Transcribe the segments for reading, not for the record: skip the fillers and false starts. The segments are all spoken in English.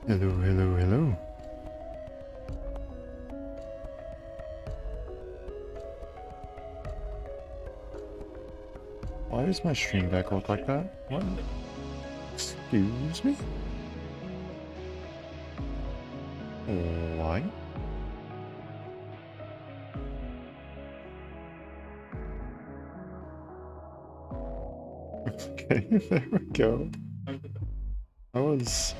Hello, hello, hello. Why does my stream deck look like that? What? Excuse me? Why? Okay, there we go. That was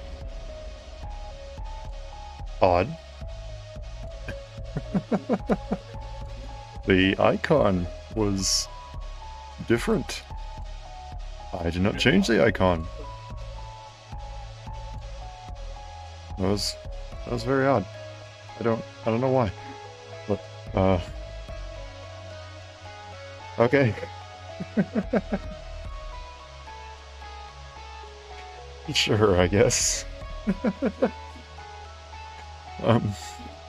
odd. The icon was different. I did not change the icon. That was very odd. I don't know why. But okay. Sure, I guess.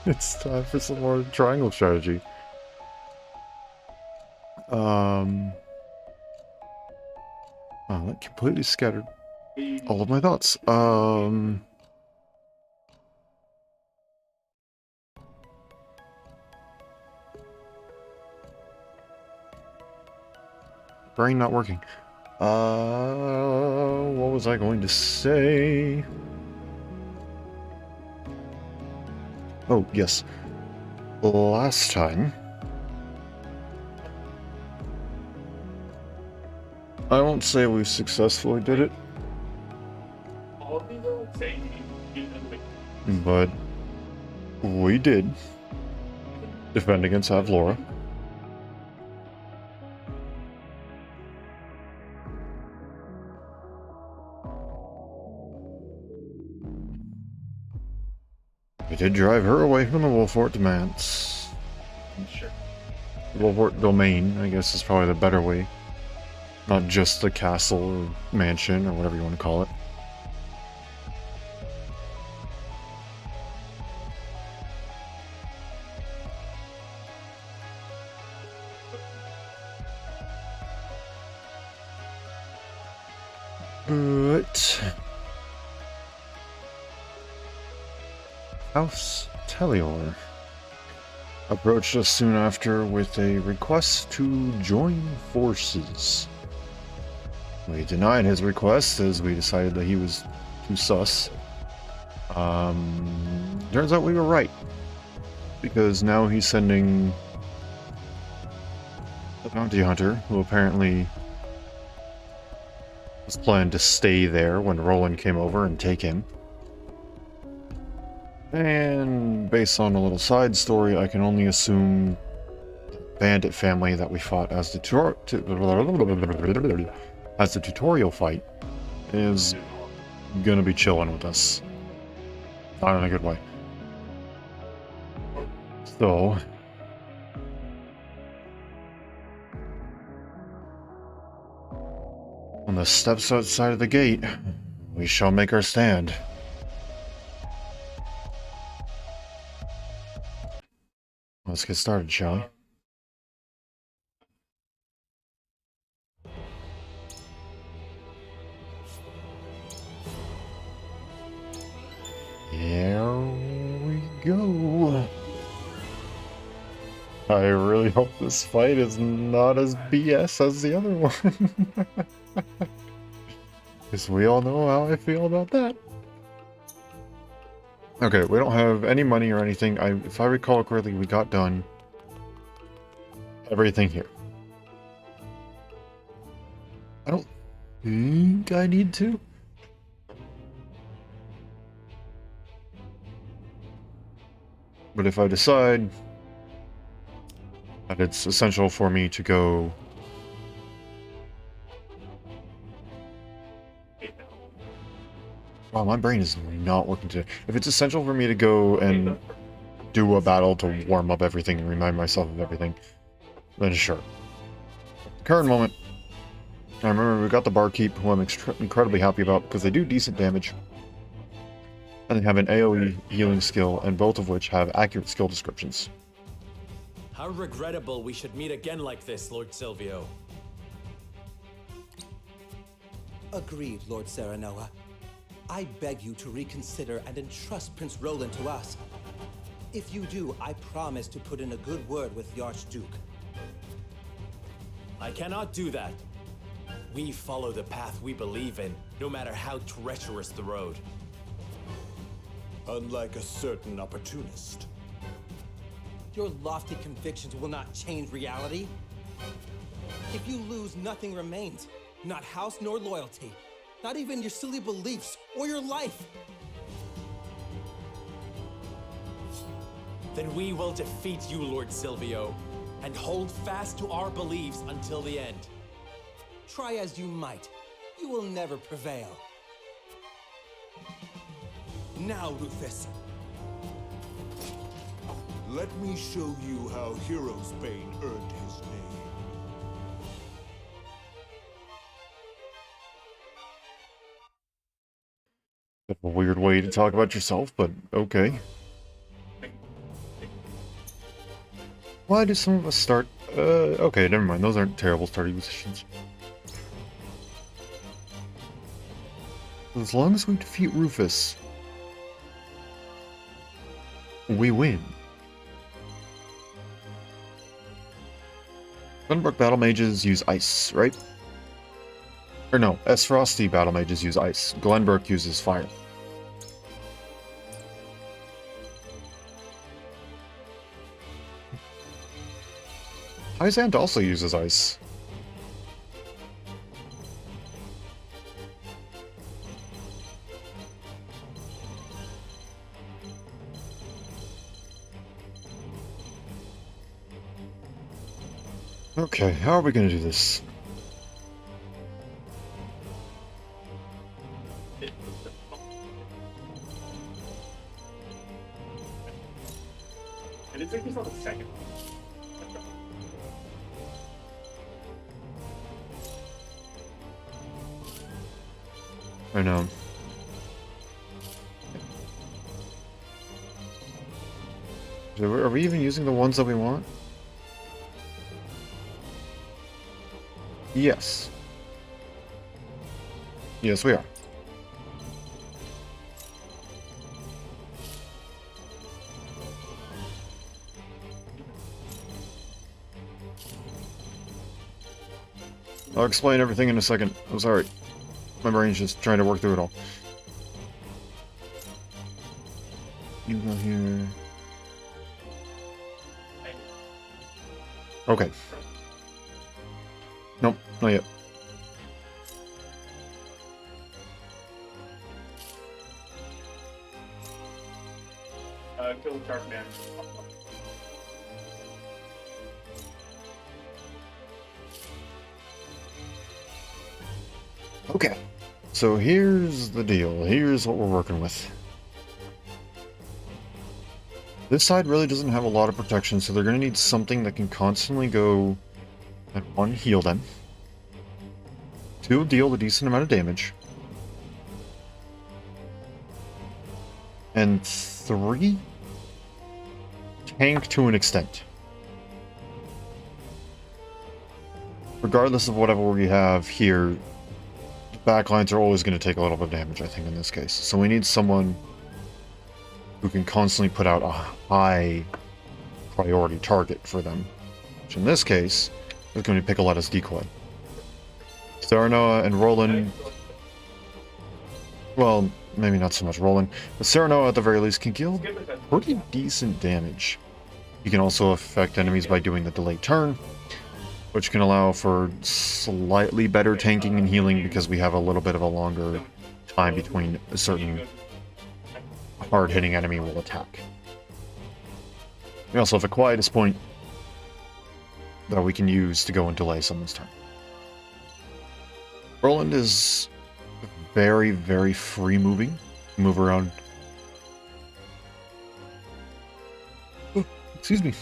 It's time for some more triangle strategy. Wow, that completely scattered all of my thoughts. Brain not working. What was I going to say? Oh, yes. Last time, I won't say we successfully did it, but we did defend against Avlora. We did drive her away from the Wolffort demands. Sure. Wolffort domain, I guess, is probably the better way. Not just the castle or mansion or whatever you want to call it. But House Tellior approached us soon after with a request to join forces. We denied his request as we decided that he was too sus. Turns out we were right, because now he's sending a bounty hunter who apparently was planned to stay there when Roland came over and take him. And based on a little side story, I can only assume the bandit family that we fought as the tutorial fight is gonna be chilling with us. Not in a good way. So on the steps outside of the gate, we shall make our stand. Let's get started, shall we? Here we go. I really hope this fight is not as BS as the other one. Because we all know how I feel about that. Okay, we don't have any money or anything. If I recall correctly, we got done everything here. I don't think I need to. But if I decide that it's essential for me to go wow, my brain is not working today. If it's essential for me to go and do a battle to warm up everything and remind myself of everything, then sure. At the current moment, I remember we got the Barkeep, who I'm incredibly happy about because they do decent damage. And they have an AoE healing skill, and both of which have accurate skill descriptions. How regrettable we should meet again like this, Lord Silvio. Agreed, Lord Serenoa. I beg you to reconsider and entrust Prince Roland to us. If you do, I promise to put in a good word with the Archduke. I cannot do that. We follow the path we believe in, no matter how treacherous the road. Unlike a certain opportunist. Your lofty convictions will not change reality. If you lose, nothing remains. Not house nor loyalty. Not even your silly beliefs or your life. Then we will defeat you, Lord Silvio, and hold fast to our beliefs until the end. Try as you might, you will never prevail. Now, Rufus. Let me show you how Hero's Bane earned his name. Bit of a weird way to talk about yourself, but okay. Why do some of us start... okay, never mind. Those aren't terrible starting positions. As long as we defeat Rufus, we win. Glenbrook battle mages use ice, right? Or no, S-Frosty battle mages use ice. Glenbrook uses fire. Izant also uses ice. Okay, how are we gonna do this? And it took yourself a second. I know. Are we even using the ones that we want? Yes. Yes, we are. I'll explain everything in a second. I'm sorry. My brain's just trying to work through it all. You go here. Okay. Nope, not yet. Kill the Dark Man. Okay. So here's the deal. Here's what we're working with. This side really doesn't have a lot of protection, so they're going to need something that can constantly go and 1, heal them. 2, deal a decent amount of damage. And 3, tank to an extent. Regardless of whatever we have here, the backlines are always going to take a little bit of damage, I think, in this case. So we need someone who can constantly put out a high priority target for them. Which in this case is going to be Picoletta's decoy. Serenoa and Roland... Well, maybe not so much Roland, but Serenoa at the very least can deal pretty decent damage. You can also affect enemies by doing the delayed turn, which can allow for slightly better tanking and healing because we have a little bit of a longer time between a certain hard-hitting enemy will attack. We also have a Quietus point that we can use to go and delay someone's turn. Roland is very, very free-moving. Move around. Oh, excuse me.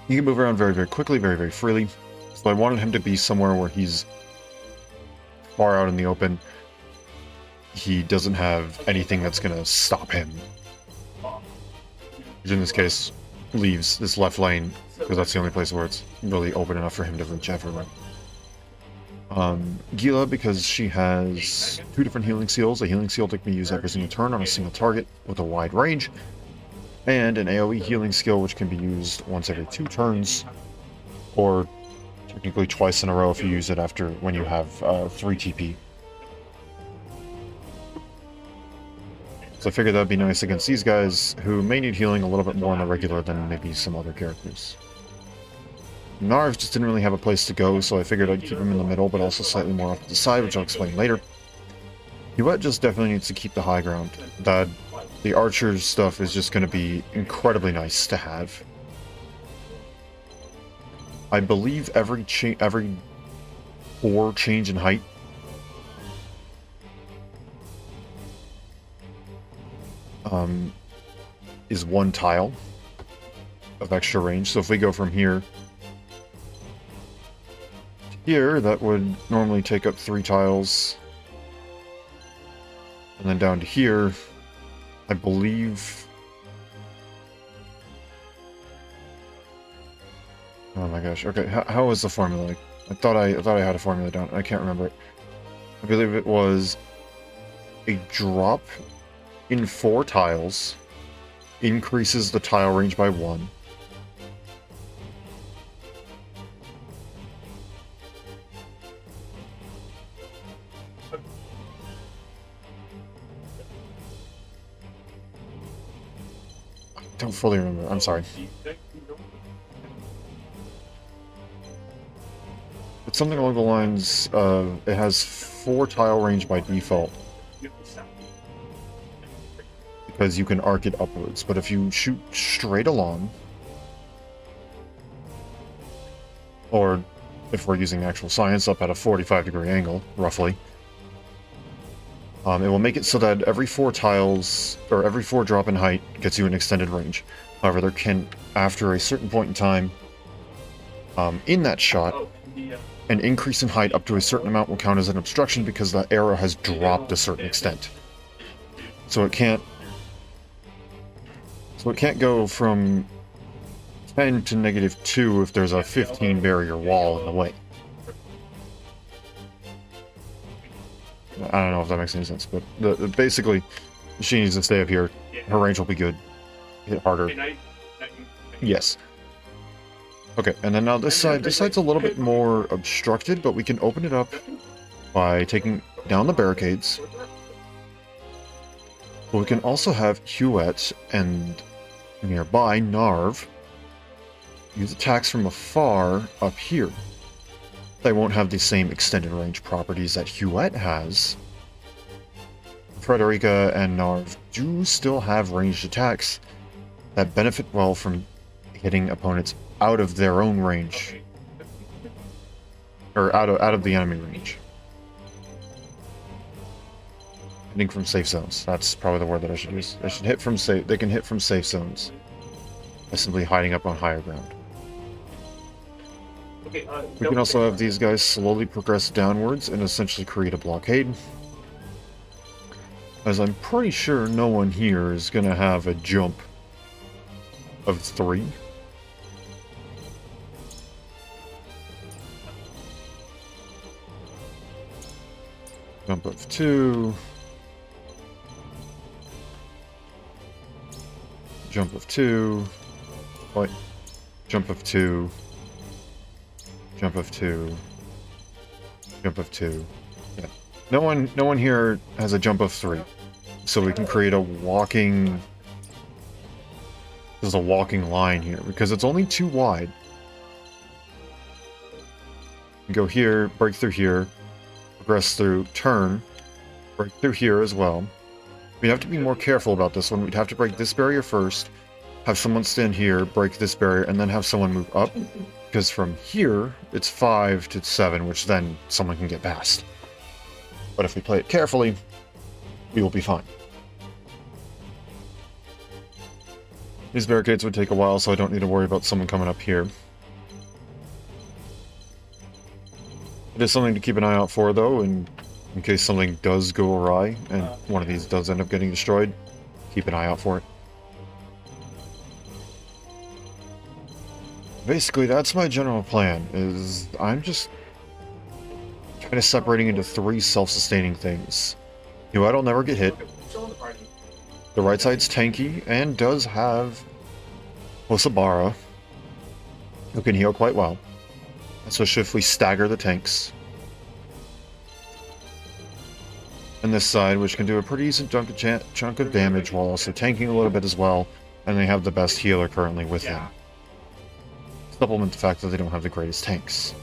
He can move around very, very quickly, very, very freely. So I wanted him to be somewhere where he's far out in the open. He doesn't have anything that's going to stop him. Which in this case leaves this left lane, because that's the only place where it's really open enough for him to reach everywhere. Gila, because she has 2 different healing seals. A healing seal that can be used every single turn on a single target with a wide range, and an AoE healing skill which can be used once every 2 turns, or technically twice in a row if you use it after when you have 3 TP. So I figured that'd be nice against these guys, who may need healing a little bit more on the regular than maybe some other characters. Narv just didn't really have a place to go, so I figured I'd keep him in the middle, but also slightly more off to the side, which I'll explain later. Huet just definitely needs to keep the high ground. The archer stuff is just going to be incredibly nice to have. I believe every 4 change in height is 1 tile of extra range. So if we go from here to here, that would normally take up 3 tiles. And then down to here, I believe... Oh my gosh, okay, how was the formula? I thought I had a formula down, I can't remember it. I believe it was a drop in 4 tiles, increases the tile range by 1. I don't fully remember, I'm sorry. It's something along the lines of, it has 4 tile range by default, because you can arc it upwards, but if you shoot straight along, or if we're using actual science, up at a 45-degree angle, roughly, it will make it so that every 4 tiles, or every 4 drop in height, gets you an extended range. However, there can, after a certain point in time, in that shot, an increase in height up to a certain amount will count as an obstruction because the arrow has dropped a certain extent. So it can't go from 10 to -2 if there's a 15 barrier wall in the way. I don't know if that makes any sense, but basically, she needs to stay up here. Her range will be good. Hit harder. Yes. Okay, and then now this side's a little bit more obstructed, but we can open it up by taking down the barricades. But we can also have Huet and nearby Narv use attacks from afar up here. They won't have the same extended range properties that Huet has. Frederica and Narv do still have ranged attacks that benefit well from hitting opponents out of their own range, or out of the enemy range. Hitting from safe zones. That's probably the word that I should use. They should hit from safe. They can hit from safe zones by simply hiding up on higher ground. We can also have these guys slowly progress downwards and essentially create a blockade, as I'm pretty sure no one here is going to have a jump of 3. Jump of 2. Jump of 2. What? Jump of 2. Jump of 2. Jump of 2. Yeah. No one here has a jump of 3. So we can create a walking... There's a walking line here, because it's only 2 wide. Go here, break through here, progress through, turn, break through here as well. We'd have to be more careful about this one. We'd have to break this barrier first, have someone stand here, break this barrier, and then have someone move up. Because from here, it's 5 to 7, which then someone can get past. But if we play it carefully, we will be fine. These barricades would take a while, so I don't need to worry about someone coming up here. It is something to keep an eye out for, though, in case something does go awry, and one of these does end up getting destroyed. Keep an eye out for it. Basically, that's my general plan, is I'm just and is separating into 3 self-sustaining things. I'll never get hit. The right side's tanky and does have Hosabara, who can heal quite well. And so swiftly stagger the tanks. And this side, which can do a pretty decent chunk of damage while also tanking a little bit as well, and they have the best healer currently with them. Supplement the fact that they don't have the greatest tanks.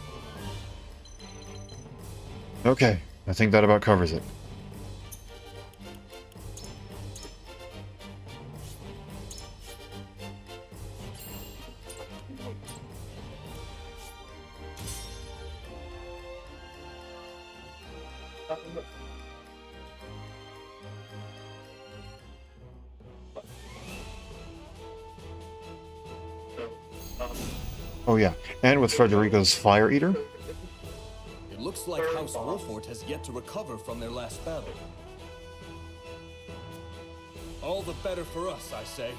Okay, I think that about covers it. Oh yeah, and with Frederica's Fire Eater. It looks like House Wolffort has yet to recover from their last battle. All the better for us, I say.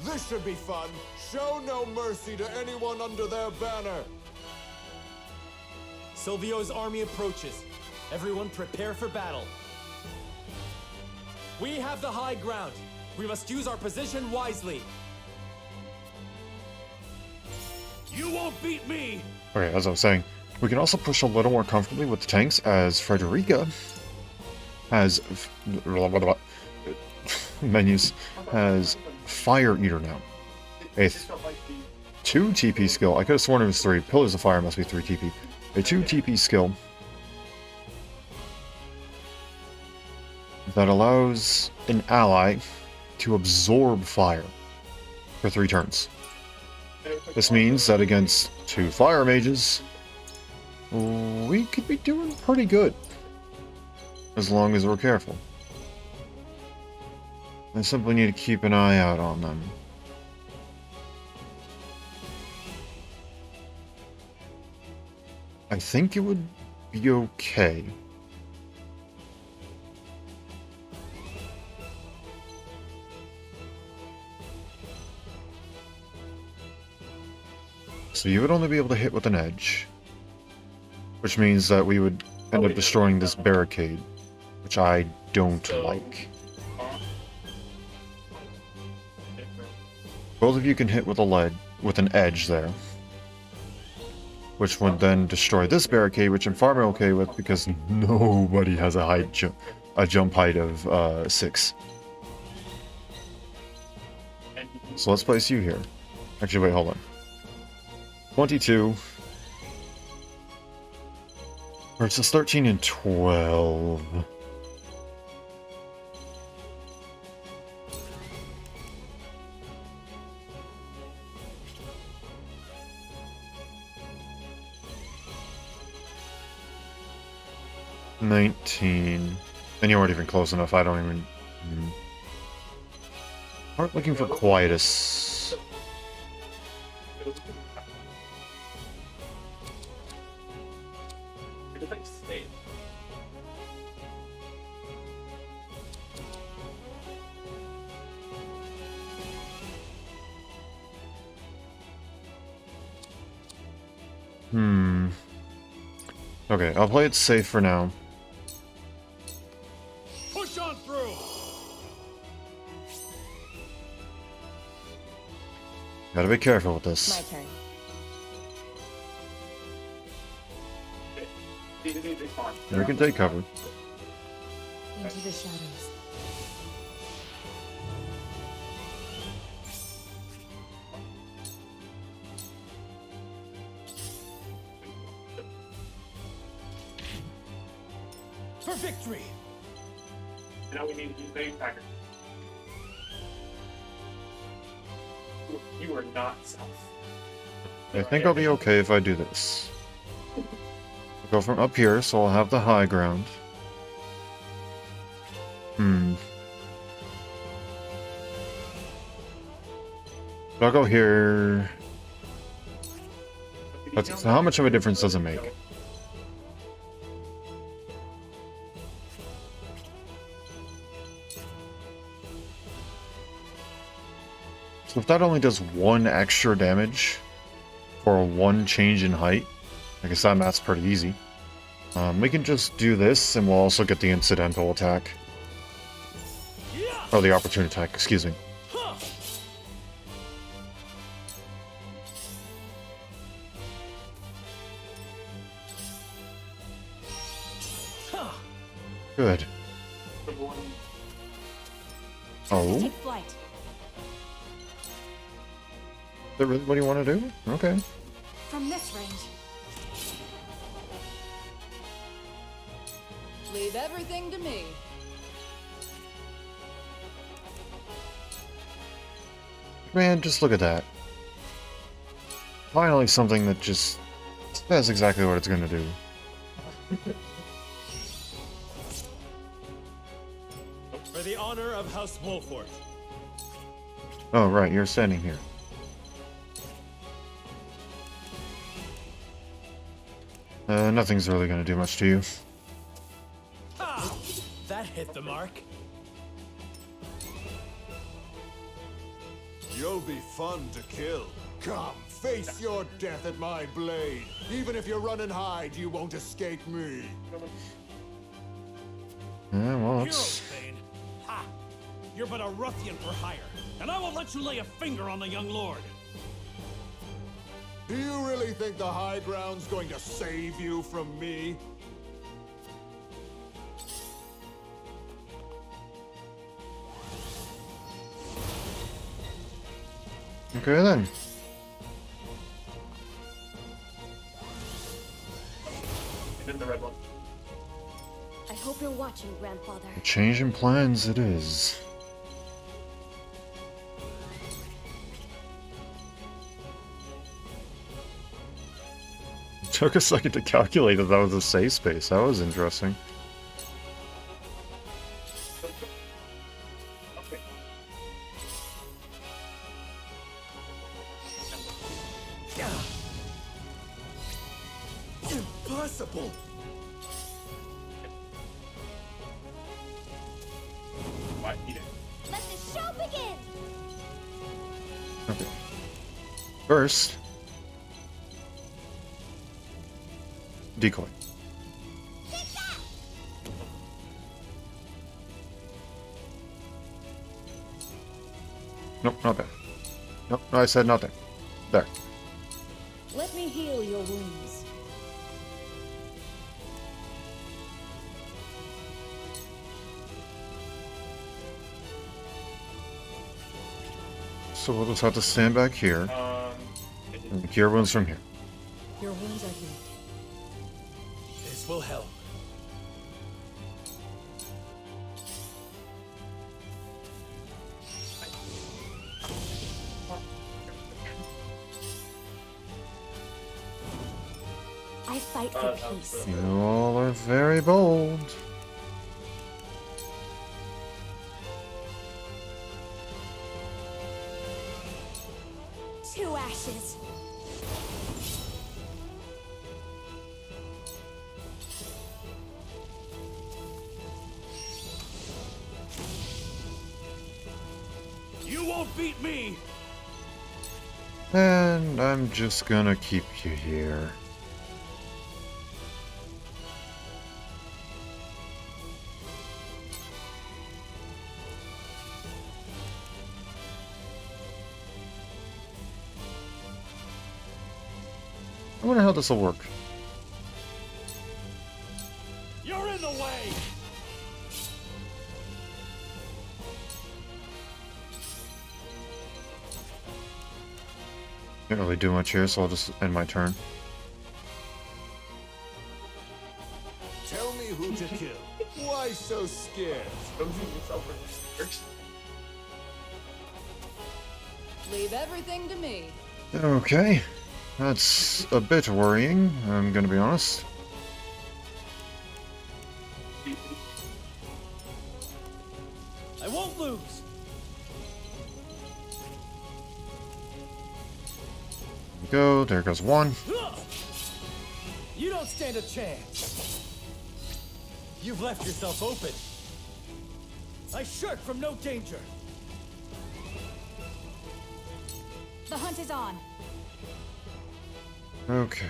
This should be fun. Show no mercy to anyone under their banner. Silvio's army approaches. Everyone prepare for battle. We have the high ground. We must use our position wisely. You won't beat me! Okay, as I was saying, we can also push a little more comfortably with the tanks, as Frederica has menus has Fire Eater now. A 2 TP skill. I could have sworn it was 3. Pillars of Fire must be 3 TP. A 2 TP skill that allows an ally to absorb fire for 3 turns. This means that against 2 fire mages, we could be doing pretty good. As long as we're careful. I simply need to keep an eye out on them. I think it would be okay. So you would only be able to hit with an edge, which means that we would end up destroying this barricade, which I don't like. Both of you can hit with with an edge there, which would then destroy this barricade, which I'm far okay with because nobody has a jump height of 6. So let's place you here. Actually, wait, hold on. 22 versus 13 and 12. $19. And you weren't even close enough. I don't even. Aren't looking for quietus. Okay, I'll play it safe for now. Push on through! Gotta be careful with this. My turn. We can take cover. Into the shadows. For victory! Now we need to use the attacker. You are not south. I think I'll be okay if I do this. I'll go from up here, so I'll have the high ground. But I'll go here. So how much of a difference does it make? So if that only does 1 extra damage for a 1 change in height, I guess that math's pretty easy. We can just do this, and we'll also get the incidental attack. Oh, the opportune attack, excuse me. Good. Oh? Take flight. Is that really what you want to do? Okay. From this range. Leave everything to me. Man, just look at that. Finally something that just says exactly what it's gonna do. For the honor of House Wolffort. Oh, right, you're standing here. Nothing's really gonna do much to you. Ah! That hit the mark. You'll be fun to kill. Come, face your death at my blade. Even if you run and hide, you won't escape me. Yeah, well, Hero it's... Bane. Ha! You're but a ruffian for hire, and I won't let you lay a finger on the young lord. Do you really think the high ground's going to save you from me? Okay then. And then the red one. I hope you're watching, Grandfather. A change in plans it is. Took a second to calculate that that was a safe space. That was interesting. Okay. Impossible! Why? Eat it. Let the show begin! Okay. First, decoy. Nope, not there. Nope, no, I said nothing. There. Let me heal your wounds. So we'll just have to stand back here and cure wounds from here. Your wounds are healed. This will help. I fight for peace. You all are very bold. Two ashes. You won't beat me! And I'm just gonna keep you here. I wonder how this will work. You're in the way! Can't really do much here, so I'll just end my turn. Tell me who to kill. Why so scared? Don't do yourself first. Leave everything to me. Okay. That's a bit worrying, I'm gonna be honest. I won't lose! There we go, there goes one. You don't stand a chance. You've left yourself open. I shirk from no danger. The hunt is on. Okay.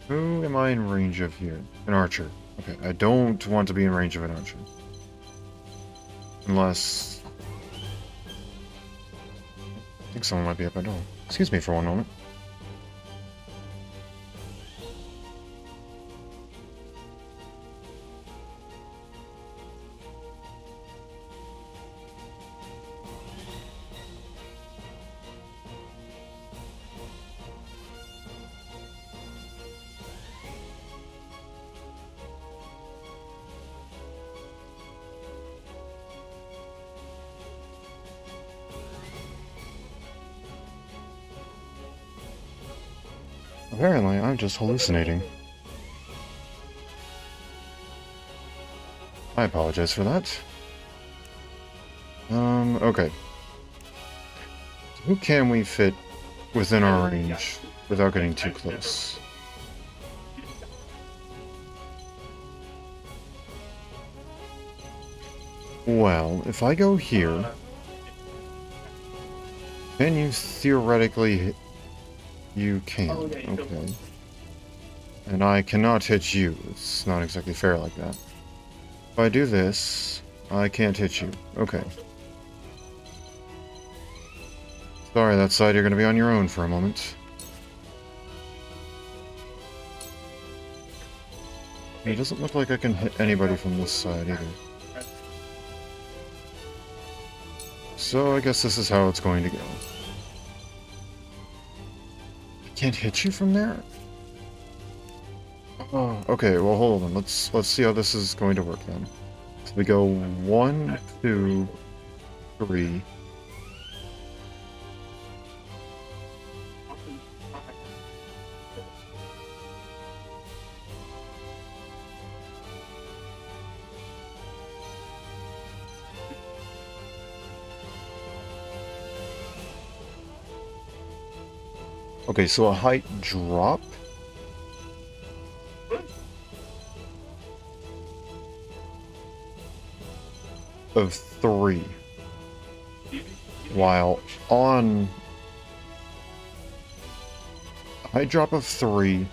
Who am I in range of here? An archer. Okay, I don't want to be in range of an archer. Unless... I think someone might be at my door. Excuse me for one moment. Apparently, I'm just hallucinating. I apologize for that. Okay. So who can we fit within our range without getting too close? Well, if I go here, can you theoretically hit... You can, okay. And I cannot hit you. It's not exactly fair like that. If I do this, I can't hit you. Okay. Sorry, that side, you're going to be on your own for a moment. It doesn't look like I can hit anybody from this side either. So I guess this is how it's going to go. Can't hit you from there? Oh, okay, well hold on. Let's see how this is going to work then. So we go 1, 2, 3. Okay, so a height drop? Of 3. While on... a height drop of 3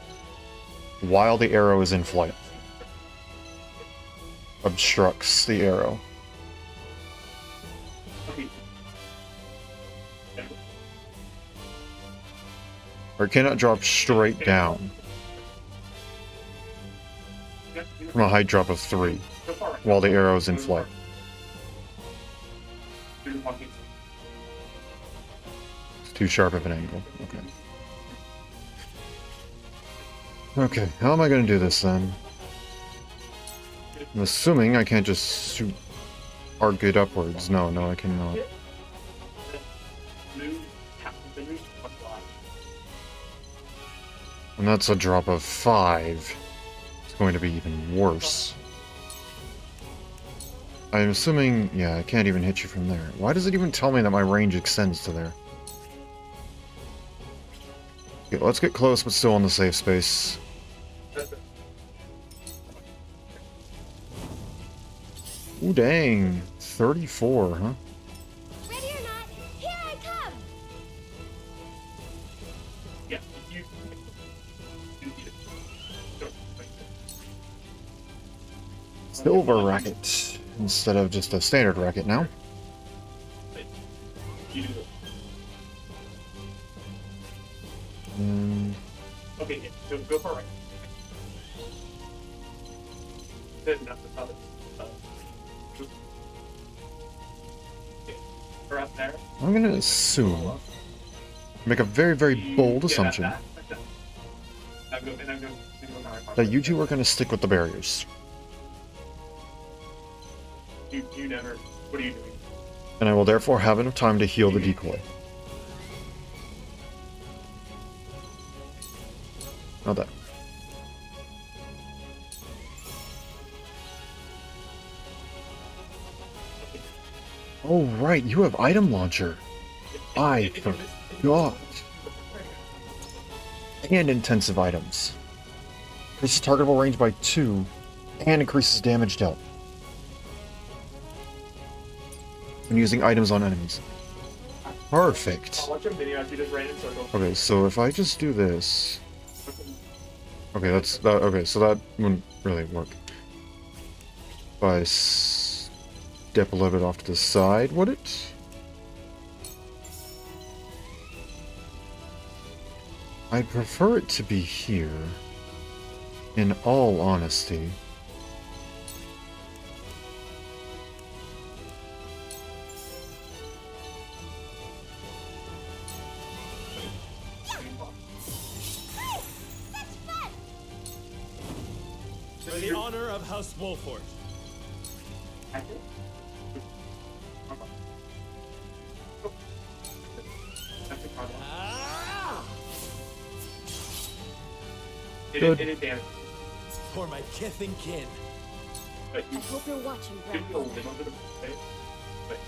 while the arrow is in flight. Obstructs the arrow. Or it cannot drop straight down from a height drop of 3 while the arrow is in flight. It's too sharp of an angle. Okay. Okay, how am I going to do this then? I'm assuming I can't just shoot target upwards. No, I cannot. And that's a drop of 5. It's going to be even worse. I'm assuming... yeah, I can't even hit you from there. Why does it even tell me that my range extends to there? Okay, let's get close, but still on the safe space. Ooh, dang. 34, huh? Ready or not, here I come! Yeah, Silver racket instead of just a standard racket now. Okay, yeah, go for it. There's enough to tell it. Or up there. I'm gonna assume, make a very, very bold assumption, that you two are gonna stick with the barriers. You never. What are you doing? And I will therefore have enough time to heal the decoy. Not that. Oh, right, you have item launcher. I forgot. And intensive items. Increases targetable range by 2, and increases damage dealt when using items on enemies. Perfect. I'll watch a video after you just ran in circles. Okay, so if I just do this... Okay, that's that. Okay, so that wouldn't really work. If I step a little bit off to the side, would it? I'd prefer it to be here. In all honesty. For the honor of House Wolffort. Good. It is damage. For my kith and kin. But I you hope you're watching, give me a grandfather. little bit of space. But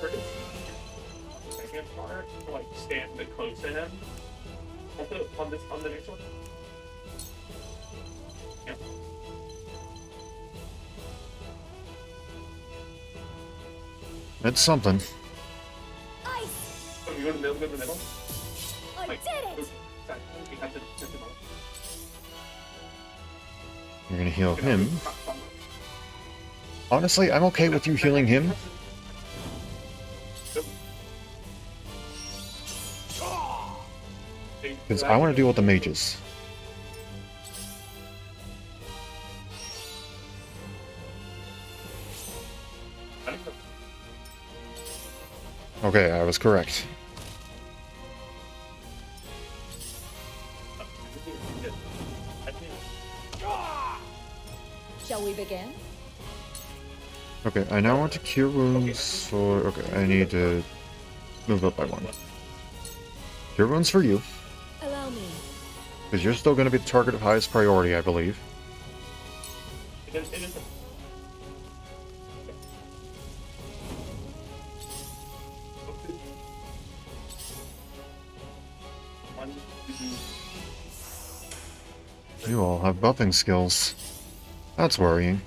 for his second part, to like stand a bit close to him. Also on the next one. Yeah. It's something. Ice! So you go to the middle, go to the middle. I Like, did it! you have to hit the bottom. You're gonna heal him. Honestly, I'm okay with you healing him. Because I want to deal with the mages. Okay, I was correct. Shall we begin? Okay, I now want to cure wounds for... Okay, I need to move up by one. Cure wounds for you, Allow me. because you're still going to be the target of highest priority, I believe. It is one, two, You all have buffing skills. That's worrying.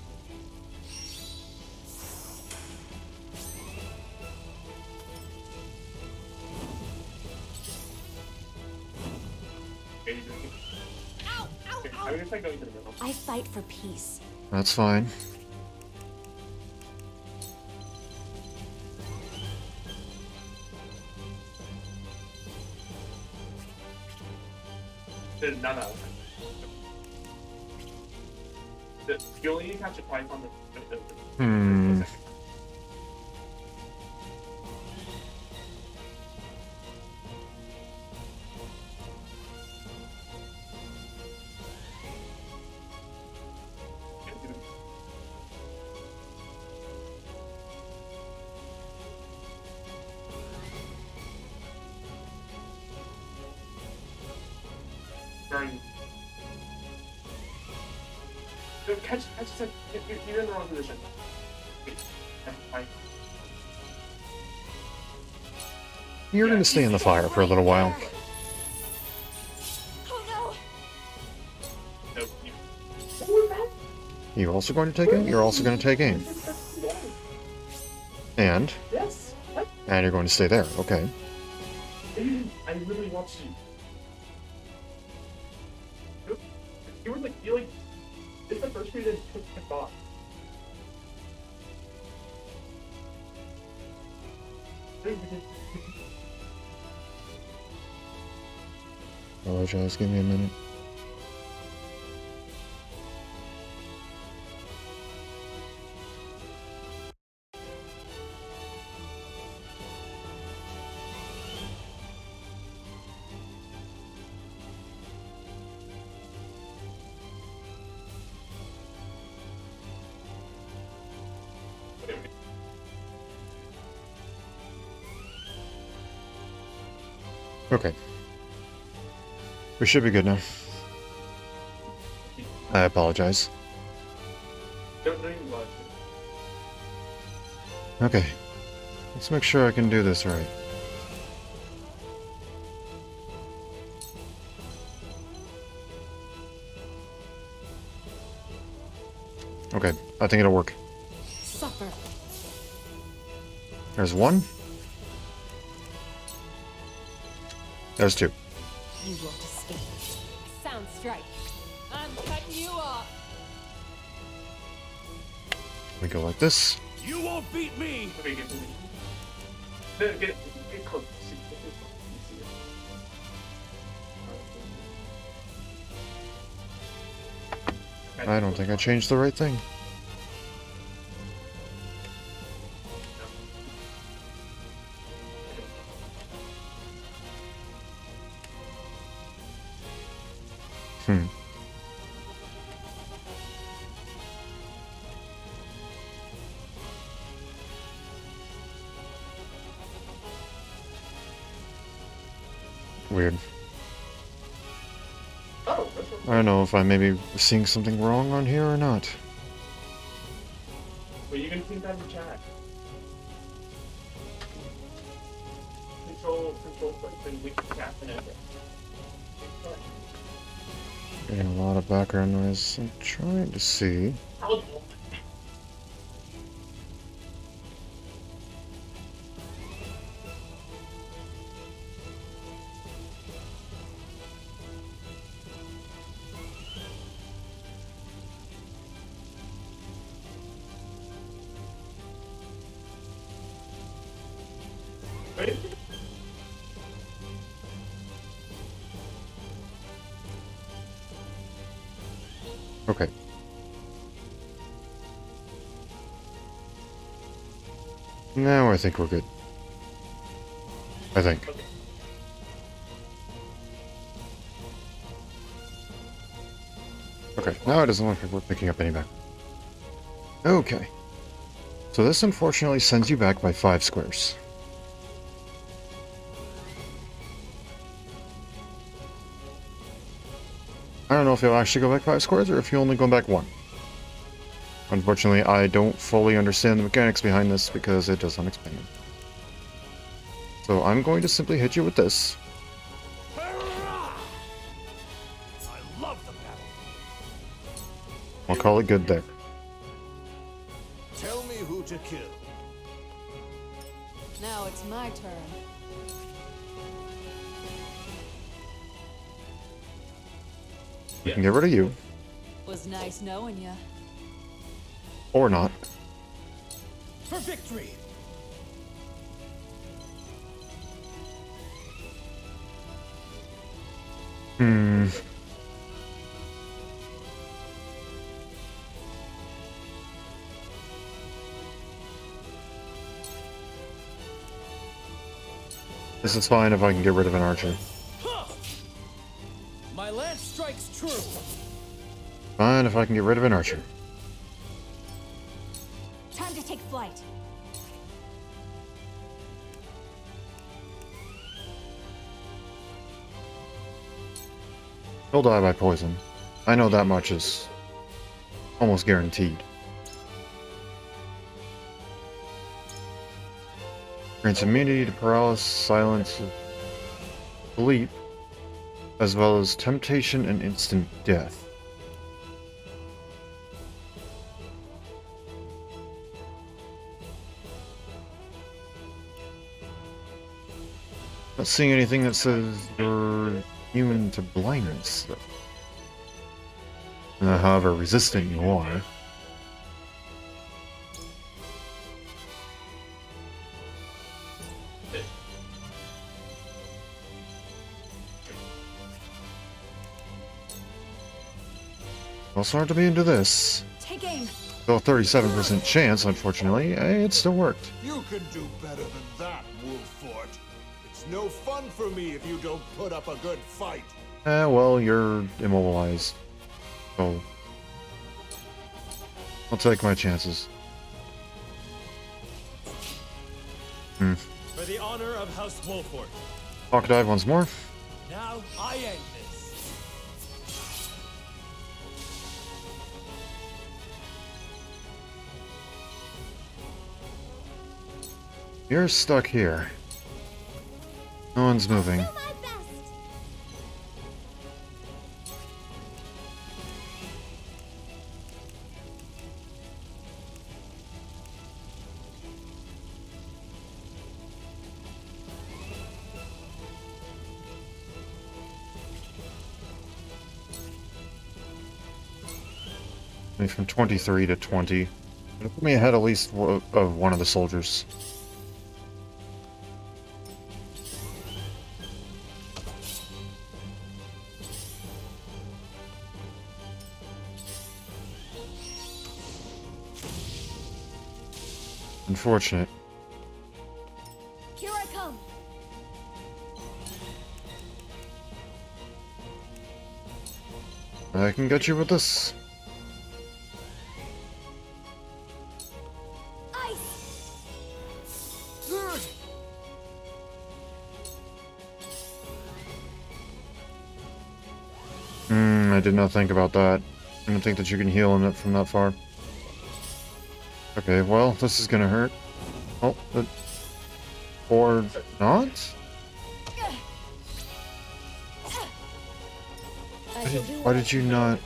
I'm gonna try going to the middle. I fight for peace. That's fine. No. You only need to catch it twice on the Hmm. Burn. No, catch it. You're in the wrong position. Fine. You're going to stay in the fire for a little while. Oh No, You also going to take aim? You're also going to take aim. And? yes. What? And you're going to stay there. Okay. I literally watched you. You were like, it's the first period that took thought. Apologize, give me a minute. Okay. We should be good now. I apologize. Don't even watch it. Okay. Let's make sure I can do this right. Okay, I think it'll work. Suffer. There's one. There's two. You won't escape. Sound strike. I'm cutting you off. We go like this. You won't beat me! Okay, get close. See, get close. You see it. I don't think I changed the right thing. Weird. Oh, that's what. I don't know if I maybe was seeing something wrong on here or not. Well, you can see that in the chat. Control, then we can tap and enter. Getting a lot of background noise. I'm trying to see. Right? Okay. Now I think we're good. I think. Okay, now it doesn't look like we're picking up any back. Okay. So this unfortunately sends you back by 5 squares. I don't know if you'll actually go back 5 squares or if you only go back 1. Unfortunately, I don't fully understand the mechanics behind this because it doesn't explain it. So I'm going to simply hit you with this. I love the battle. I'll call it good there. Tell me who to kill. Now it's my turn. We can get rid of you. Was nice knowing ya. Or not. For victory! This is fine if I can get rid of an archer. My lance strikes true. Fine if I can get rid of an archer. Time to take flight. He'll die by poison. I know that much is almost guaranteed. Grants immunity to paralysis, silence, sleep, as well as temptation and instant death. Not seeing anything that says you're immune to blindness, though. However resistant you are. Also hard to be into this. Take aim. Though a 37% chance, unfortunately, it still worked. You can do better than that, Wolffort. It's no fun for me if you don't put up a good fight. Well, you're immobilized. So I'll take my chances. For the honor of House Wolffort. Hawk dive once more. Now I end this. You're stuck here. No one's moving. Do my best. Maybe from 23 to 20. It'll put me ahead at least of one of the soldiers. Unfortunate. Here I come. I can get you with this. Ice. I did not think about that. I don't think that you can heal in it from that far. Okay, well, this is gonna hurt. Oh, but... Or not? Why did you not...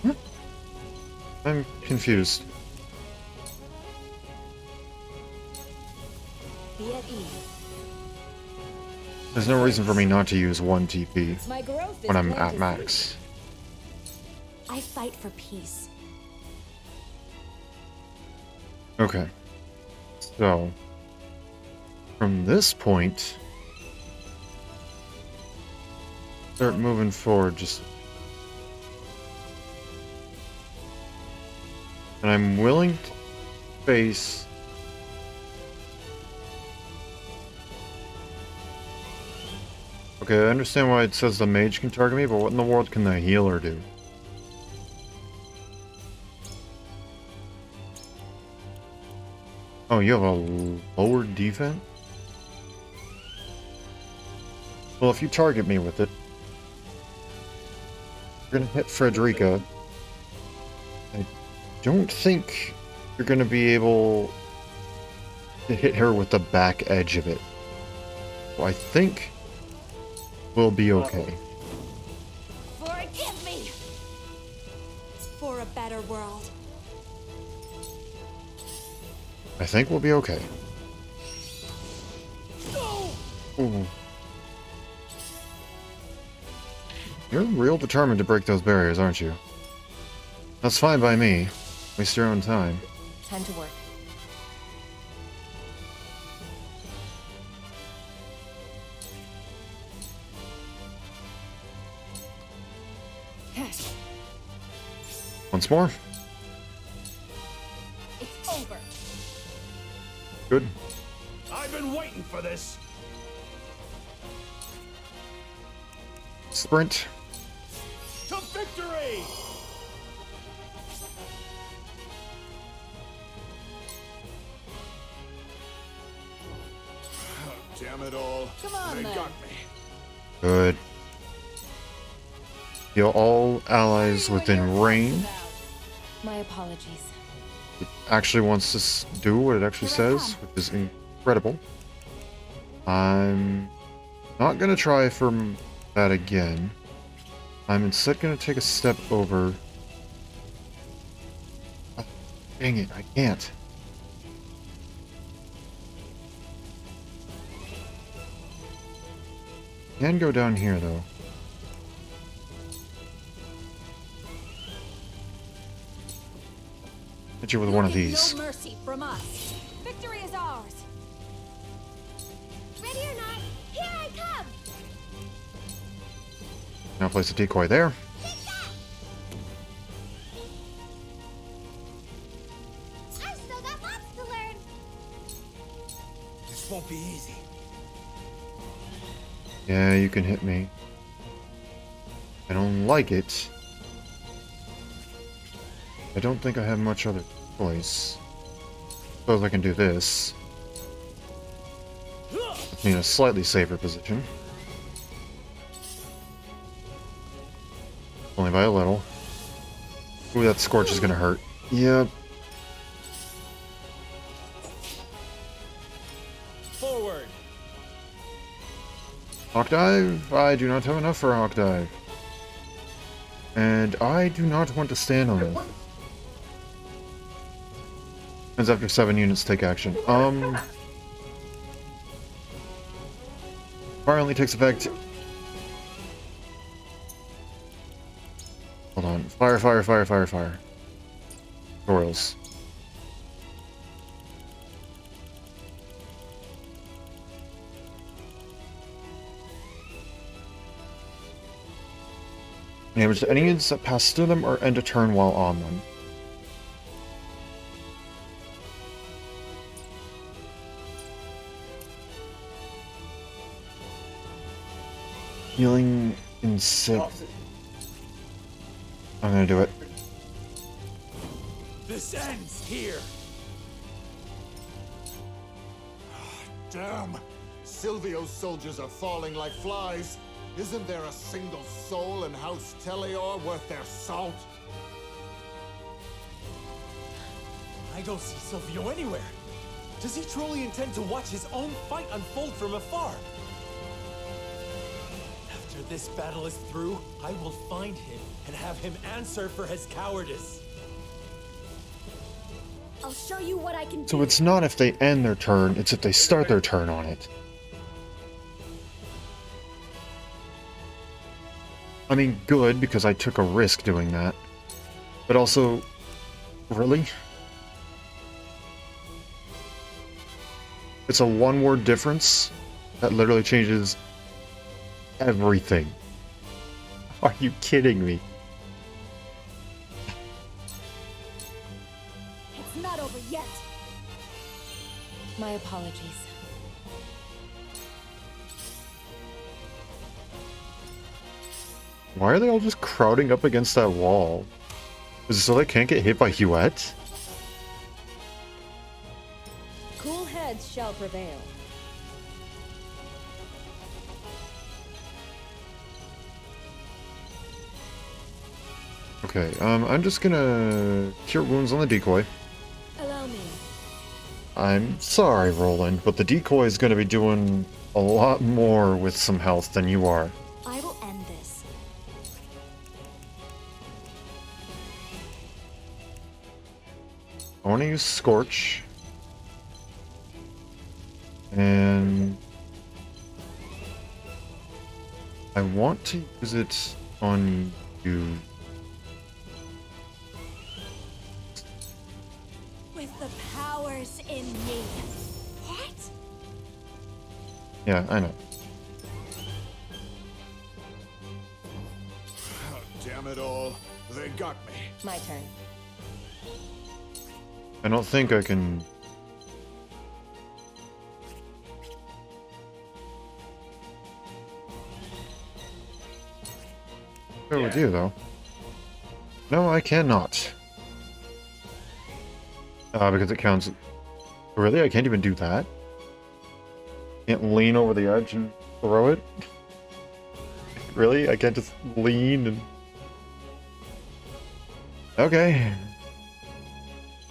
Huh? I'm confused. Be at ease. There's no reason for me not to use 1 TP My growth is when I'm at plentiful. max. I fight for peace. Okay. So... From this point... Start moving forward, just... And I'm willing to face... Okay, I understand why it says the mage can target me, but what in the world can the healer do? Oh, you have a lower defense? Well, if you target me with it, you're gonna hit Frederica. I don't think you're gonna be able to hit her with the back edge of it. So I think we'll be okay. Forgive me. For a better world. I think we'll be okay. Ooh. You're real determined to break those barriers, aren't you? That's fine by me. Waste your own time. Time to work. Once more. It's over. Good. I've been waiting for this. Sprint. To victory! Damn it all. Come on, They then. got me. Good. Heal all allies within range. My apologies. It actually wants to do what it actually says, which is incredible. I'm not gonna try for that again. I'm instead gonna take a step over. Oh, dang it, I can't. Can go down here though. Hit you with one of these. No mercy from us. Victory is ours. Ready or not, here I come. Now place a decoy there. I've still got lots to learn. This won't be easy. Yeah, you can hit me. I don't like it. I don't think I have much other choice. Suppose I can do this. Puts me in a slightly safer position. Only by a little. Ooh, that Scorch is gonna hurt. Yep. Forward. Hawk Dive? I do not have enough for a Hawk Dive. And I do not want to stand on this. Ends after 7 units take action. Fire only takes effect. Hold on. Fire, fire, fire, fire, fire. Tutorials. Damage to any units that pass through them or end a turn while on them. Healing in 6. I'm gonna do it. This ends here. Damn! Silvio's soldiers are falling like flies. Isn't there a single soul in House Tellior worth their salt? I don't see Silvio anywhere. Does he truly intend to watch his own fight unfold from afar? After this battle is through, I will find him and have him answer for his cowardice. I'll show you what I can do. So it's not if they end their turn, it's if they start their turn on it. I mean, good, because I took a risk doing that. But also, really? It's a one-word difference that literally changes everything. Are you kidding me? It's not over yet. My apologies. Why are they all just crowding up against that wall? Is it so they can't get hit by Huette? Cool heads shall prevail. Okay, I'm just gonna cure wounds on the decoy. Allow me. I'm sorry, Roland, but the decoy is gonna be doing a lot more with some health than you are. I will end this. I want to use Scorch. And I want to use it on you. With the powers in me. What? Yeah, I know. Oh, damn it all. They got me. My turn. I don't think I can... Go with you, though. No, I cannot. Because it counts... Really? I can't even do that? Can't lean over the edge and throw it? Really? I can't just lean and... Okay.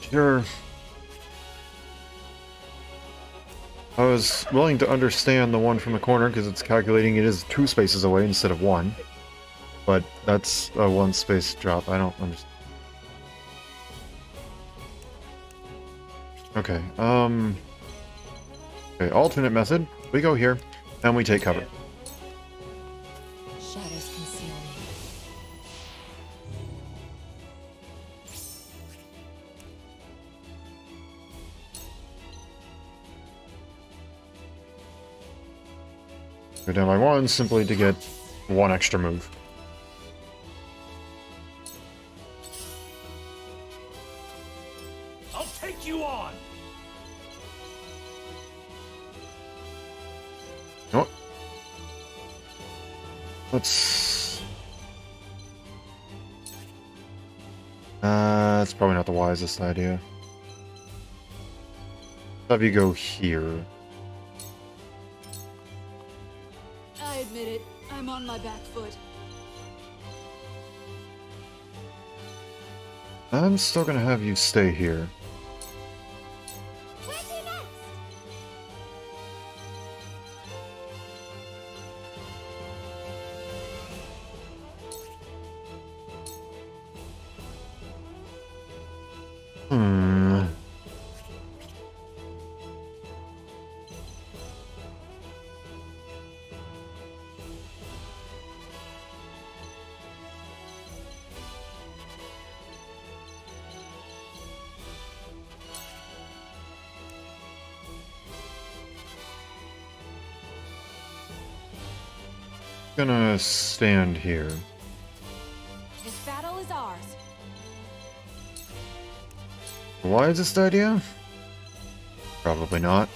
Sure. I was willing to understand the one from the corner because it's calculating it is 2 spaces away instead of 1. But that's a 1 space drop. I don't understand. Okay, okay, alternate method. We go here, and we take cover. Shadows conceal me. Go down by 1 simply to get 1 extra move. I'll take you on. You know what? Let's... That's probably not the wisest idea. Have you go here. I admit it. I'm on my back foot. I'm still gonna have you stay here. Where's he next? Hmm. gonna stand here. This battle is ours. Why is this the idea? Probably not.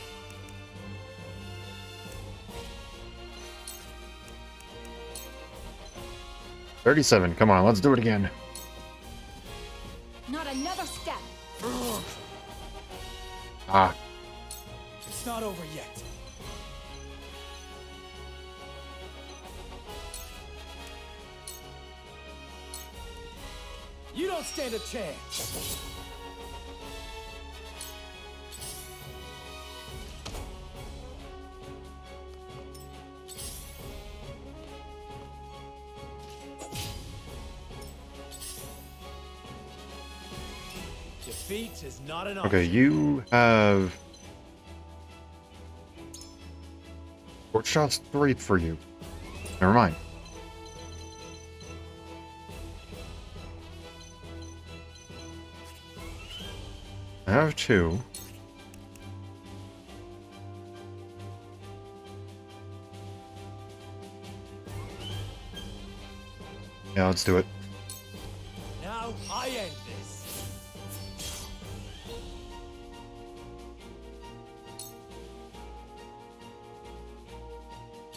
$37. Come on, let's do it again. Not another step. Ah, It's not over yet. You don't stand a chance. Defeat is not an option. okay, you have... Port shots 3 for you. Never mind. I have 2. Yeah, let's do it. Now I end this.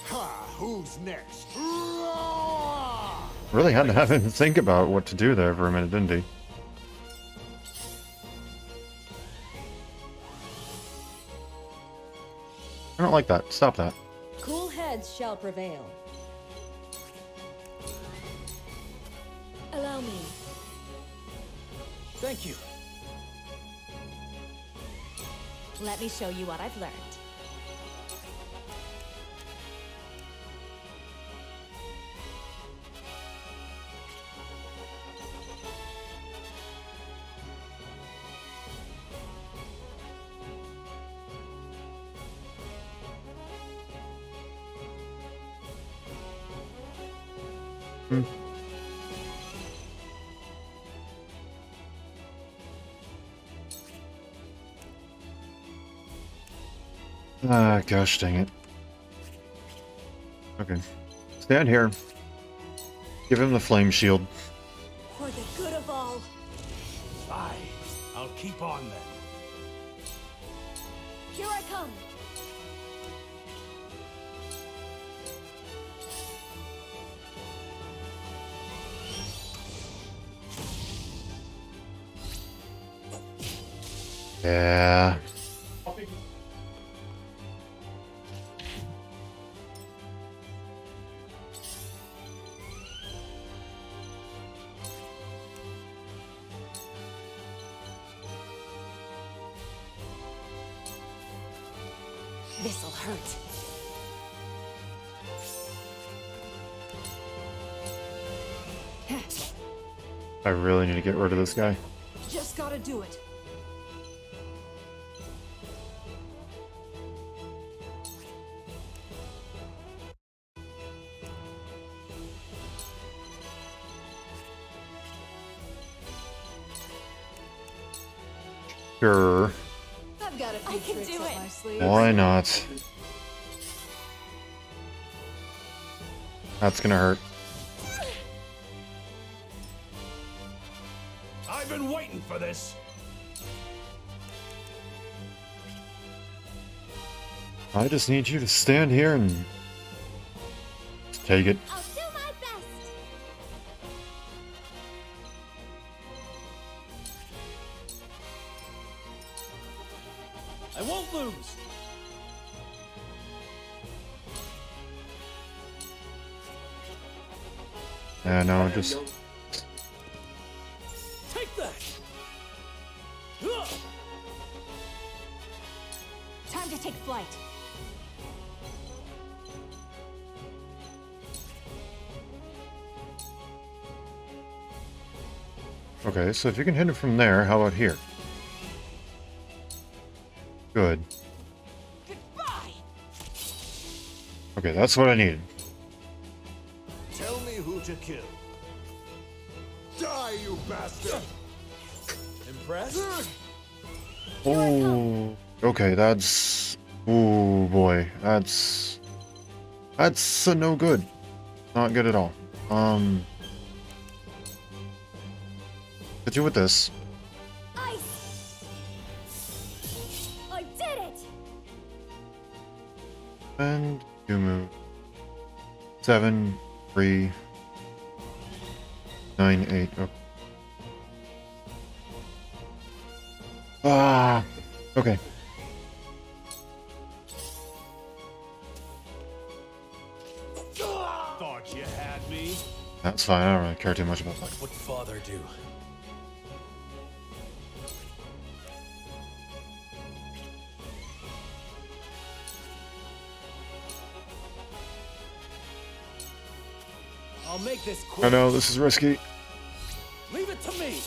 Ha! Who's next? Really had to have him think about what to do there for a minute, didn't he? I don't like that. Stop that. Cool heads shall prevail. Allow me. Thank you. Let me show you what I've learned. Ah, gosh dang it. Okay. Stand here. Give him the flame shield. For the good of all. Aye, I'll keep on then. Here I come. Yeah. This'll hurt. I really need to get rid of this guy. Just gotta do it. Sure. I've got a few I can tricks do up it. my sleeve. Why not? That's gonna hurt. I've been waiting for this. I just need you to stand here and just take it. I'll do my best. I won't lose. Yeah, no, just Take that. Time to take flight. okay. So if you can hit it from there, how about here? Good. Goodbye. Okay, that's what I needed. Tell me who to kill. Die, you bastard! Impressed? Oh, okay, that's... Oh boy, that's a no good. Not good at all. Hit you with this. Ice! I did it! And you move. 7, 3, 9, 8. Oh. Ah! Okay. Thought you had me. That's fine. I don't really care too much about that. What'd father do? I'll make this quick. I know, this is risky. Leave it to me.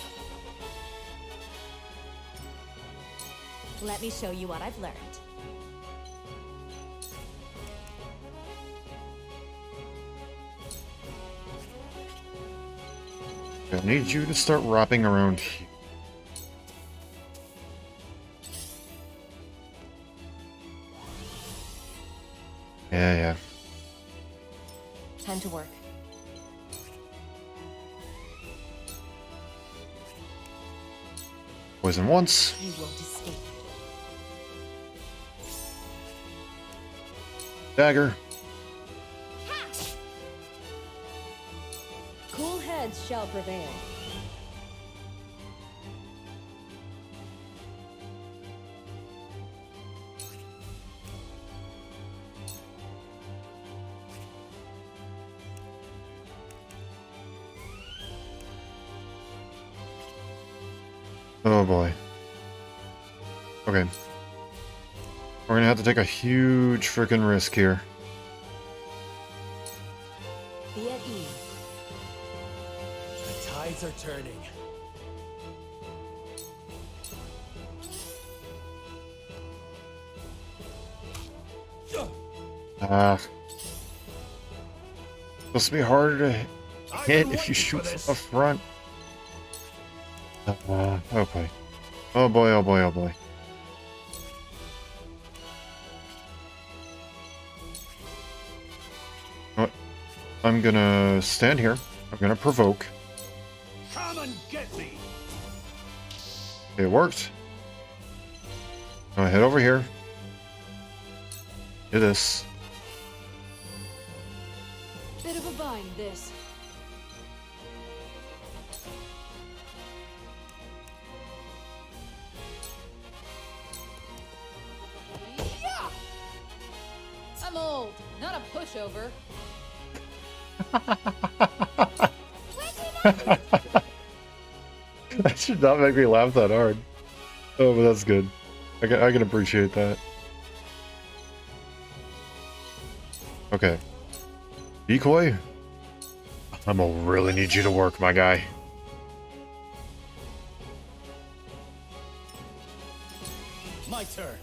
Let me show you what I've learned. I need you to start wrapping around here. Yeah. Time to work. Poison once. You won't escape. Dagger. Cool heads shall prevail. Oh boy. Okay. We're gonna have to take a huge freaking risk here. Be at ease. The tides are turning. Supposed to be harder to hit if you shoot from the front. Okay. Oh boy, oh boy, oh boy. What? I'm gonna stand here. I'm gonna provoke. Come and get me. It worked. I'm gonna head over here. Do this. Bit of a bind, this. Yeah! I'm old, not a pushover. That should not make me laugh that hard. Oh, but that's good. I can appreciate that. Okay. Decoy? I'm gonna really need you to work, my guy. My turn.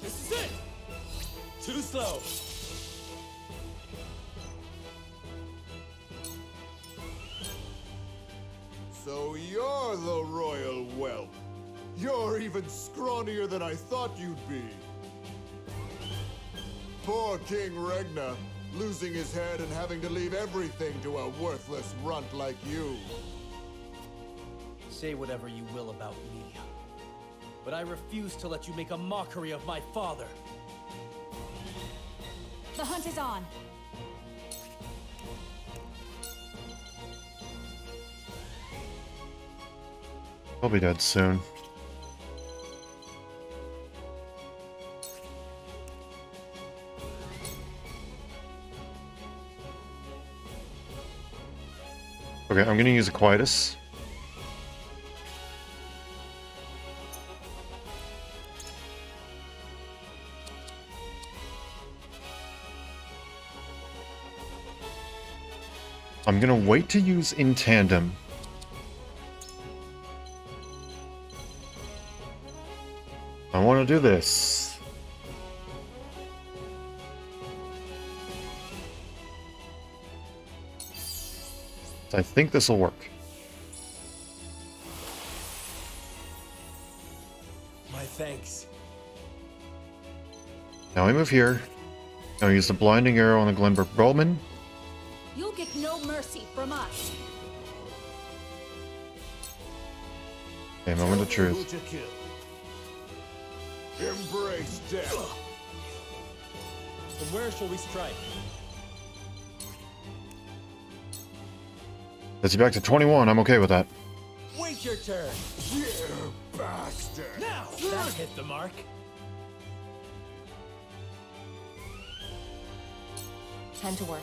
This is it. Too slow. So you're the royal whelp. You're even scrawnier than I thought you'd be. Poor King Regna, losing his head and having to leave everything to a worthless runt like you. Say whatever you will about me, but I refuse to let you make a mockery of my father. The hunt is on. I'll be dead soon. Okay, I'm gonna use a Quietus. I'm gonna wait to use in tandem. I want to do this. I think this will work. My Thanks. Now we move here. Now use the blinding arrow on the Glenbrook Bowman. You'll get no mercy from us. Okay, moment of Who truth. to kill. Embrace death. From where shall we strike? Gets you back to 21. I'm okay with that. Wait your turn. You bastard. Now that hit the mark. Time to work.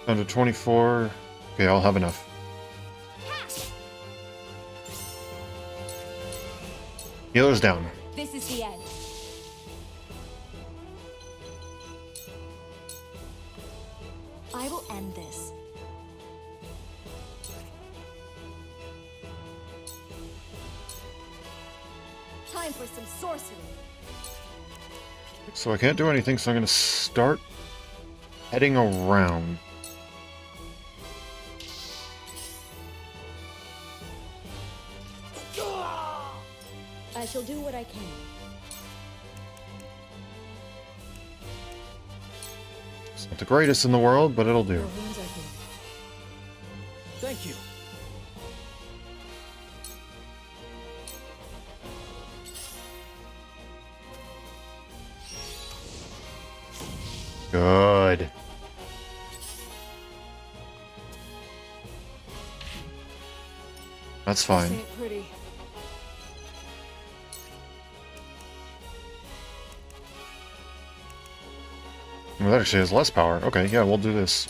Down to 24. Okay, I'll have enough. Healer's down. This is the end. I will end this. Time for some sorcery. So I can't do anything, so I'm gonna start heading around. I shall do what I can. It's not the greatest in the world, but it'll do. Your wounds are healed. Thank you. Good. That's fine. Ain't pretty. Well, that actually has less power. Okay, yeah, we'll do this.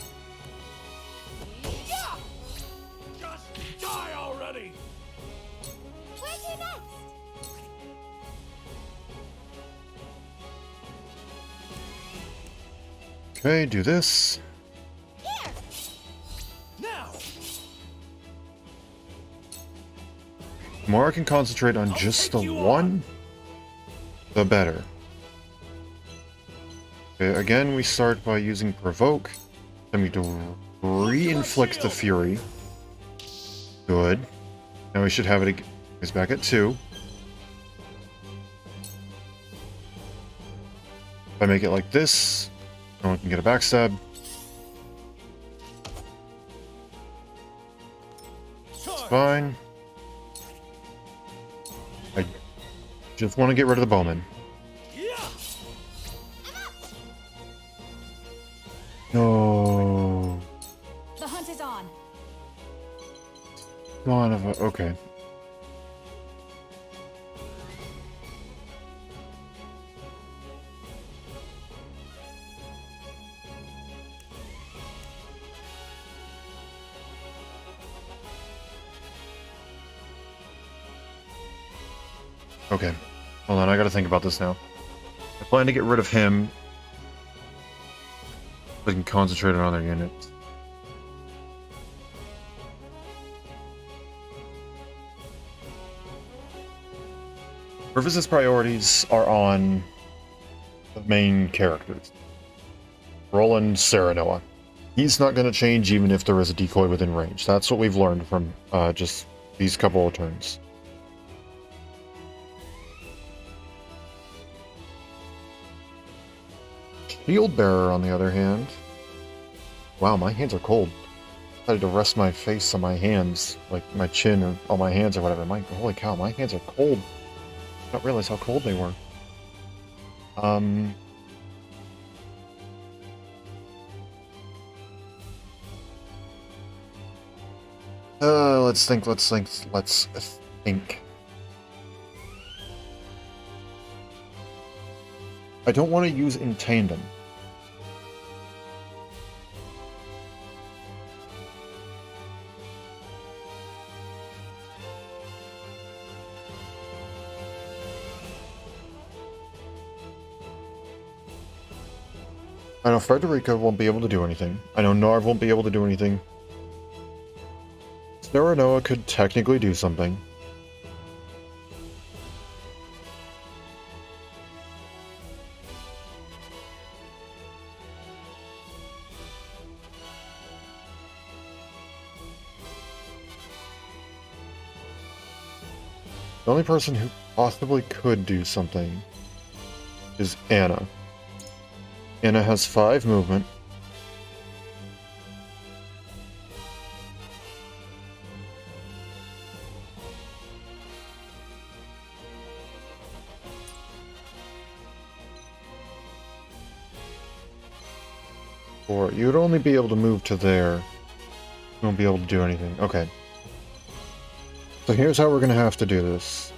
Just die already! Where to next? Okay, do this. Here! Now! The more I can concentrate on just the one, the better. Okay, again, we start by using Provoke. Then we do re-inflict the Fury. Good. Now we should have it. It's back at 2. If I make it like this, no one can get a backstab. It's fine. I just want to get rid of the bowman. No. The hunt is on. Son of a. Okay. Okay. Hold on, I gotta think about this now. I plan to get rid of him. So I can concentrate on other units. Rufus's priorities are on the main characters. Roland Serenoa. He's not going to change even if there is a decoy within range. That's what we've learned from just these couple of turns. Shield Bearer, on the other hand. Wow, my hands are cold. I had to rest my face on my hands, like my chin or on my hands or whatever. Holy cow, my hands are cold. I don't realize how cold they were. Let's think. I don't want to use in tandem. I know Frederica won't be able to do anything. I know Narv won't be able to do anything. Serenoa could technically do something. The only person who possibly could do something is Anna. Anna has 5 movement. Or you would only be able to move to there. You won't be able to do anything. Okay. So here's how we're gonna have to do this.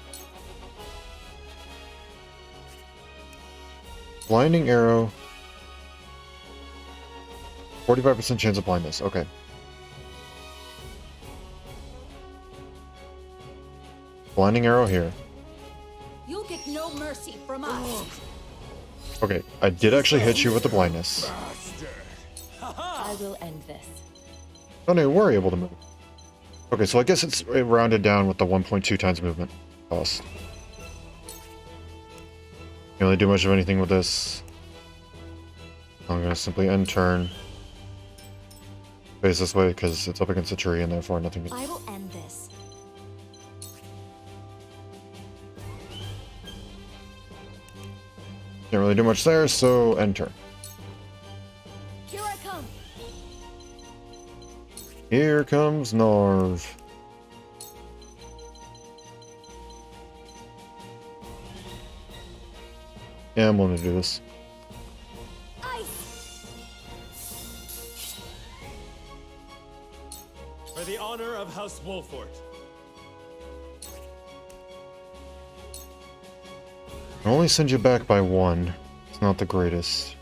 Blinding arrow. 45% chance of blindness. Okay. Blinding arrow here. You'll get no mercy from us. Okay, I did actually hit you with the blindness. I will end this. Oh no, we're able to move. Okay, so I guess it's rounded down with the 1.2 times movement cost. Can't really do much of anything with this. I'm gonna simply end turn. Face this way because it's up against a tree and therefore nothing can... I will end this. Can't really do much there, so end turn. Here I come. Here comes Norv. Yeah, I'm willing to do this. Ice. For the honor of House Wolffort. I only send you back by 1. It's not the greatest.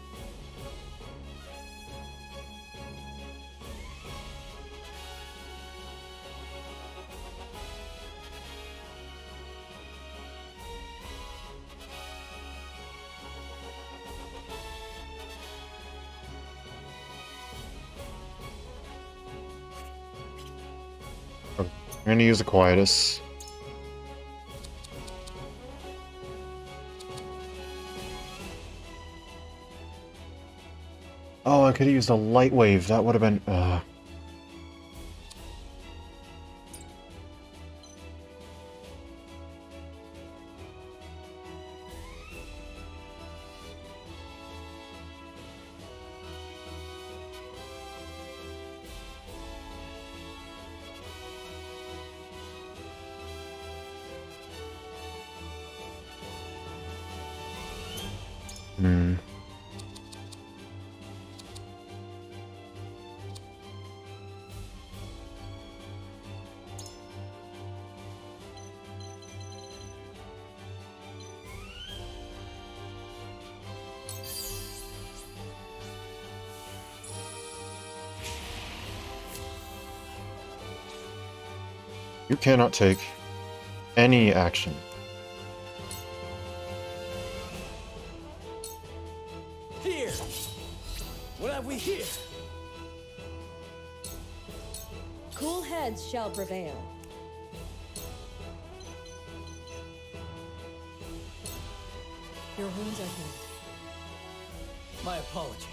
Okay, I'm gonna use the Quietus. Oh, I could have used a light wave. That would have been... You cannot take any action. Here! What have we here? Cool heads shall prevail. Your wounds are healed. My apologies.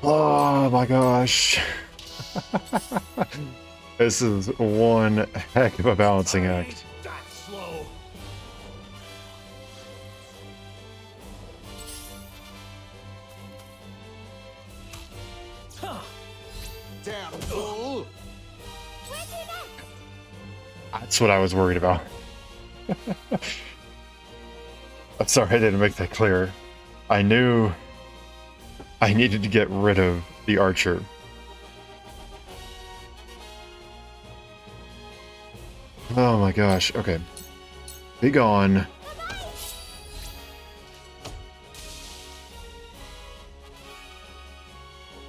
Oh my gosh. This is one heck of a balancing act. That slow. Huh. Damn fool! That's what I was worried about. I'm sorry I didn't make that clear. I knew I needed to get rid of the archer. Oh my gosh, okay. Be gone.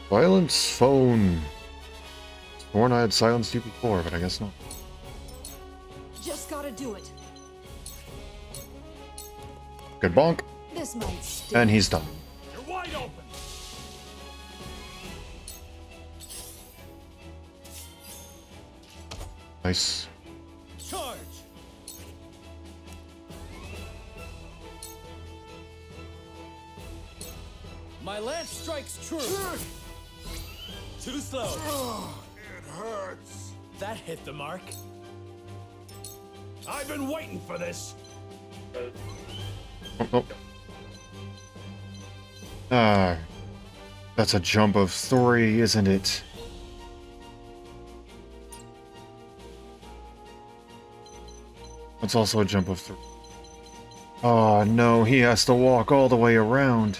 Silence phone. Sworn I had silenced you before, but I guess not. Just gotta do it. Good bonk. This might sting. And he's done. You're wide open. Nice. Charge! My lance strikes true. Too slow. It hurts. That hit the mark. I've been waiting for this. Oh, oh. Ah, that's a jump of 3, isn't it? That's also a jump of 3. Oh no, he has to walk all the way around.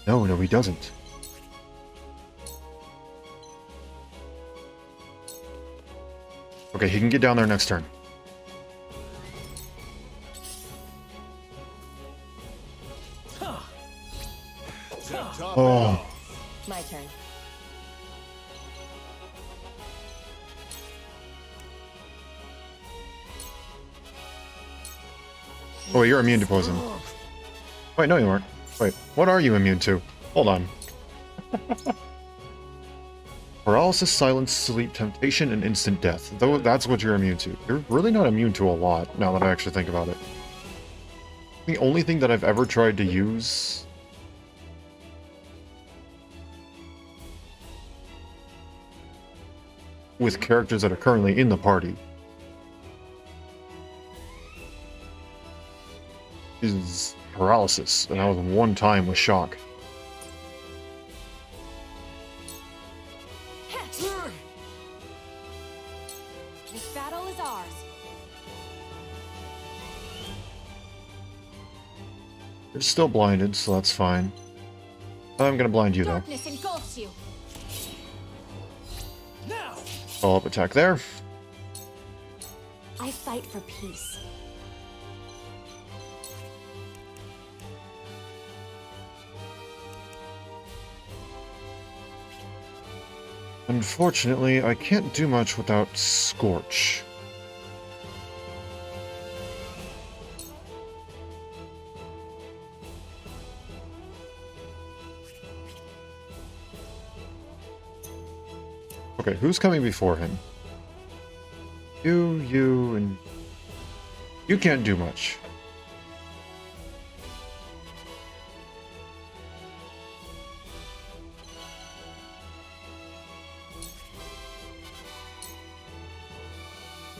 No, he doesn't. Okay, he can get down there next turn. Oh. My turn. Oh, wait, you're immune to poison. Wait, no you aren't. Wait, what are you immune to? Hold on. Paralysis, silence, sleep, temptation, and instant death. Though that's what you're immune to. You're really not immune to a lot, now that I actually think about it. The only thing that I've ever tried to use... with characters that are currently in the party is paralysis, and that was one time with shock. This battle is ours. You're still blinded, so that's fine. I'm gonna blind you though. Darkness engulfs you. Now! Follow-up attack there. I fight for peace. Unfortunately, I can't do much without Scorch. Okay, who's coming before him? You, and... You can't do much.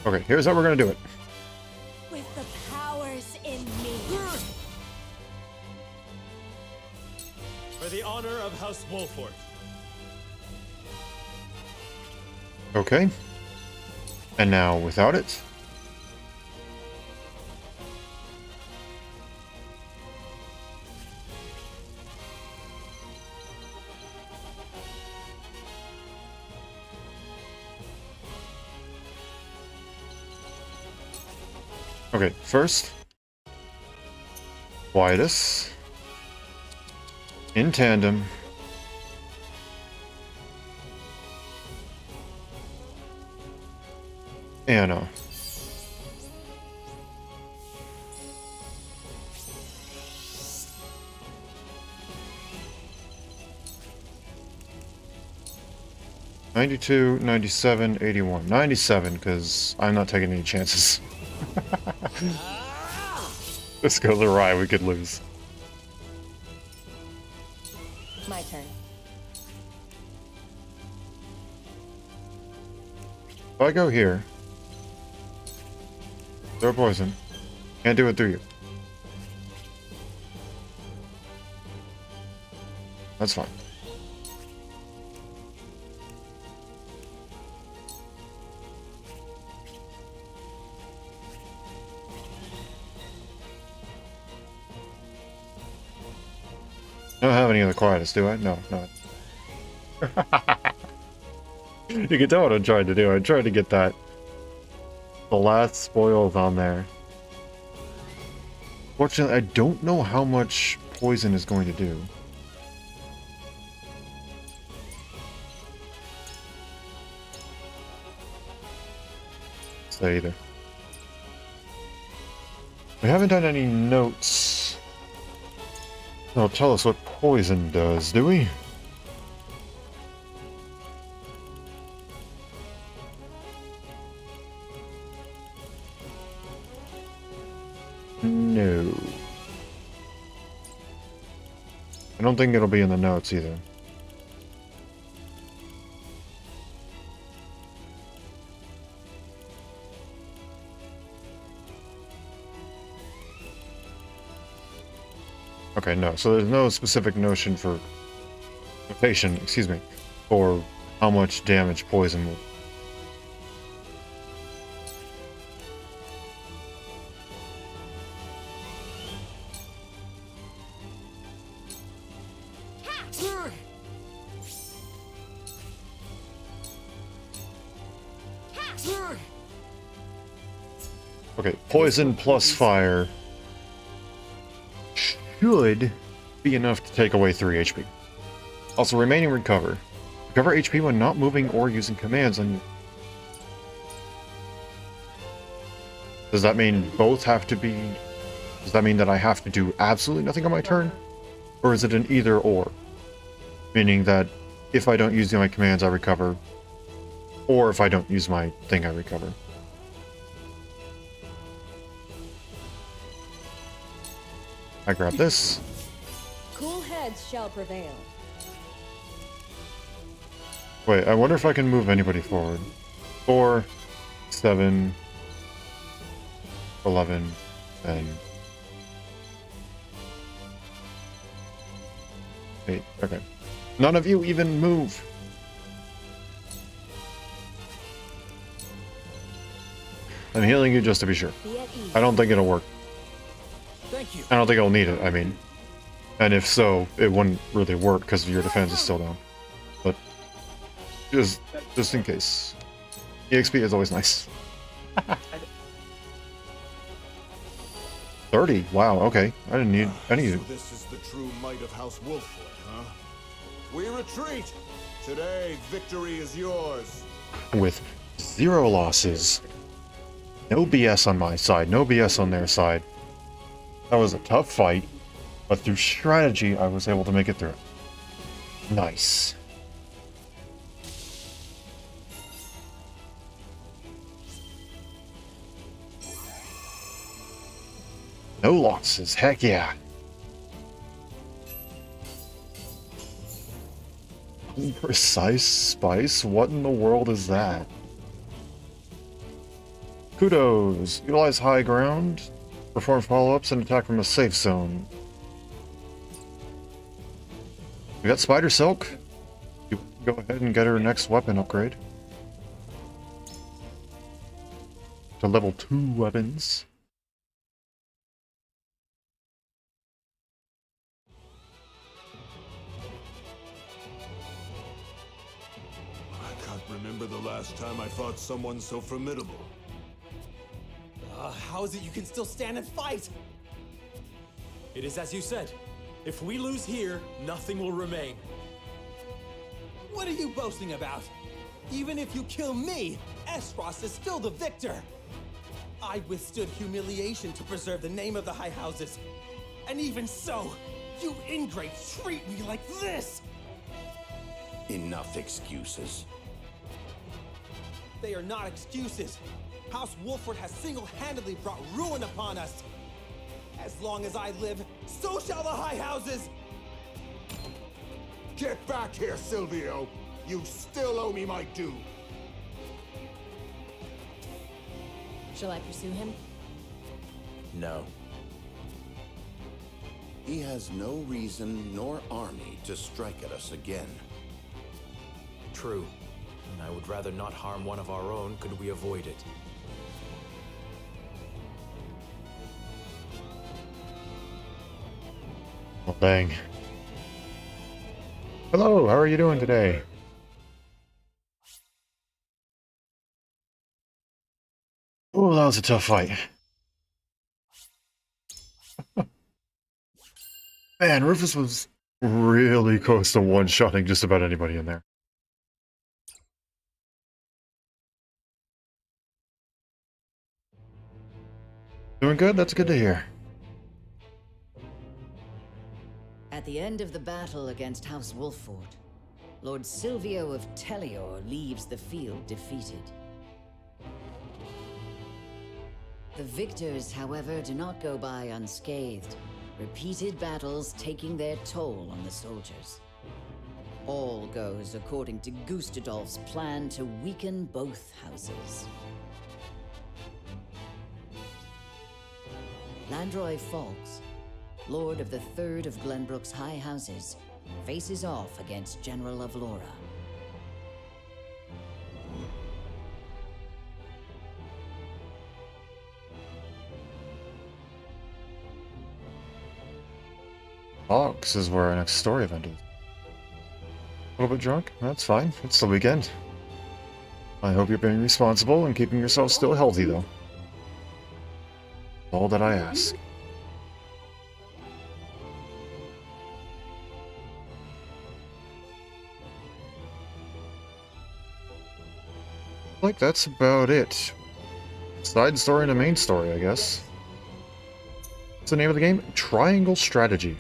Okay, here's how we're gonna do it. With the powers in me. For the honor of House Wolffort. Okay. And now, without it. Okay, first, Quietus, in tandem, Anna. "92, 97, 81. 97, because I'm not taking any chances. This goes awry, we could lose. My turn. If I go here, throw poison. Can't do it through you. That's fine. I don't have any other Quietus, do I? No, no. You can tell what I'm trying to do. I'm trying to get that. The last spoils on there. Fortunately, I don't know how much poison is going to do. Say either. We haven't done any notes. They'll tell us what poison does, do we? No. I don't think it'll be in the notes either. Okay, no. So there's no specific notion for notation, excuse me, for how much damage poison will. Okay, poison plus fire should be enough to take away 3 HP. Also, remaining recover. Recover HP when not moving or using commands on you. Does that mean both have to be... Does that mean that I have to do absolutely nothing on my turn? Or is it an either or? Meaning that if I don't use my commands, I recover. Or if I don't use my thing, I recover. I grab this. Cool heads shall prevail. Wait, I wonder if I can move anybody forward. 4, 7, 11, and 8. Okay. None of you even move. I'm healing you just to be sure. Be at ease. I don't think it'll work. Thank you. I don't think I'll need it, I mean. And if so, it wouldn't really work because your defense is still down. But just in case. EXP is always nice. 30. Wow, okay. I didn't need any So this is the true might of House Wolffort, huh? We retreat! Today, victory is yours. with 0 losses. No BS on my side, no BS on their side. That was a tough fight, but through strategy, I was able to make it through. Nice. No losses, heck yeah. Precise spice? What in the world is that? Kudos. Utilize high ground. Perform follow-ups and attack from a safe zone. We got Spider Silk. You go ahead and get her next weapon upgrade. To level 2 weapons. I can't remember the last time I fought someone so formidable. How is it you can still stand and fight? It is as you said. If we lose here, nothing will remain. What are you boasting about? Even if you kill me, Esros is still the victor. I withstood humiliation to preserve the name of the High Houses. And even so, you ingrates treat me like this! Enough excuses. They are not excuses. House Wolffort has single-handedly brought ruin upon us. As long as I live, so shall the High Houses! Get back here, Silvio! You still owe me my due! Shall I pursue him? No. He has no reason nor army to strike at us again. True. And I would rather not harm one of our own could we avoid it. Well, dang. Hello, how are you doing today? Oh, that was a tough fight. Man, Rufus was really close to one-shotting just about anybody in there. Doing good? That's good to hear. At the end of the battle against House Wolffort, Lord Silvio of Tellior leaves the field defeated. The victors, however, do not go by unscathed, repeated battles taking their toll on the soldiers. All goes according to Gustadolf's plan to weaken both houses. Landroy Falks, Lord of the third of Glenbrook's High Houses, faces off against General of Laura. Fox is where our next story event is. A little bit drunk? That's fine. It's the weekend. I hope you're being responsible and keeping yourself still healthy, though. All that I ask. Like, that's about it. Side story and a main story, I guess. What's the name of the game? Triangle Strategy.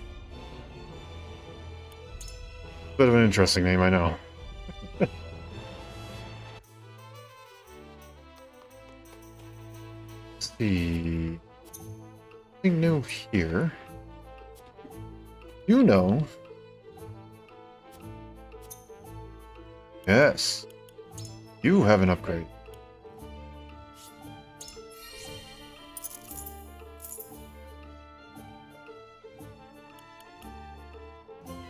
Bit of an interesting name, I know. Let's see. Nothing new here. You know. Yes. You have an upgrade.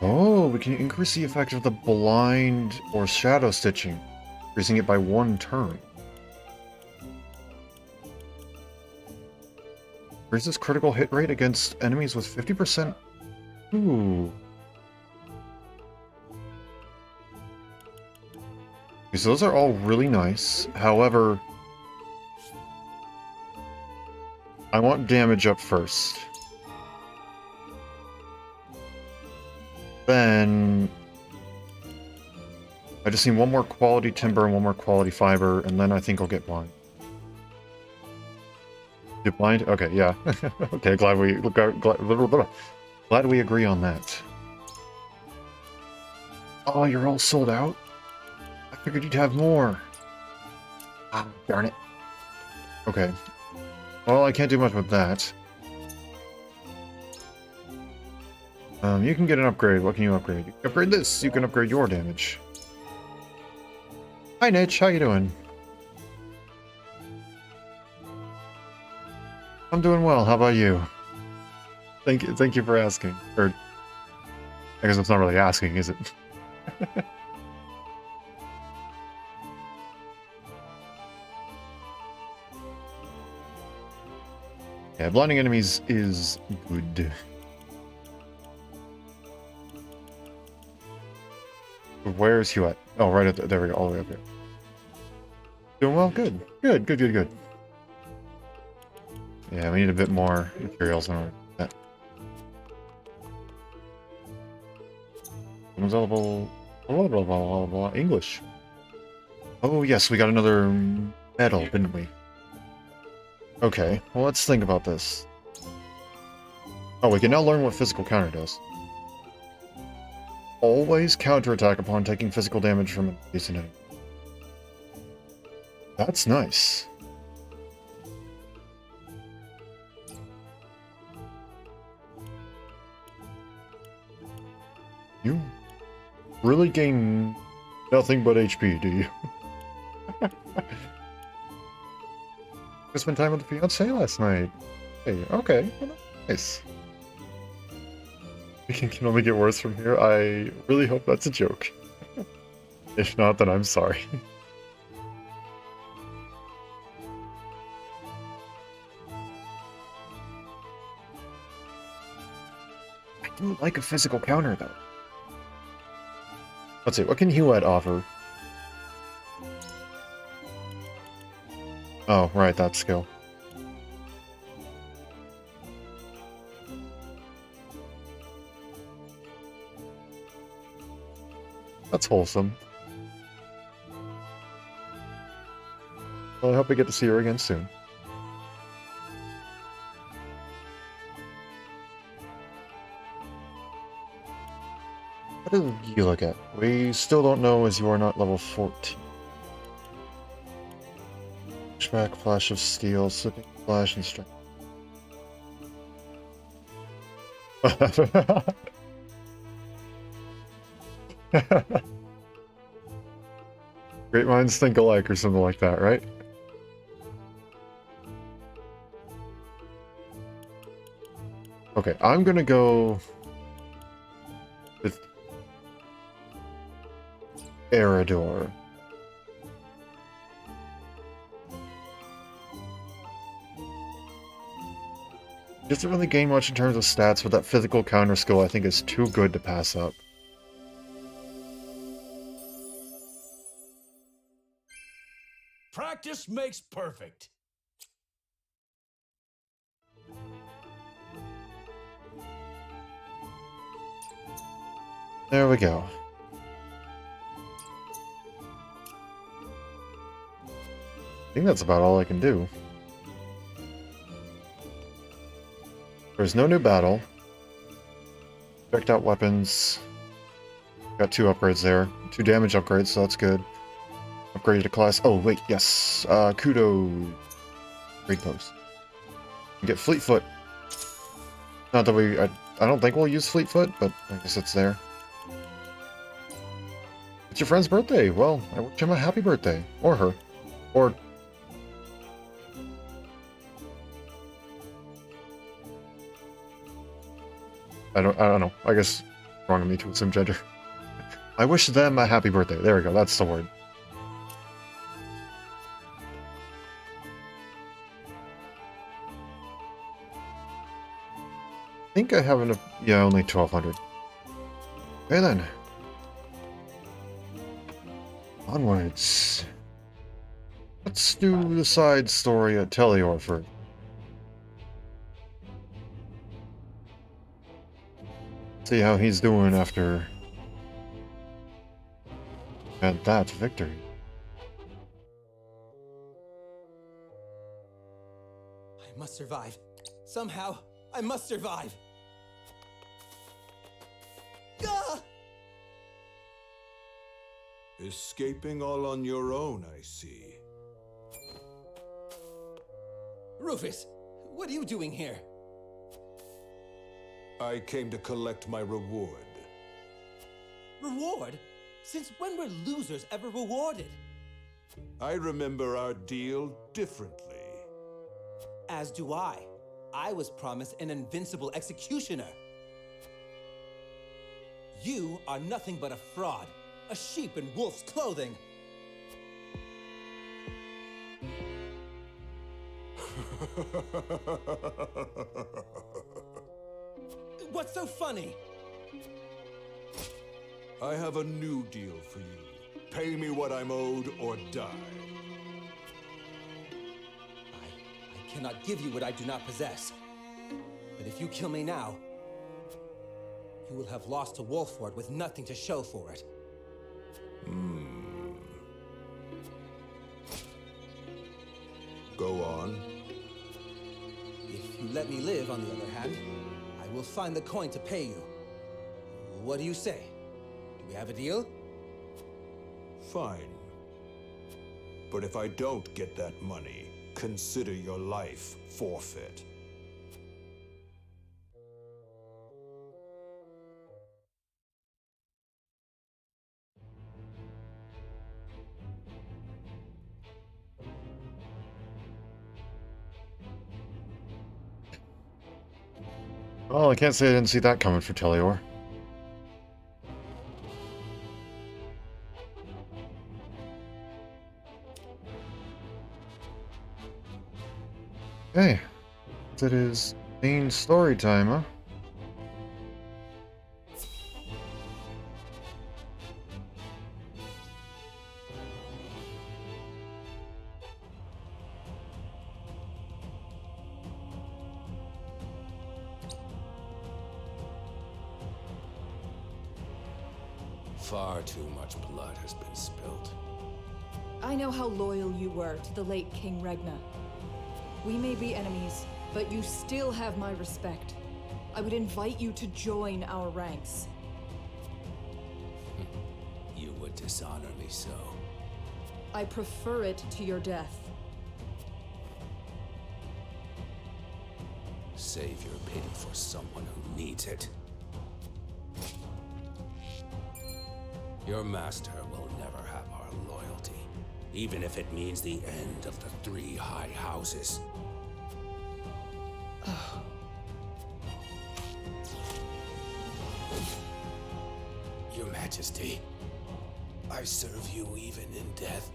Oh, we can increase the effect of the blind or shadow stitching, increasing it by 1 turn. Increases critical hit rate against enemies with 50%. Ooh. Okay, so those are all really nice. However, I want damage up first. Then I just need 1 more quality timber and 1 more quality fiber, and then I think I'll get blind. Get blind? Okay, yeah. Okay, glad we agree on that. Oh, you're all sold out? I figured you'd have more. Ah, darn it. Okay. Well, I can't do much with that. You can get an upgrade. What can you upgrade? You can upgrade this. You can upgrade your damage. Hi, Nitch. How you doing? I'm doing well. How about you? Thank you for asking. Or, I guess it's not really asking, is it? Yeah, blinding enemies is good. Where's Hugh at? Oh, right at there we go, all the way up here. Doing well? Good. Good. Yeah, we need a bit more materials in order to do that. English. Oh, yes, we got another medal, didn't we? Okay, well, let's think about this. Oh, we can now learn what physical counter does. Always counterattack upon taking physical damage from an adjacent enemy. That's nice. You really gain nothing but HP, do you? I spent time with the fiance last night. Hey, okay, well, nice. It can only get worse from here. I really hope that's a joke. If not, then I'm sorry. I do like a physical counter, though. Let's see, what can Huet offer? Oh, right, that skill. That's wholesome. Well, I hope I get to see her again soon. What do you look at? We still don't know as you are not level 14. Track, flash of steel, slipping flash, and strength. Great minds think alike or something like that, right? Okay, I'm gonna go with Eridor. Doesn't really gain much in terms of stats, but that physical counter skill I think is too good to pass up. Practice makes perfect. There we go. I think that's about all I can do. There's no new battle. Checked out weapons. Got 2 upgrades there. 2 damage upgrades, so that's good. Upgraded to class. Oh, wait, yes. Kudo. Raid post. You get Fleetfoot. Not that we... I don't think we'll use Fleetfoot, but I guess it's there. It's your friend's birthday. Well, I wish him a happy birthday. Or her. Or... I don't know. I guess wrong of me to assume gender. I wish them a happy birthday. There we go. That's the word. I think I have enough. Yeah, only 1,200. Okay then. Onwards. Let's do the side story at Teleor first. See how he's doing after that victory. I must survive. Somehow, I must survive. Gah! Escaping all on your own, I see. Rufus, what are you doing here? I came to collect my reward. Reward? Since when were losers ever rewarded? I remember our deal differently. As do I. I was promised an invincible executioner. You are nothing but a fraud, a sheep in wolf's clothing. What's so funny? I have a new deal for you. Pay me what I'm owed or die. I cannot give you what I do not possess. But if you kill me now, you will have lost to Wolffort with nothing to show for it. Go on. If you let me live, on the other hand, I will find the coin to pay you. What do you say? Do we have a deal? Fine. But if I don't get that money, consider your life forfeit. Well, I can't say I didn't see that coming for Teleor. Okay. It is main story time, huh? Far too much blood has been spilt. I know how loyal you were to the late King Regna. We may be enemies, but you still have my respect. I would invite you to join our ranks. You would dishonor me so. I prefer it to your death. Save your pity for someone who needs it. Your master will never have our loyalty, even if it means the end of the 3 high houses. Your Majesty, I serve you even in death.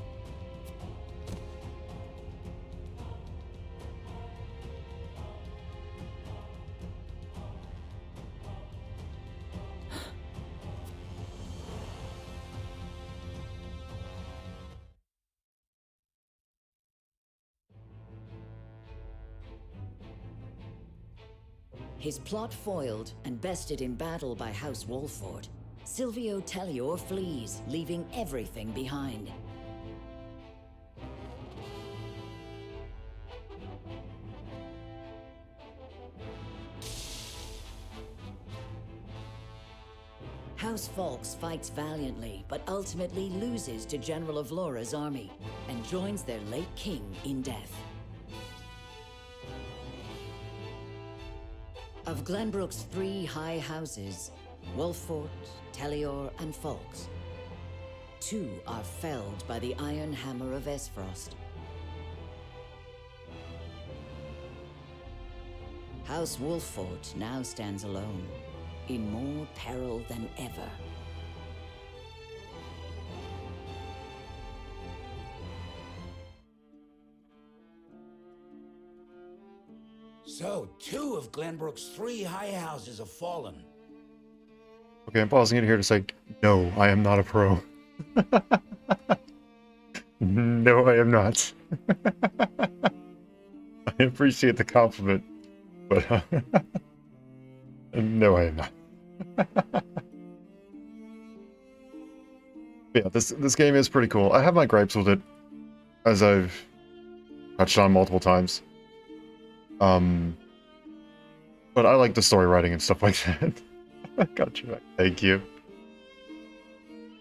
His plot foiled and bested in battle by House Wolffort, Silvio Tellior flees, leaving everything behind. House Fawkes fights valiantly, but ultimately loses to General of Laura's army, and joins their late king in death. Of Glenbrook's 3 high houses, Wolffort, Tellior, and Fawkes, 2 are felled by the Iron Hammer of Esfrost. House Wolffort now stands alone, in more peril than ever. So, 2 of Glenbrook's 3 high houses have fallen. Okay, I'm pausing it here to say, no, I am not a pro. No, I am not. I appreciate the compliment, but no, I am not. Yeah, this game is pretty cool. I have my gripes with it, as I've touched on multiple times. But I like the story writing and stuff like that. Got you back. Thank you.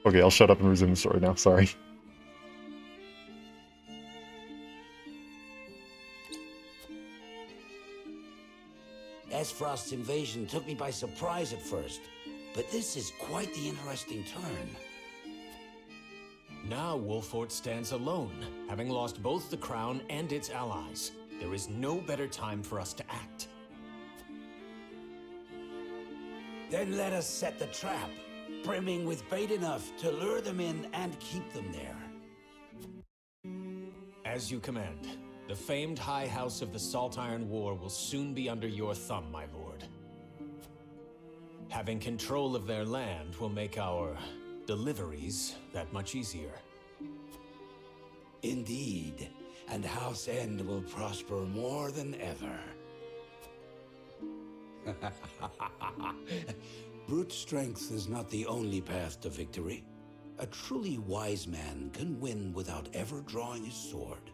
Okay, I'll shut up and resume the story now. Sorry. Esfrost's invasion took me by surprise at first, but this is quite the interesting turn. Now Wolffort stands alone, having lost both the crown and its allies. There is no better time for us to act. Then let us set the trap, brimming with bait enough to lure them in and keep them there. As you command. The famed High House of the Salt Iron War will soon be under your thumb, my lord. Having control of their land will make our deliveries that much easier. Indeed, and House End will prosper more than ever. Brute strength is not the only path to victory. A truly wise man can win without ever drawing his sword.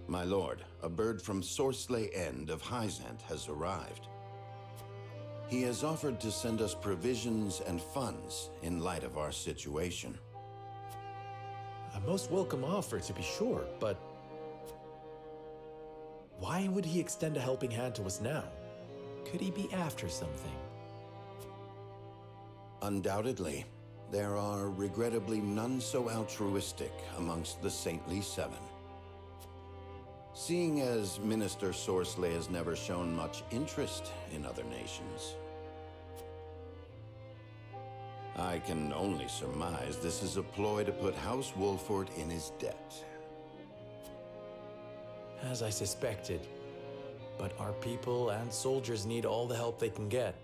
My lord, a bird from Sorsley End of Hyzant has arrived. He has offered to send us provisions and funds in light of our situation. A most welcome offer, to be sure, but why would he extend a helping hand to us now? Could he be after something? Undoubtedly, there are regrettably none so altruistic amongst the Saintly Seven. Seeing as Minister Sorsley has never shown much interest in other nations, I can only surmise this is a ploy to put House Wolffort in his debt. As I suspected. But our people and soldiers need all the help they can get.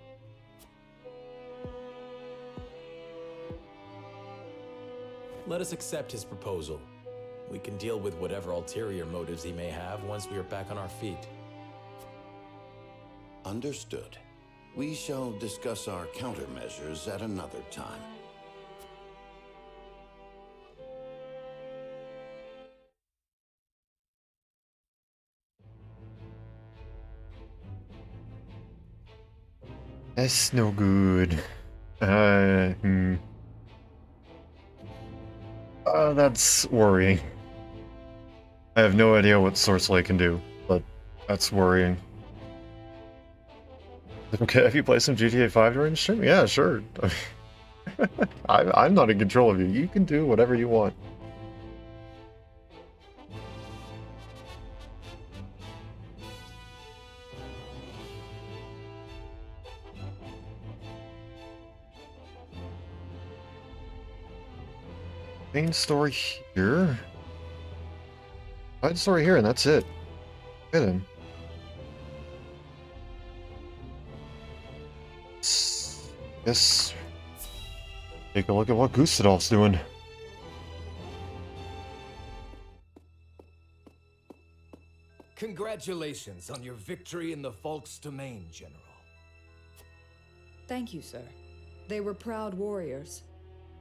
Let us accept his proposal. We can deal with whatever ulterior motives he may have once we are back on our feet. Understood. We shall discuss our countermeasures at another time. That's no good. That's worrying. I have no idea what Sorsley can do, but that's worrying. Okay, have you played some GTA 5 during the stream? Yeah, sure. I'm not in control of you. You can do whatever you want. Main story here. Side story here, and that's it. Okay then. Guess take a look at what Gustadolf's doing. Congratulations on your victory in the Falk's domain, General. Thank you, sir. They were proud warriors.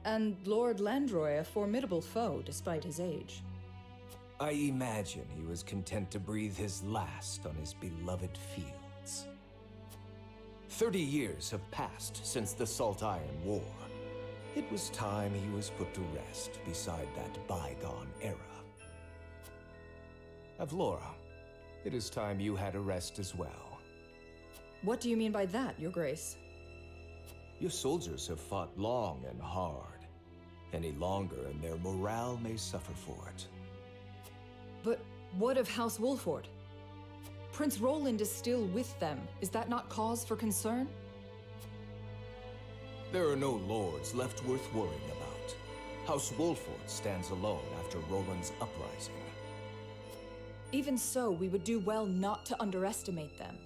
And Lord Landroy a formidable foe despite his age. I imagine he was content to breathe his last on his beloved fields. 30 years have passed since the Salt Iron War. It was time he was put to rest beside that bygone era. Avlora, it is time you had a rest as well. What do you mean by that, Your Grace? Your soldiers have fought long and hard. Any longer, and their morale may suffer for it. But what of House Wolffort? Prince Roland is still with them. Is that not cause for concern? There are no lords left worth worrying about. House Wolffort stands alone after Roland's uprising. Even so, we would do well not to underestimate them.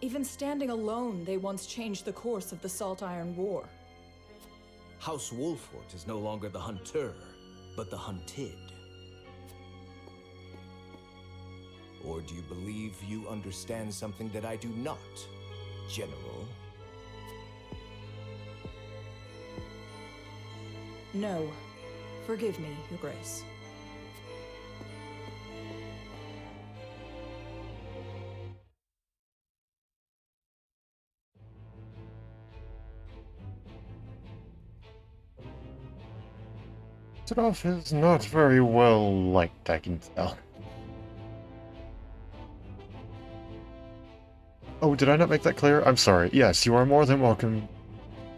Even standing alone, they once changed the course of the Salt Iron War. House Wolffort is no longer the hunter, but the hunted. Or do you believe you understand something that I do not, General? No. Forgive me, Your Grace. Gustadolf is not very well liked, I can tell. Oh, did I not make that clear? I'm sorry. Yes, you are more than welcome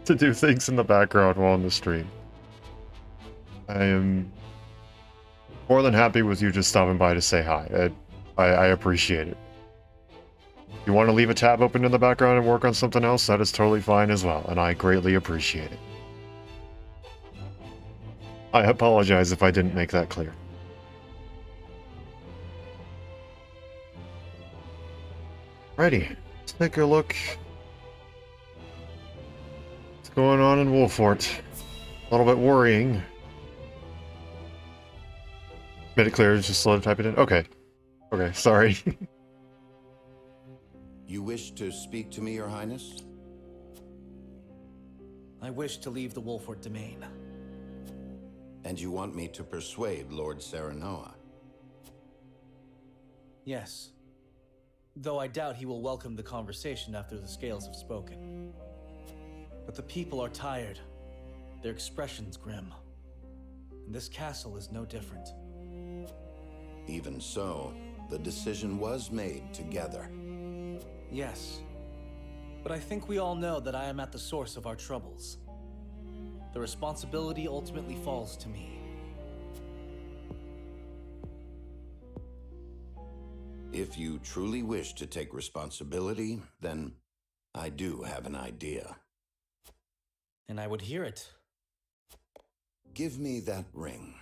to do things in the background while on the stream. I am more than happy with you just stopping by to say hi. I appreciate it. If you want to leave a tab open in the background and work on something else, that is totally fine as well, and I greatly appreciate it. I apologize if I didn't make that clear. Righty, let's take a look. What's going on in Wolffort? A little bit worrying. Made it clear, just slow to type it in. Okay. Okay, sorry. You wish to speak to me, Your Highness? I wish to leave the Wolffort domain. And you want me to persuade Lord Serenoa? Yes. Though I doubt he will welcome the conversation after the scales have spoken. But the people are tired. Their expressions grim. And this castle is no different. Even so, the decision was made together. Yes. But I think we all know that I am at the source of our troubles. The responsibility ultimately falls to me. If you truly wish to take responsibility, then I do have an idea. And I would hear it. Give me that ring.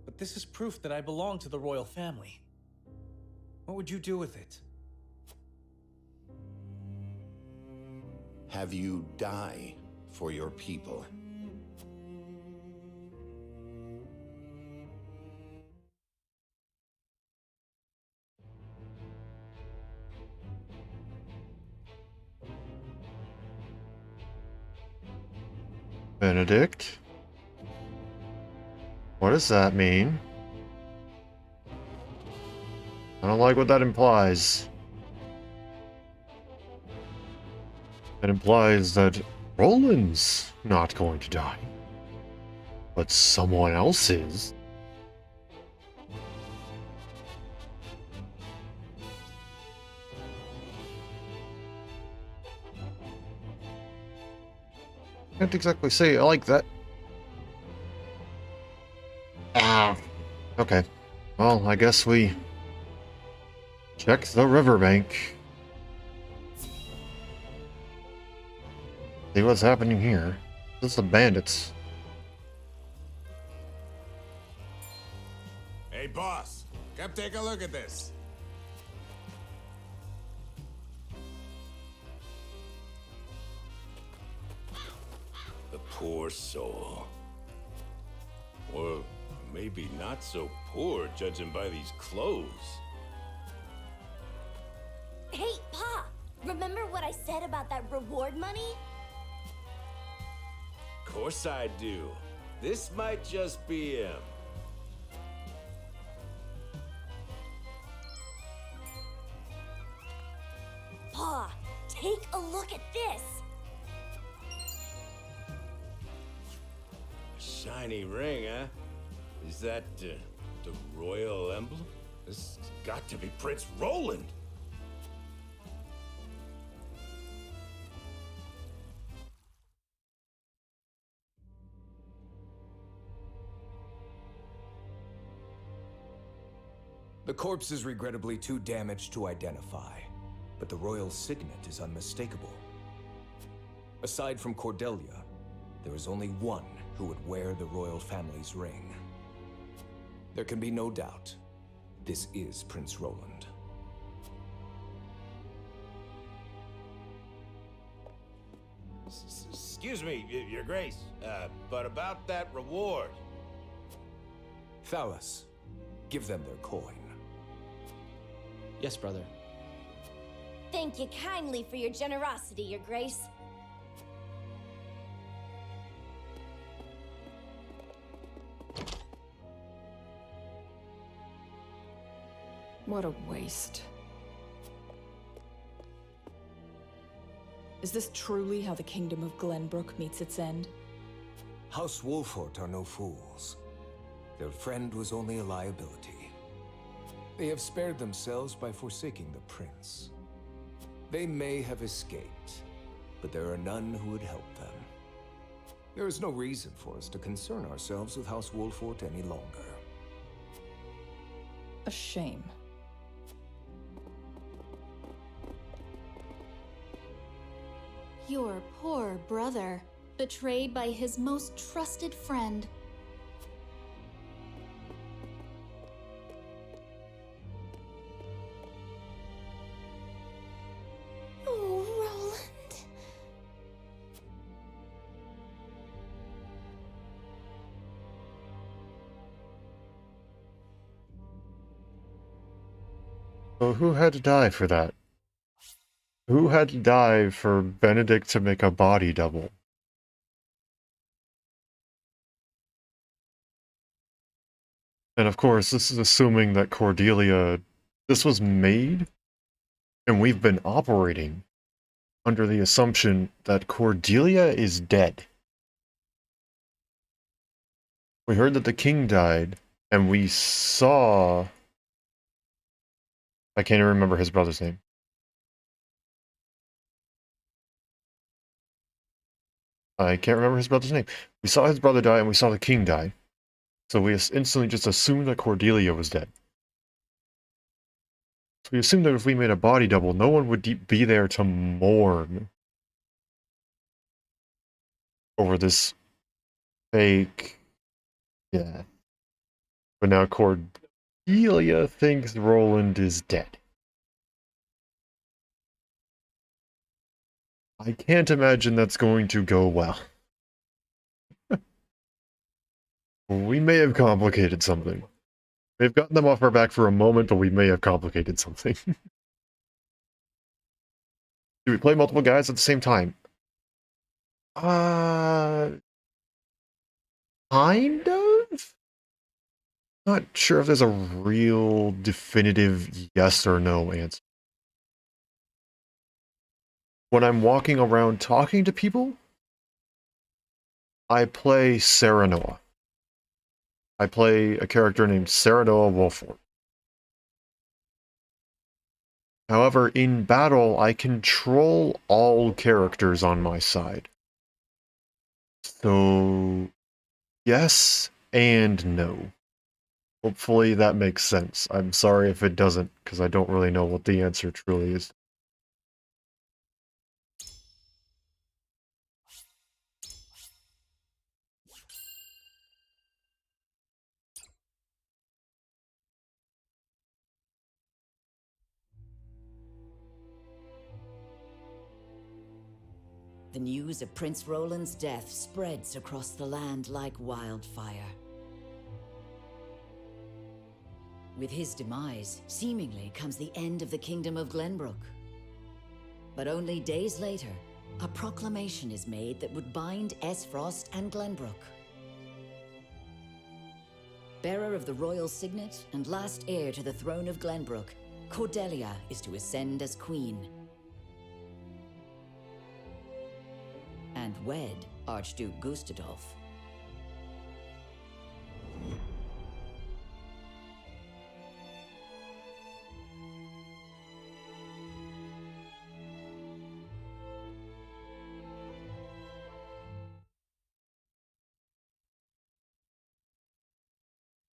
But this is proof that I belong to the royal family. What would you do with it? Have you die for your people. Benedict? What does that mean? I don't like what that implies. It implies that Roland's not going to die. But someone else is. Can't exactly say I like that. Ah. Okay. Well, I guess we check the riverbank. See what's happening here. This is the bandits. Hey, boss, come take a look at this. The poor soul. Or maybe not so poor, judging by these clothes. Hey, Pa! Remember what I said about that reward money? Of course I do. This might just be him. Pa, take a look at this! Shiny ring, huh? Is that the royal emblem? This has got to be Prince Roland. The corpse is regrettably too damaged to identify, but the royal signet is unmistakable. Aside from Cordelia, there is only one who would wear the royal family's ring. There can be no doubt, this is Prince Roland. Excuse me, Your Grace, but about that reward. Thalas, give them their coin. Yes, brother. Thank you kindly for your generosity, Your Grace. What a waste. Is this truly how the kingdom of Glenbrook meets its end? House Wolffort are no fools. Their friend was only a liability. They have spared themselves by forsaking the prince. They may have escaped, but there are none who would help them. There is no reason for us to concern ourselves with House Wolffort any longer. A shame. Your poor brother, betrayed by his most trusted friend. Oh, Roland. So who had to die for that? Who had to die for Benedict to make a body double? And of course, this is assuming that Cordelia... This was made, and we've been operating under the assumption that Cordelia is dead. We heard that the king died, and we saw... I can't even remember his brother's name. I can't remember his brother's name. We saw his brother die, and we saw the king die. So we instantly just assumed that Cordelia was dead. So we assumed that if we made a body double, no one would be there to mourn over this fake death. But now Cordelia thinks Roland is dead. I can't imagine that's going to go well. We may have complicated something. We've gotten them off our back for a moment, but we may have complicated something. Do we play multiple guys at the same time? Kind of? Not sure if there's a real definitive yes or no answer. When I'm walking around talking to people, I play Serenoa. I play a character named Serenoa Wolffort. However, in battle, I control all characters on my side. So, yes and no. Hopefully that makes sense. I'm sorry if it doesn't, because I don't really know what the answer truly is. The news of Prince Roland's death spreads across the land like wildfire. With his demise, seemingly comes the end of the Kingdom of Glenbrook. But only days later, a proclamation is made that would bind Esfrost and Glenbrook. Bearer of the royal signet and last heir to the throne of Glenbrook, Cordelia is to ascend as queen. And wed Archduke Gustadolf.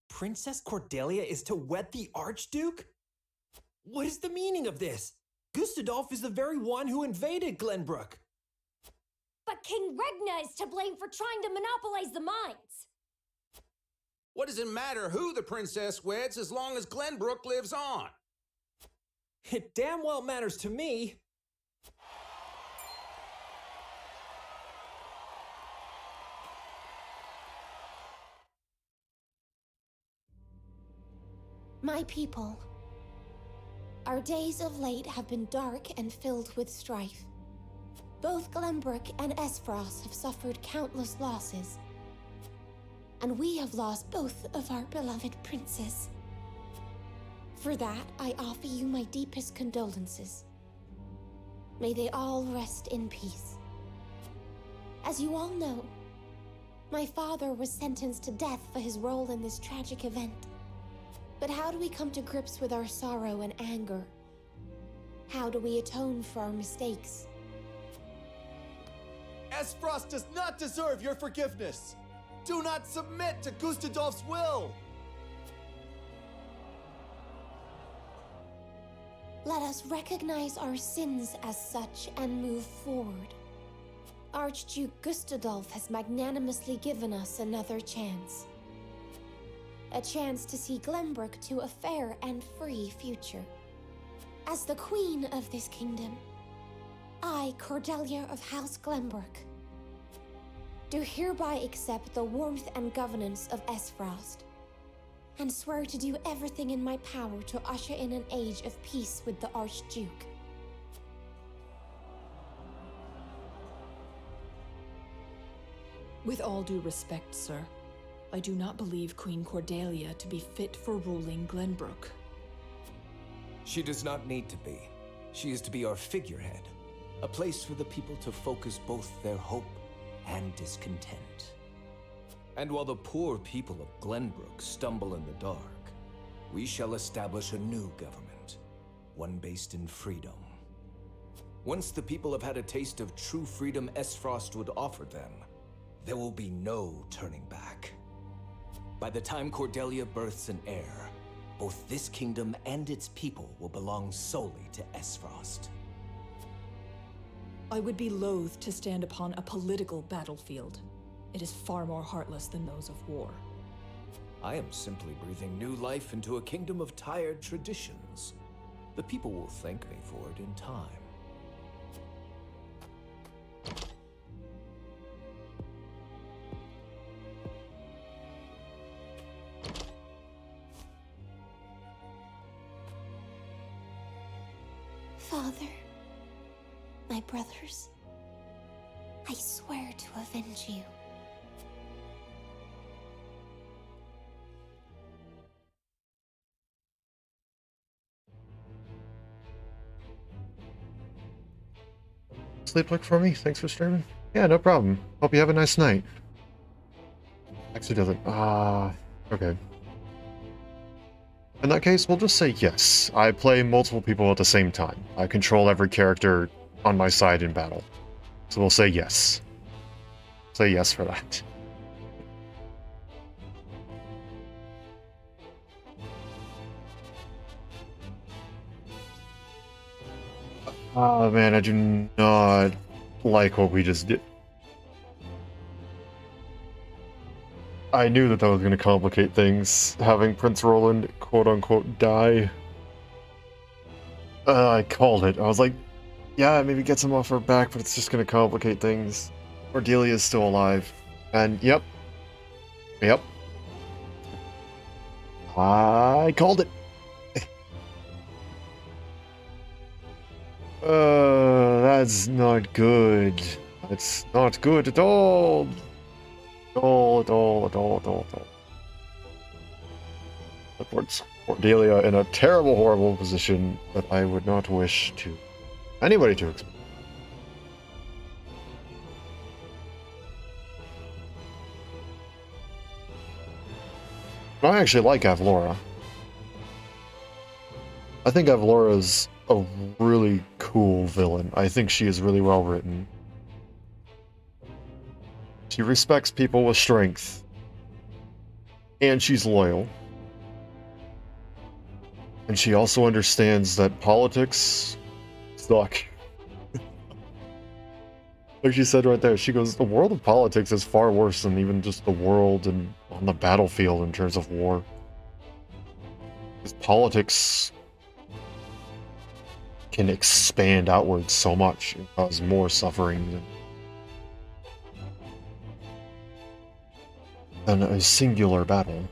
Princess Cordelia is to wed the Archduke? What is the meaning of this? Gustadolf is the very one who invaded Glenbrook. But King Regna is to blame for trying to monopolize the mines. What does it matter who the princess weds as long as Glenbrook lives on? It damn well matters to me. My people, our days of late have been dark and filled with strife. Both Glenbrook and Esfrost have suffered countless losses, and we have lost both of our beloved princes. For that, I offer you my deepest condolences. May they all rest in peace. As you all know, my father was sentenced to death for his role in this tragic event. But how do we come to grips with our sorrow and anger? How do we atone for our mistakes? Esfrost does not deserve your forgiveness! Do not submit to Gustadolf's will! Let us recognize our sins as such and move forward. Archduke Gustadolf has magnanimously given us another chance. A chance to see Glenbrook to a fair and free future. As the queen of this kingdom, I, Cordelia of House Glenbrook, do hereby accept the warmth and governance of Esfrost, and swear to do everything in my power to usher in an age of peace with the Archduke. With all due respect, sir, I do not believe Queen Cordelia to be fit for ruling Glenbrook. She does not need to be. She is to be our figurehead, a place for the people to focus both their hope and discontent. And while the poor people of Glenbrook stumble in the dark, we shall establish a new government, one based in freedom. Once the people have had a taste of true freedom Esfrost would offer them, there will be no turning back. By the time Cordelia births an heir, both this kingdom and its people will belong solely to Esfrost. I would be loath to stand upon a political battlefield. It is far more heartless than those of war. I am simply breathing new life into a kingdom of tired traditions. The people will thank me for it in time. Father, my brothers, I swear to avenge you. Sleep look for me? Thanks for streaming. Yeah, no problem. Hope you have a nice night. Actually doesn't. Okay. In that case, we'll just say yes. I play multiple people at the same time. I control every character on my side in battle. So we'll say yes. Say yes for that. Oh man, I do not like what we just did. I knew that was going to complicate things, having Prince Roland quote-unquote die. I called it. I was like, Yeah, maybe get some off her back, but it's just gonna complicate things. Cordelia is still alive. And, yep. Yep. I called it. That's not good. That's not good at all. At all. That puts Cordelia in a terrible, horrible position that I would not wish to anybody to experience. I actually like Avlora. I think Avlora's a really cool villain. I think she is really well written. She respects people with strength. And she's loyal. And she also understands that politics suck. Like she said right there, she goes, the world of politics is far worse than even just the world and on the battlefield in terms of war. Because politics can expand outwards so much and cause more suffering than a singular battle.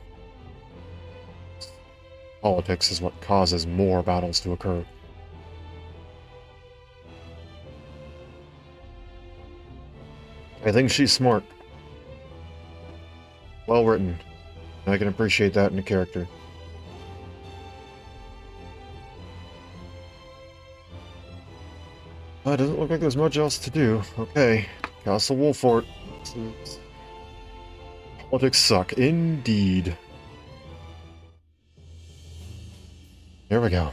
Politics is what causes more battles to occur. I think she's smart. Well written. And I can appreciate that in a character. It doesn't look like there's much else to do. Okay. Castle Wolffort. Politics suck. Indeed. Here we go.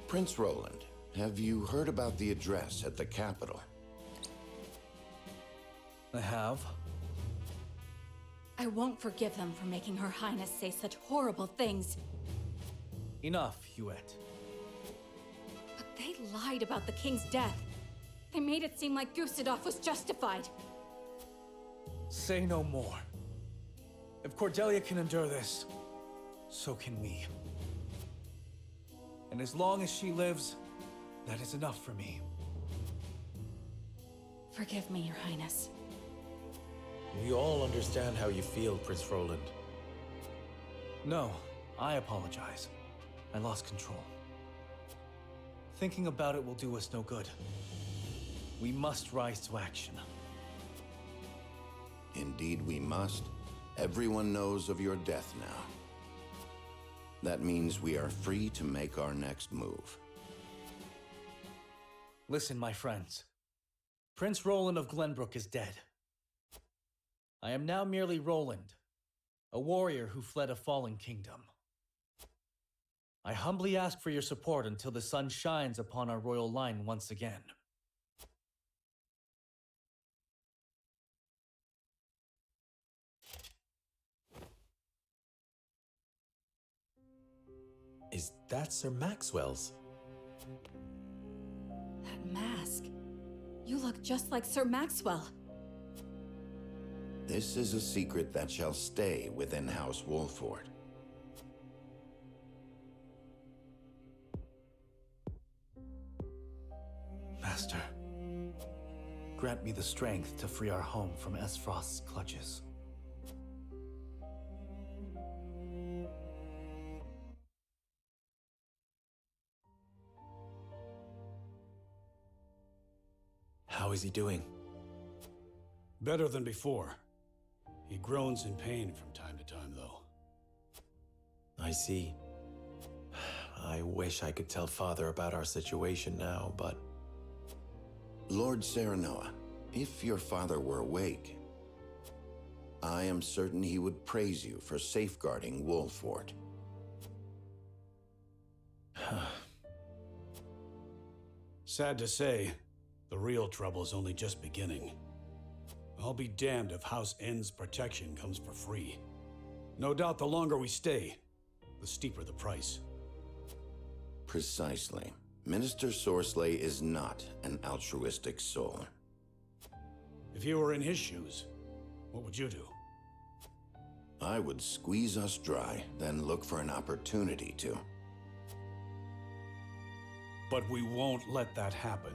Prince Roland, have you heard about the address at the capital? I have. I won't forgive them for making Her Highness say such horrible things. Enough, Hewitt. But they lied about the king's death. They made it seem like Gustave was justified. Say no more. If Cordelia can endure this, so can we. And as long as she lives, that is enough for me. Forgive me, Your Highness. We all understand how you feel, Prince Roland. No, I apologize. I lost control. Thinking about it will do us no good. We must rise to action. Indeed we must. Everyone knows of your death now. That means we are free to make our next move. Listen, my friends. Prince Roland of Glenbrook is dead. I am now merely Roland, a warrior who fled a fallen kingdom. I humbly ask for your support until the sun shines upon our royal line once again. Is that Sir Maxwell's? That mask. You look just like Sir Maxwell. This is a secret that shall stay within House Wolffort. Master, grant me the strength to free our home from Esfrost's clutches. How is he doing? Better than before. He groans in pain from time to time, though. I see. I wish I could tell Father about our situation now, but... Lord Serenoa, if your father were awake, I am certain he would praise you for safeguarding Wolffort. Sad to say, the real trouble is only just beginning. I'll be damned if House N's protection comes for free. No doubt the longer we stay, the steeper the price. Precisely. Minister Sorsley is not an altruistic soul. If you were in his shoes, what would you do? I would squeeze us dry, then look for an opportunity to. But we won't let that happen.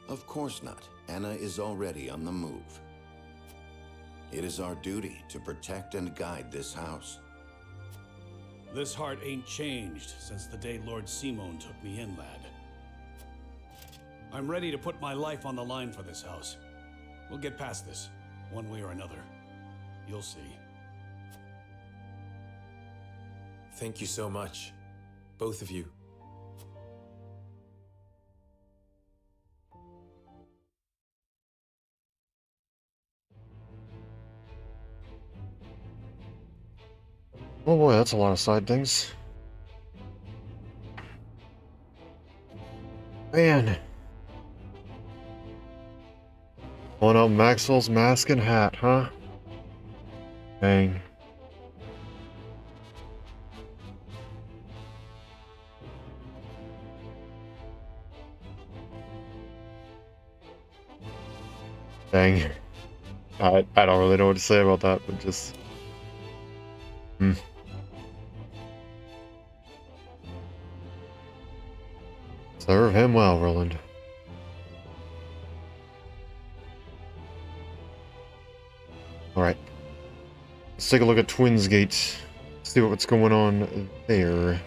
Of course not. Anna is already on the move. It is our duty to protect and guide this house. This heart ain't changed since the day Lord Simon took me in, lad. I'm ready to put my life on the line for this house. We'll get past this, one way or another. You'll see. Thank you so much, both of you. Oh boy, that's a lot of side things. Man. Pulling out Maxwell's mask and hat, huh? Dang. Dang. I don't really know what to say about that, but just... Serve him well, Roland. Alright. Let's take a look at Twins Gate. See what's going on there.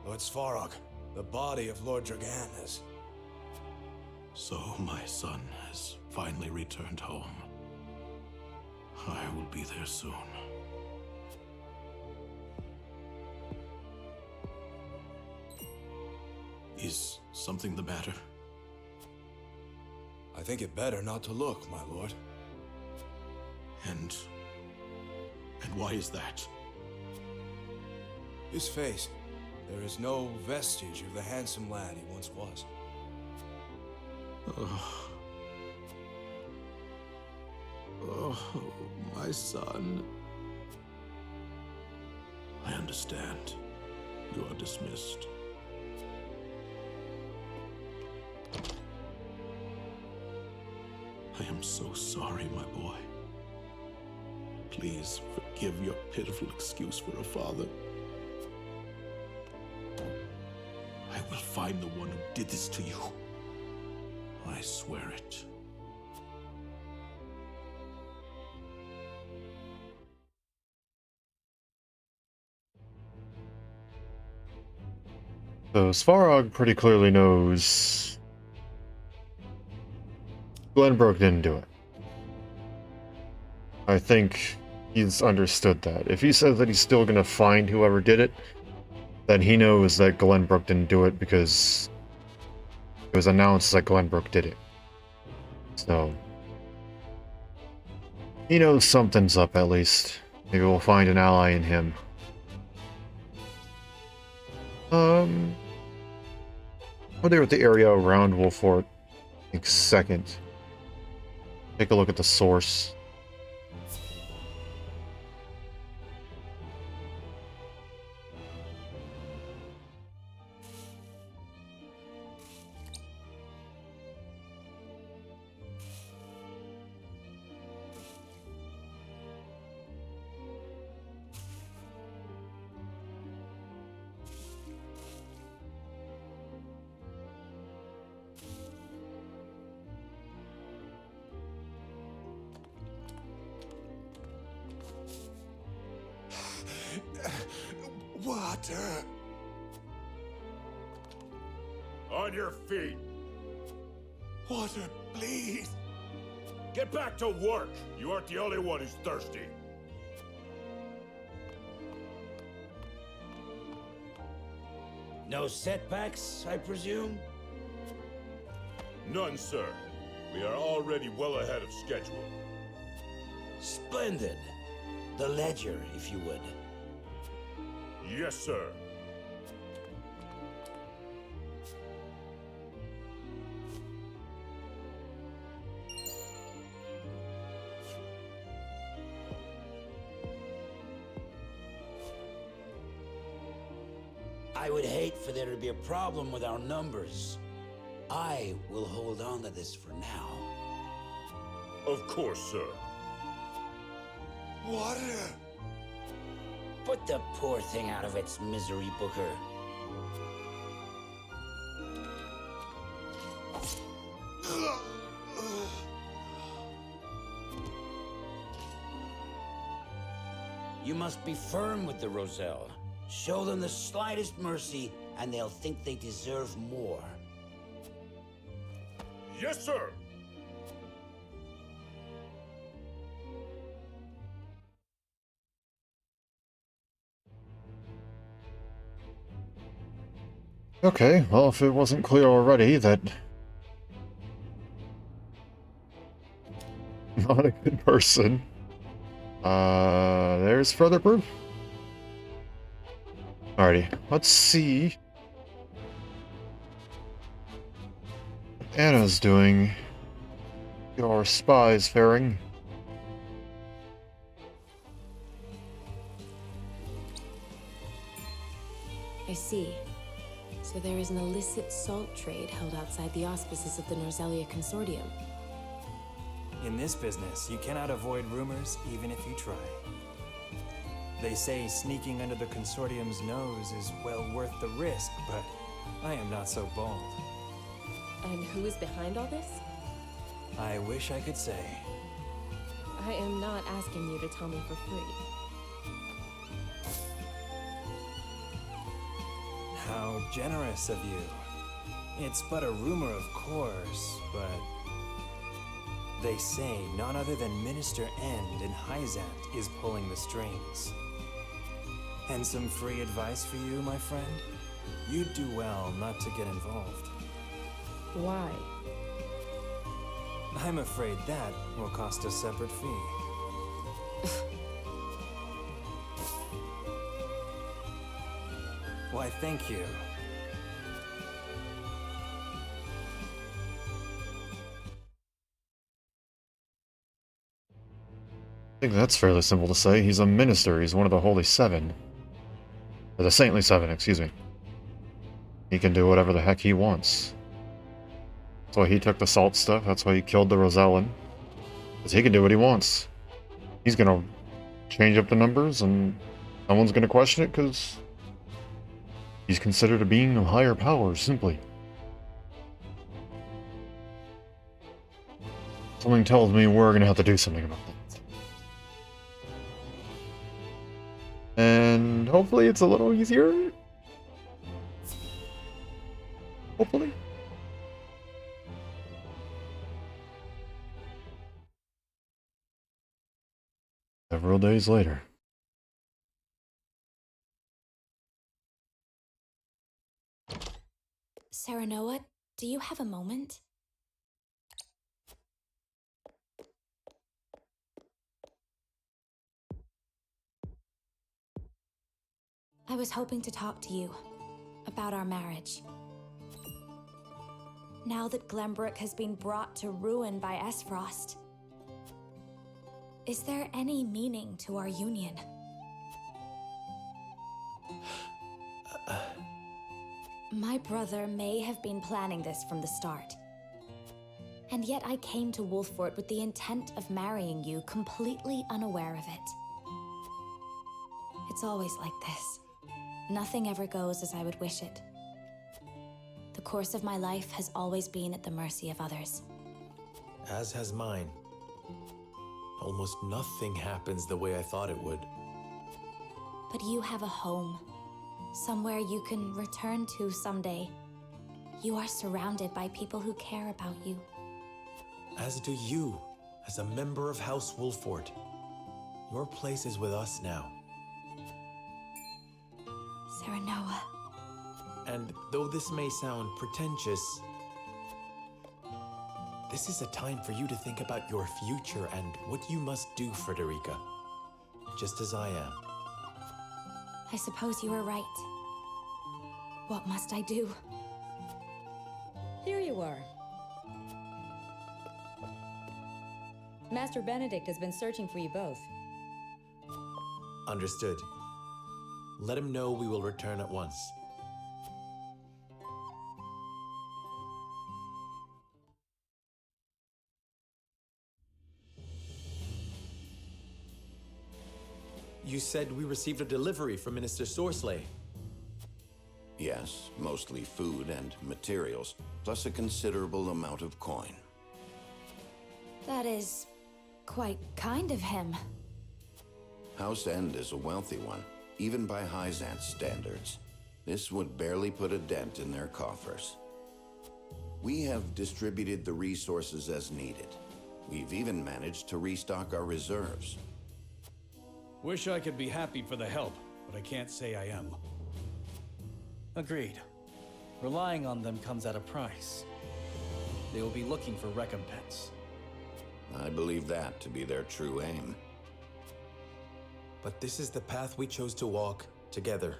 Lord Svarog, the body of Lord Dragan is... So my son has finally returned home. I will be there soon. Is something the matter? I think it better not to look, my lord. And why is that? His face. There is no vestige of the handsome lad he once was. Oh, my son. I understand. You are dismissed. I am so sorry, my boy. Please forgive your pitiful excuse for a father. I will find the one who did this to you. I swear it. So Svarog pretty clearly knows Glenbrook didn't do it. I think he's understood that. If he says that he's still gonna find whoever did it, then he knows that Glenbrook didn't do it because it was announced that Glenbrook did it. So he knows something's up at least. Maybe we'll find an ally in him. We're there at the area around Wolffort. I think second. Take a look at the source. Water! On your feet! Water, please! Get back to work! You aren't the only one who's thirsty. No setbacks, I presume? None, sir. We are already well ahead of schedule. Splendid. The ledger, if you would. Yes, sir. I would hate for there to be a problem with our numbers. I will hold on to this for now. Of course, sir. Water! Put the poor thing out of its misery, Booker. You must be firm with the Roselle. Show them the slightest mercy, and they'll think they deserve more. Yes, sir! Okay, well, if it wasn't clear already that... not a good person. There's further proof. Alrighty, let's see what Anna's doing. Your spies faring. I see. So there is an illicit salt trade held outside the auspices of the Norzelia Consortium. In this business, you cannot avoid rumors even if you try. They say sneaking under the Consortium's nose is well worth the risk, but I am not so bold. And who is behind all this? I wish I could say. I am not asking you to tell me for free. How generous of you. It's but a rumor, of course, but... they say none other than Minister End in Hyzant is pulling the strings. And some free advice for you, my friend? You'd do well not to get involved. Why? I'm afraid that will cost a separate fee. Why, thank you. I think that's fairly simple to say. He's a minister. He's one of the Holy Seven. Or the Saintly Seven, excuse me. He can do whatever the heck he wants. That's why he took the salt stuff. That's why he killed the Rosellan. Because he can do what he wants. He's gonna change up the numbers and no one's gonna question it because he's considered a being of higher power, simply. Something tells me we're gonna have to do something about that. And hopefully it's a little easier. Hopefully. Several days later. Serenoa, do you have a moment? I was hoping to talk to you about our marriage. Now that Glenbrook has been brought to ruin by Esfrost, is there any meaning to our union? My brother may have been planning this from the start. And yet I came to Wolffort with the intent of marrying you, completely unaware of it. It's always like this. Nothing ever goes as I would wish it. The course of my life has always been at the mercy of others. As has mine. Almost nothing happens the way I thought it would. But you have a home. Somewhere you can return to someday. You are surrounded by people who care about you. As do you, as a member of House Wolffort. Your place is with us now. Serenoa. And though this may sound pretentious, this is a time for you to think about your future and what you must do, Frederica. Just as I am. I suppose you are right. What must I do? Here you are. Master Benedict has been searching for you both. Understood. Let him know we will return at once. You said we received a delivery from Minister Sorsley. Yes, mostly food and materials, plus a considerable amount of coin. That is quite kind of him. House End is a wealthy one, even by Hyzant's standards. This would barely put a dent in their coffers. We have distributed the resources as needed. We've even managed to restock our reserves. Wish I could be happy for the help, but I can't say I am. Agreed. Relying on them comes at a price. They will be looking for recompense. I believe that to be their true aim. But this is the path we chose to walk together.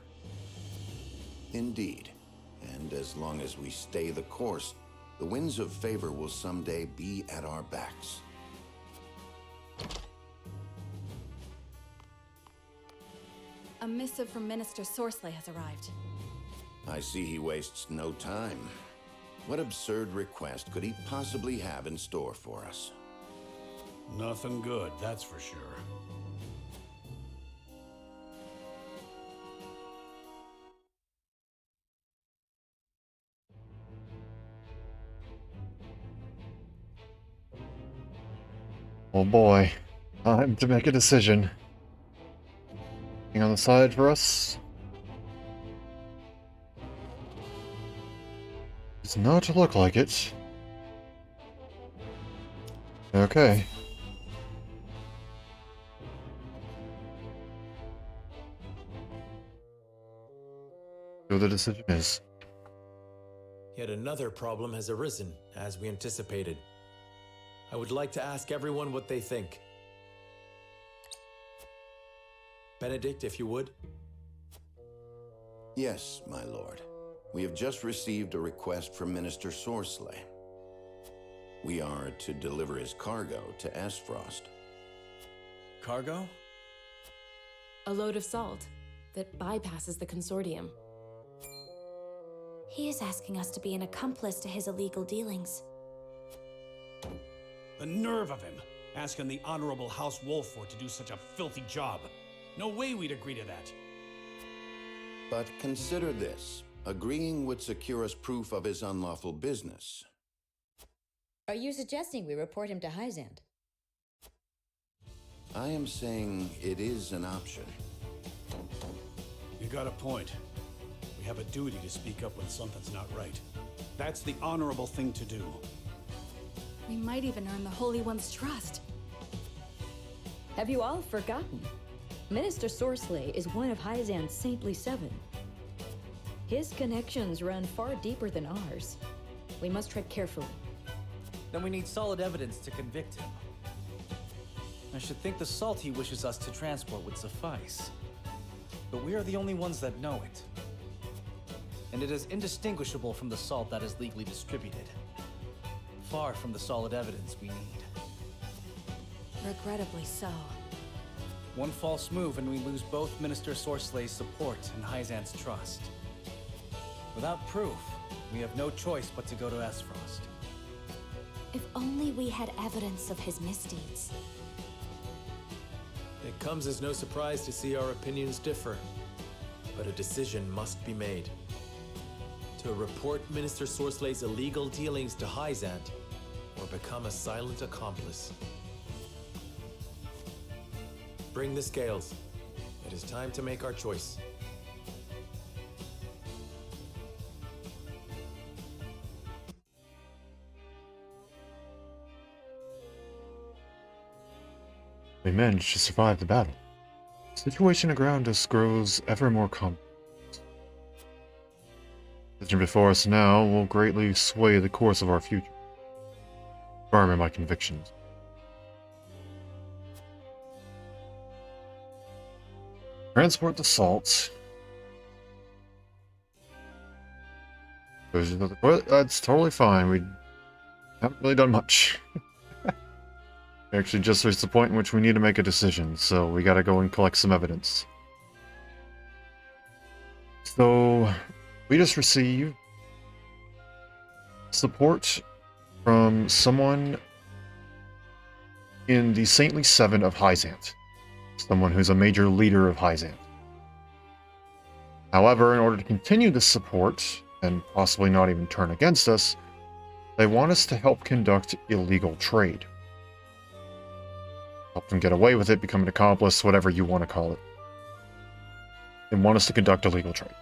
Indeed. And as long as we stay the course, the winds of favor will someday be at our backs. A missive from Minister Sorsley has arrived. I see he wastes no time. What absurd request could he possibly have in store for us? Nothing good, that's for sure. Oh boy. Time to make a decision. Anything on the side for us? Does not look like it. Okay. So the decision is. Yet another problem has arisen, as we anticipated. I would like to ask everyone what they think. Benedict, if you would. Yes, my lord. We have just received a request from Minister Sorsley. We are to deliver his cargo to Esfrost. Cargo? A load of salt that bypasses the consortium. He is asking us to be an accomplice to his illegal dealings. The nerve of him, asking the Honorable House Wolffort to do such a filthy job. No way we'd agree to that. But consider this. Agreeing would secure us proof of his unlawful business. Are you suggesting we report him to Hyzant? I am saying it is an option. You got a point. We have a duty to speak up when something's not right. That's the honorable thing to do. We might even earn the Holy One's trust. Have you all forgotten? Minister Sorsley is one of Hyzant's Saintly Seven. His connections run far deeper than ours. We must tread carefully. Then we need solid evidence to convict him. I should think the salt he wishes us to transport would suffice. But we are the only ones that know it. And it is indistinguishable from the salt that is legally distributed. Far from the solid evidence we need. Regrettably so. One false move and we lose both Minister Sorsley's support and Hyzant's trust. Without proof, we have no choice but to go to Esfrost. If only we had evidence of his misdeeds. It comes as no surprise to see our opinions differ. But a decision must be made. To report Minister Sorsley's illegal dealings to Hyzant, or become a silent accomplice. Bring the scales. It is time to make our choice. We managed to survive the battle. The situation around us grows ever more complex. The decision before us now will greatly sway the course of our future. Firm in my convictions. Transport the salt. That's totally fine. We haven't really done much. We actually just reached the point in which we need to make a decision, so we gotta go and collect some evidence. So, we just received support from someone in the Saintly Seven of Hyzant. someone who's a major leader of Hyzant. However, in order to continue this support, and possibly not even turn against us, they want us to help conduct illegal trade. Help them get away with it, become an accomplice, whatever you want to call it. They want us to conduct illegal trade.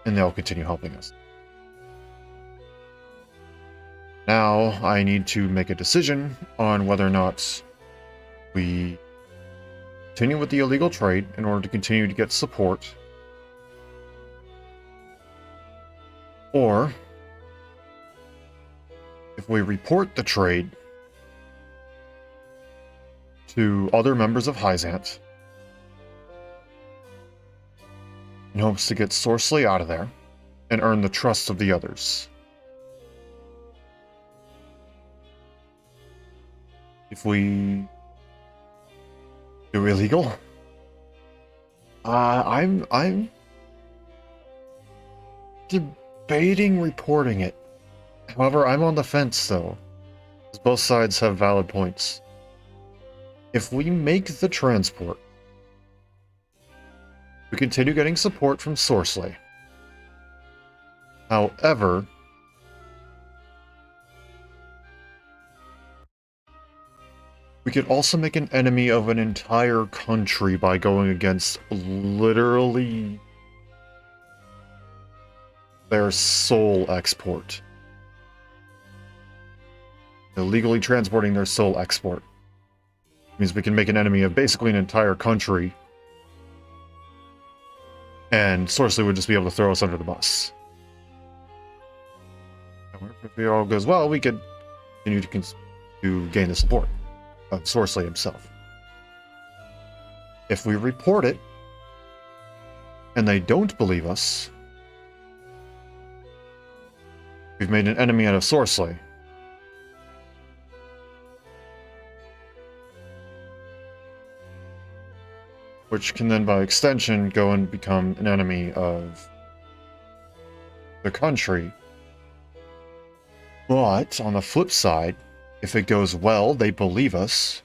And they'll continue helping us. Now, I need to make a decision on whether or not we continue with the illegal trade in order to continue to get support, or if we report the trade to other members of Hyzant in hopes to get Sorceley out of there and earn the trust of the others. If we do illegal, I'm debating reporting it. However, I'm on the fence though, because both sides have valid points. If we make the transport, we continue getting support from Sorceley. However, we could also make an enemy of an entire country by going against literally their sole export. Illegally transporting their sole export. Means we can make an enemy of basically an entire country, and Sorceley would just be able to throw us under the bus. However, if it all goes well, we could continue to gain the support of Sorceley himself. If we report it, and they don't believe us, we've made an enemy out of Sorceley. Which can then, by extension, go and become an enemy of the country. But, on the flip side, if it goes well, they believe us.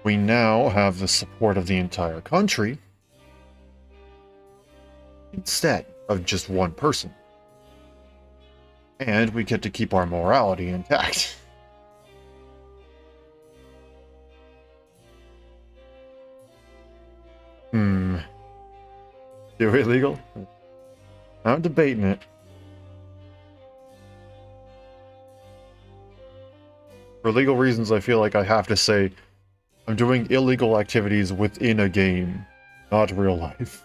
We now have the support of the entire country instead of just one person. And we get to keep our morality intact. Do illegal? I'm debating it. For legal reasons, I feel like I have to say I'm doing illegal activities within a game, not real life.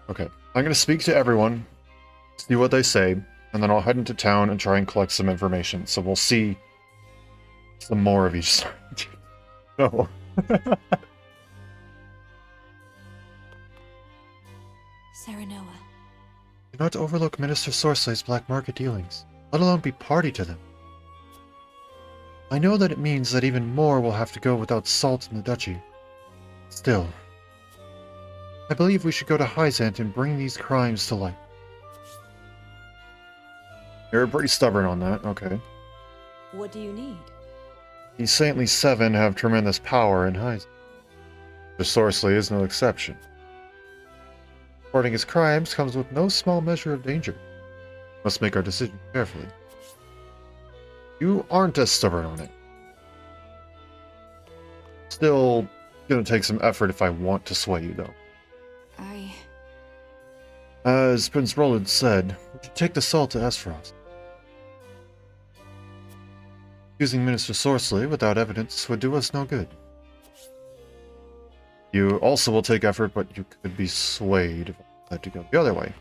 Okay, I'm going to speak to everyone, see what they say, and then I'll head into town and try and collect some information. So we'll see some more of each side. No. Serenoa. Do not overlook Minister Sorceley's black market dealings, let alone be party to them. I know that it means that even more will have to go without salt in the duchy. Still, I believe we should go to Hyzant and bring these crimes to light. You're pretty stubborn on that, okay. What do you need? The Saintly Seven have tremendous power in Hyzant. The Sorceley is no exception. Reporting his crimes comes with no small measure of danger. Must make our decision carefully. You aren't as stubborn on it. Still gonna take some effort if I want to sway you, though. As Prince Roland said, we should take the salt to Aspharos. Accusing Minister Sorceley without evidence would do us no good. You also will take effort, but you could be swayed if I decide to go the other way.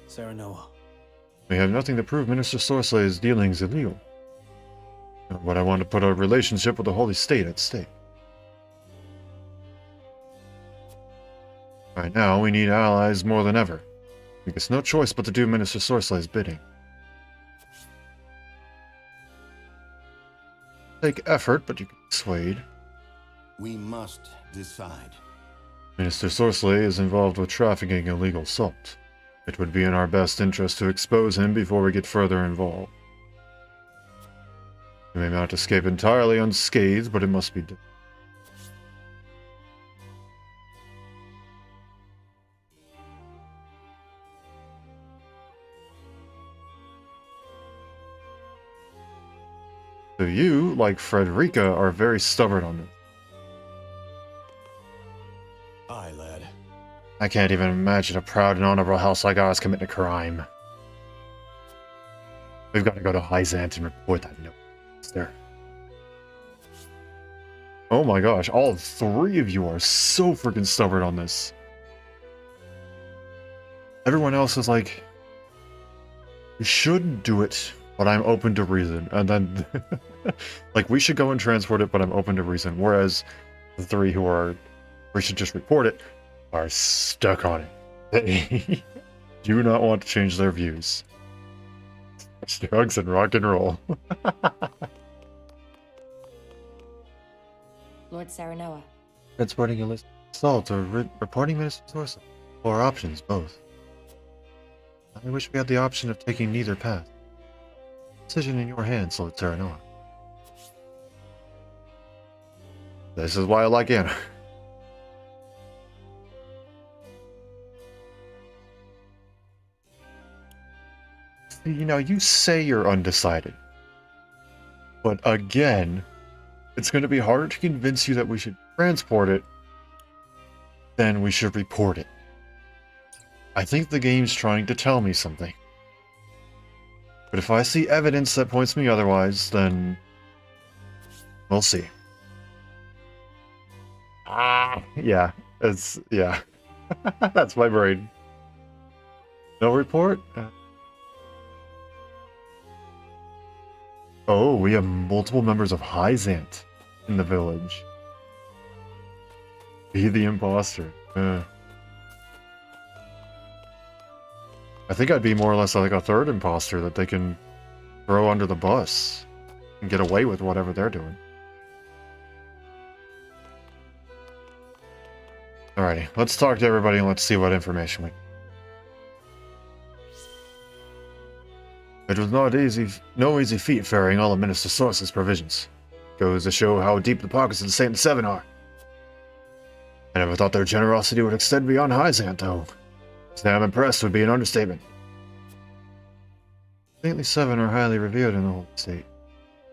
Serenoa. We have nothing to prove Minister Sorceley's dealings illegal. But I want to put our relationship with the Holy State at stake. Right now, we need allies more than ever. We have no choice but to do Minister Sorceley's bidding. Take effort, but you can be swayed. We must decide. Minister Sorceley is involved with trafficking illegal salt. It would be in our best interest to expose him before we get further involved. He may not escape entirely unscathed, but it must be done. So you, like Frederica, are very stubborn on this. Aye, lad. I can't even imagine a proud and honorable house like ours committing a crime. We've got to go to Hyzant and report that note. There. Oh my gosh, all three of you are so freaking stubborn on this. Everyone else is like, we shouldn't do it, but I'm open to reason. And then, like, we should go and transport it, but I'm open to reason. Whereas the three who are, we should just report it, are stuck on it. They do not want to change their views. Drugs and rock and roll. Lord Saranoa. Transporting a list of assault or reporting Minister Source. Or options, both. I wish we had the option of taking neither path. Decision in your hands, Lord Saranoa. This is why I like Anna. You know, you say you're undecided. But again, it's going to be harder to convince you that we should transport it than we should report it. I think the game's trying to tell me something. But if I see evidence that points me otherwise, then we'll see. Yeah, yeah. That's my brain. No report? Oh, we have multiple members of Hyzant in the village. Be the imposter. I think I'd be more or less like a third imposter that they can throw under the bus and get away with whatever they're doing. Alrighty, let's talk to everybody and let's see what information we. It was no easy feat ferrying all of Minister Source's provisions. Goes to show how deep the pockets of the Saint Seven are. I never thought their generosity would extend beyond Hyzant, though. To say I'm impressed would be an understatement. Saintly Seven are highly revered in the whole state.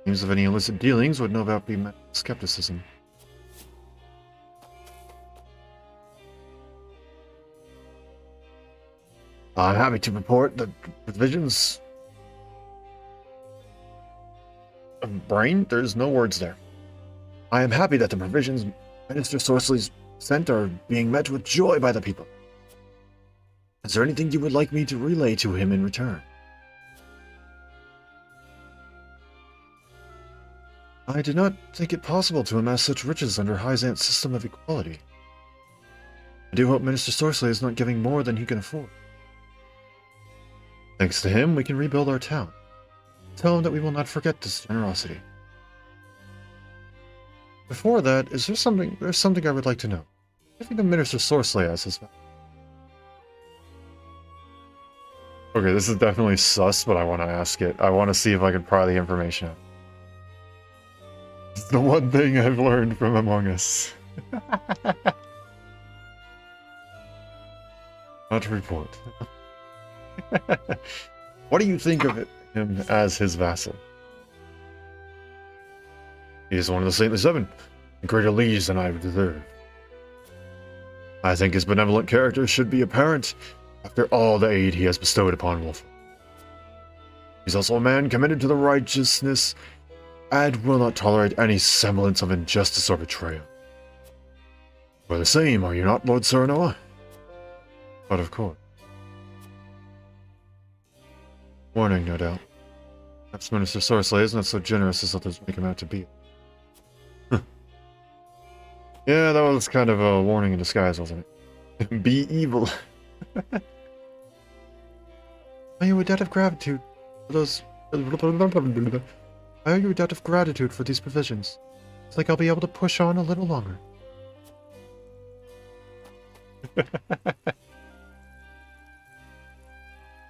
News of any illicit dealings would no doubt be met with skepticism. I'm happy to report that provisions... Brain? There's no words there. I am happy that the provisions Minister Sorceley's sent are being met with joy by the people. Is there anything you would like me to relay to him in return? I did not think it possible to amass such riches under Hyzant's system of equality. I do hope Minister Sorceley is not giving more than he can afford. Thanks to him, we can rebuild our town. Tell him that we will not forget this generosity. Before that, there's something I would like to know. I think the Minister Sorceley has his value. Okay, this is definitely sus, but I want to ask it. I want to see if I can pry the information out. It's the one thing I've learned from Among Us. Not to report. What do you think of him as his vassal? He is one of the Saintly Seven, and greater liege than I would deserve. I think his benevolent character should be apparent after all the aid he has bestowed upon Wolffort. He's also a man committed to the righteousness and will not tolerate any semblance of injustice or betrayal. We're the same, are you not, Lord Saranoa? But of course. Warning, no doubt. Perhaps Minister Sorceley is not so generous as others make him out to be. Yeah, that was kind of a warning in disguise, wasn't it? Be evil. Are you a debt of gratitude for those... I owe you a debt of gratitude for these provisions. It's like I'll be able to push on a little longer.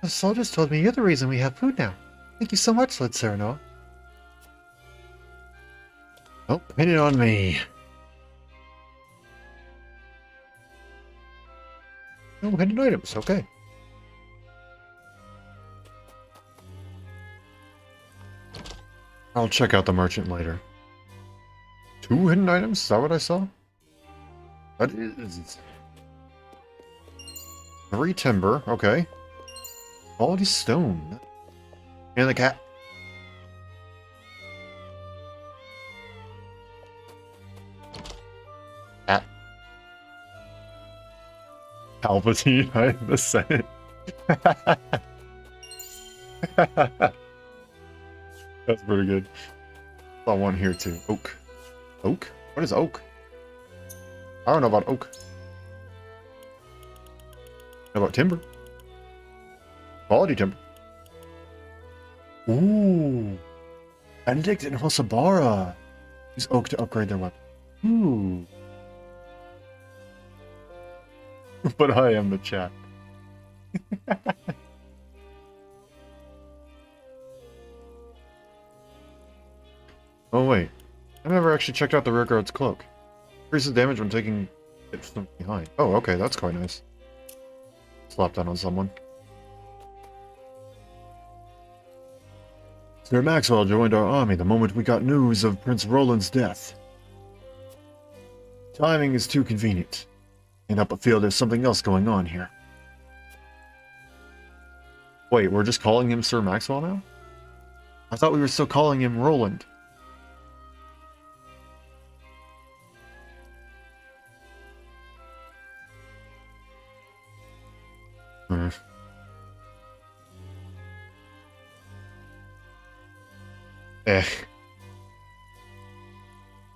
The soldiers told me you're the reason we have food now. Thank you so much, Lord Cyrano. Oh, pin it on me. No hidden items, okay. I'll check out the merchant later. 2 hidden items? Is that what I saw? That is... 3 timber, okay. Quality stone. And the cat. Cat. Palpatine, I am the Senate. That's pretty good. Saw one here too. Oak. Oak? What is oak? I don't know about oak. How about timber? Quality timber. Ooh. Benedict and Hosabara. Use oak to upgrade their weapon. Ooh. But I am the chat. Oh wait. I never actually checked out the rear guard's cloak. Increases damage when taking it from behind. Oh, okay, that's quite nice. Slap that on someone. Sir Maxwell joined our army the moment we got news of Prince Roland's death. Timing is too convenient. Can't help but feel there's something else going on here. Wait, we're just calling him Sir Maxwell now? I thought we were still calling him Roland.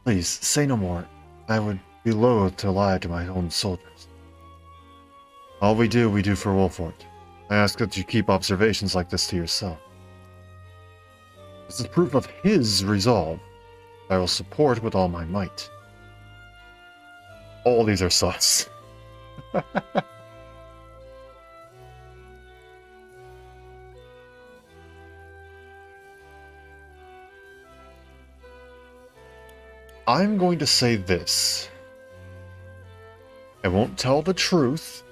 Please, say no more. I would be loath to lie to my own soldiers. All we do for Wolffort. I ask that you keep observations like this to yourself. This is proof of his resolve. I will support with all my might. All these are sus. I'm going to say this. I won't tell the truth.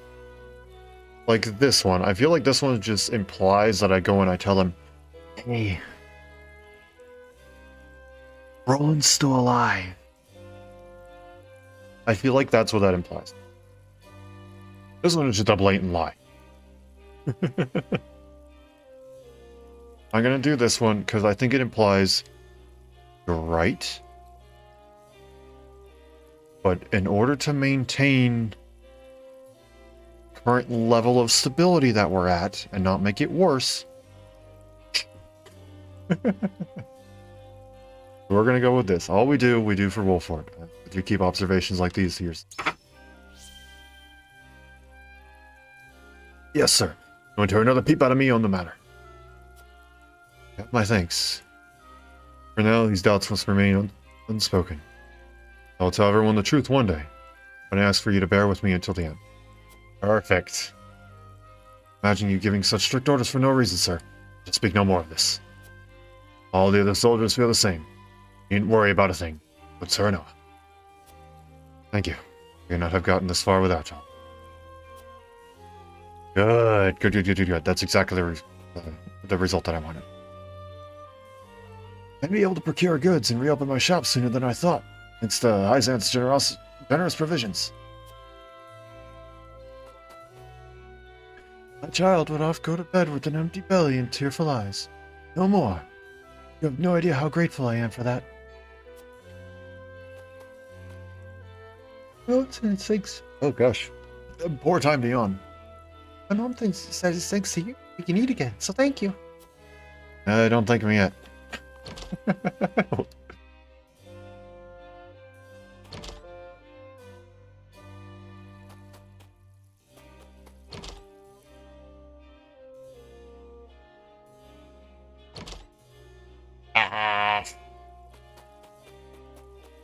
Like this one. I feel like this one just implies that I go and I tell him, hey, Roland's still alive. I feel like that's what that implies. This one is just a blatant lie. I'm gonna do this one because I think it implies you're right. But in order to maintain current level of stability that we're at and not make it worse, we're going to go with this. All we do for Wolffort. You keep observations like these to yourself. Yes, sir. You want to hear another peep out of me on the matter? Got my thanks. For now, these doubts must remain unspoken. I'll tell everyone the truth one day, but I ask for you to bear with me until the end. Perfect. Imagine you giving such strict orders for no reason, sir. Just speak no more of this. All the other soldiers feel the same. You needn't worry about a thing. But Sir Noah. Thank you. We could not have gotten this far without you. Good. That's exactly the result that I wanted. I'd be able to procure goods and reopen my shop sooner than I thought. Thanks to Hyzant's generous provisions. My child would oft go to bed with an empty belly and tearful eyes. No more. You have no idea how grateful I am for that. Well, it's thanks. Oh gosh. Poor time to yawn. My mom says thanks to you. We can eat again, so thank you. Don't thank me yet.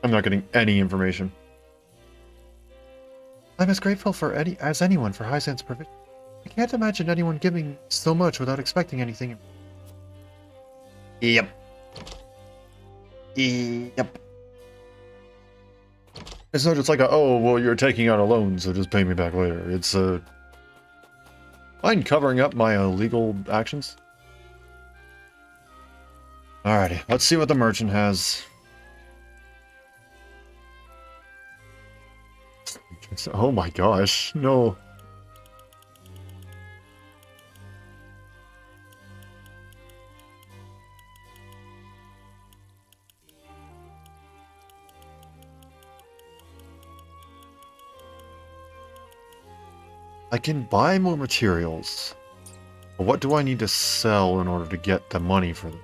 I'm not getting any information. I'm as grateful as anyone for Hyzant's provision. can't imagine anyone giving so much without expecting anything. Yep. Yep. It's not just like a, oh, well, you're taking out a loan, so just pay me back later. It's, mind covering up my illegal actions? Alrighty, let's see what the merchant has. Oh my gosh, no. I can buy more materials. But what do I need to sell in order to get the money for them?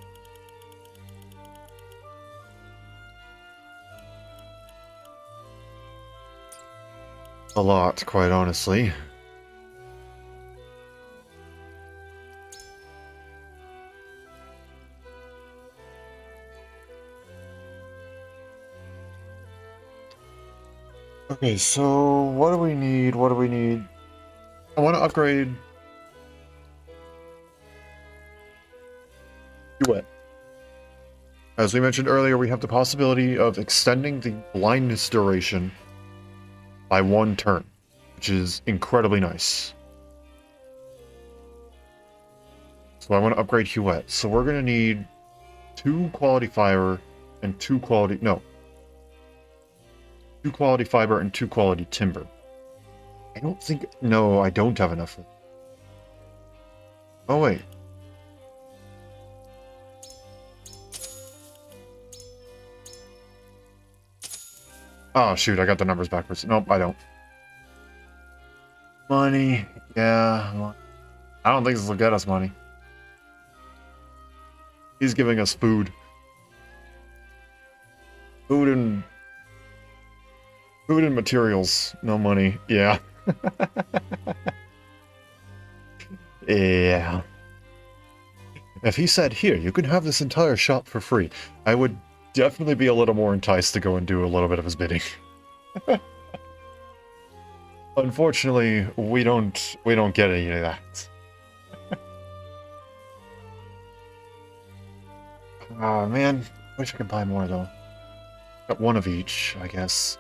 A lot, quite honestly. Okay, so what do we need? What do we need? I want to upgrade Duet. As we mentioned earlier, we have the possibility of extending the blindness duration by 1 turn, which is incredibly nice. So I want to upgrade Huette. So we're going to need 2 quality fiber and 2 quality... No. 2 quality fiber and 2 quality timber. I don't think... No, I don't have enough. Oh, wait. Oh, shoot, I got the numbers backwards. Nope, I don't. Money. Yeah. I don't think this will get us money. He's giving us food. Food and materials. No money. Yeah. Yeah. If he said, here, you can have this entire shop for free, I would definitely be a little more enticed to go and do a little bit of his bidding. Unfortunately, we don't get any of that. Ah, man. Wish I could buy more, though. Got 1 of each, I guess.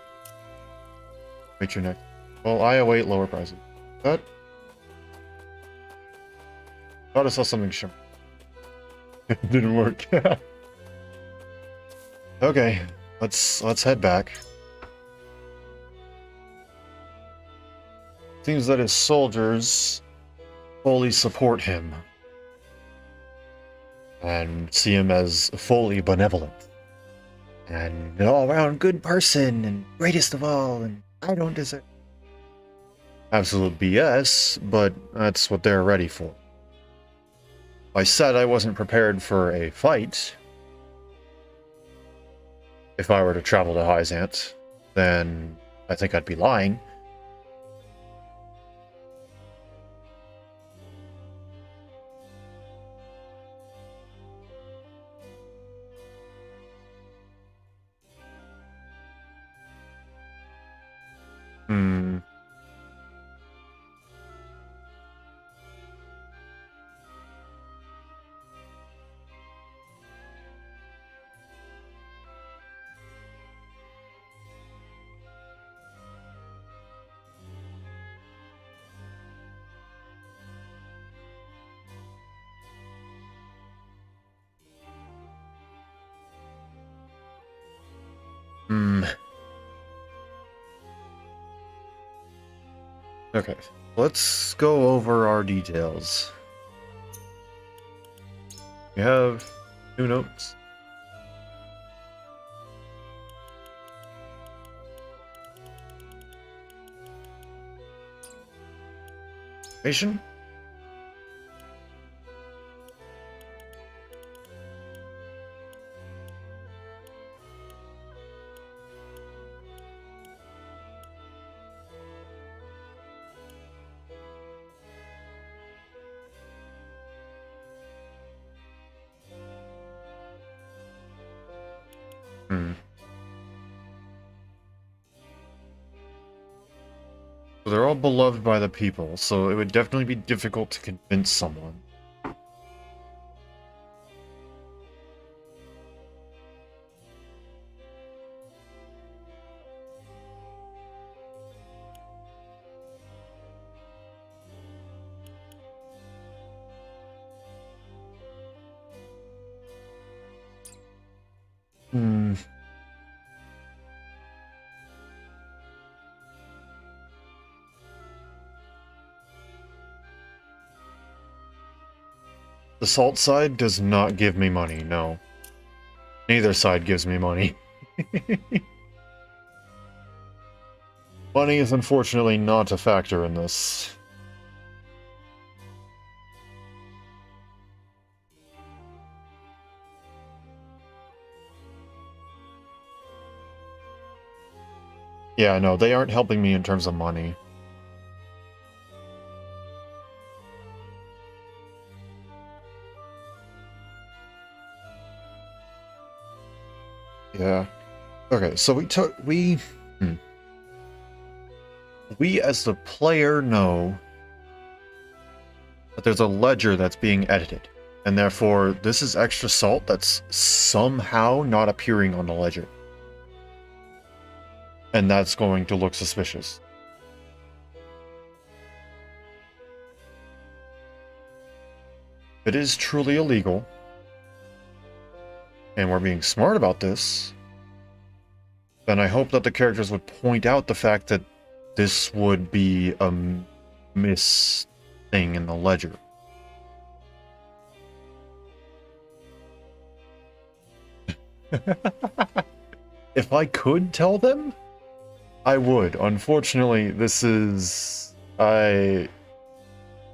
Wait your neck. Well, I await lower prices. But thought I saw something shimmer. It didn't work. Okay, let's head back. Seems that his soldiers fully support him and see him as fully benevolent and an all-around good person and greatest of all, and I don't deserve absolute BS, but that's what they're ready for. I said I wasn't prepared for a fight. If I were to travel to Hyzant, then I think I'd be lying. Hmm. Hmm. Okay, let's go over our details. We have 2 notes. Information? So they're all beloved by the people, so it would definitely be difficult to convince someone. Hmm. The salt side does not give me money, no. Neither side gives me money. Money is unfortunately not a factor in this. Yeah, no, they aren't helping me in terms of money. Yeah. Okay, so we as the player know that there's a ledger that's being edited, and therefore this is extra salt that's somehow not appearing on the ledger. And that's going to look suspicious. If it is truly illegal, and we're being smart about this, then I hope that the characters would point out the fact that this would be a miss thing in the ledger. If I could tell them, I would. Unfortunately, this is... I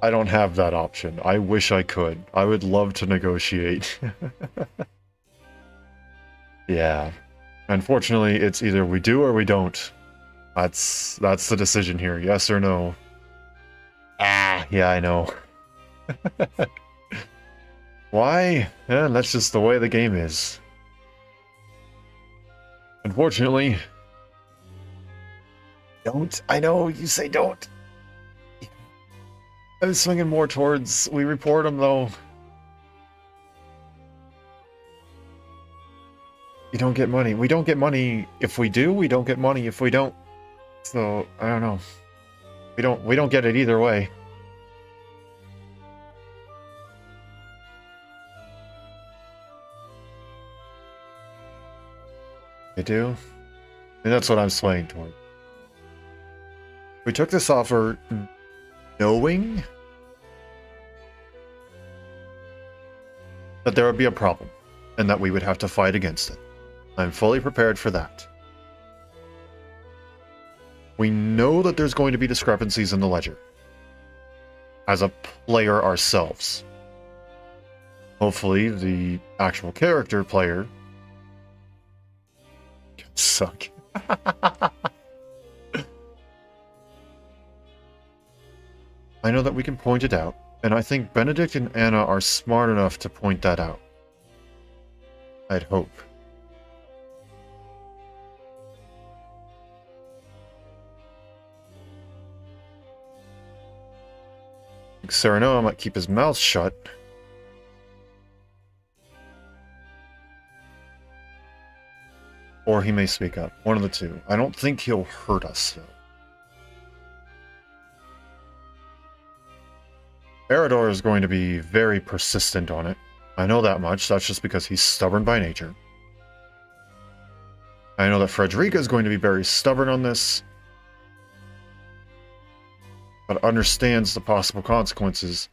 don't have that option. I wish I could. I would love to negotiate. Yeah. Unfortunately, it's either we do or we don't. That's the decision here. Yes or no. Ah, yeah, I know. Why? Yeah, that's just the way the game is. Unfortunately. Don't. I know, you say don't. I was swinging more towards we report them, though. You don't get money. We don't get money if we do. We don't get money if we don't. So, I don't know. We don't get it either way. They do? And that's what I'm swaying toward. We took this offer knowing that there would be a problem and that we would have to fight against it. I'm fully prepared for that. We know that there's going to be discrepancies in the ledger as a player ourselves. Hopefully, the actual character player can suck. I know that we can point it out, and I think Benedict and Anna are smart enough to point that out. I'd hope. Cyrano might keep his mouth shut. Or he may speak up. One of the two. I don't think he'll hurt us, though. Eridor is going to be very persistent on it. I know that much. That's just because he's stubborn by nature. I know that Frederica is going to be very stubborn on this, but understands the possible consequences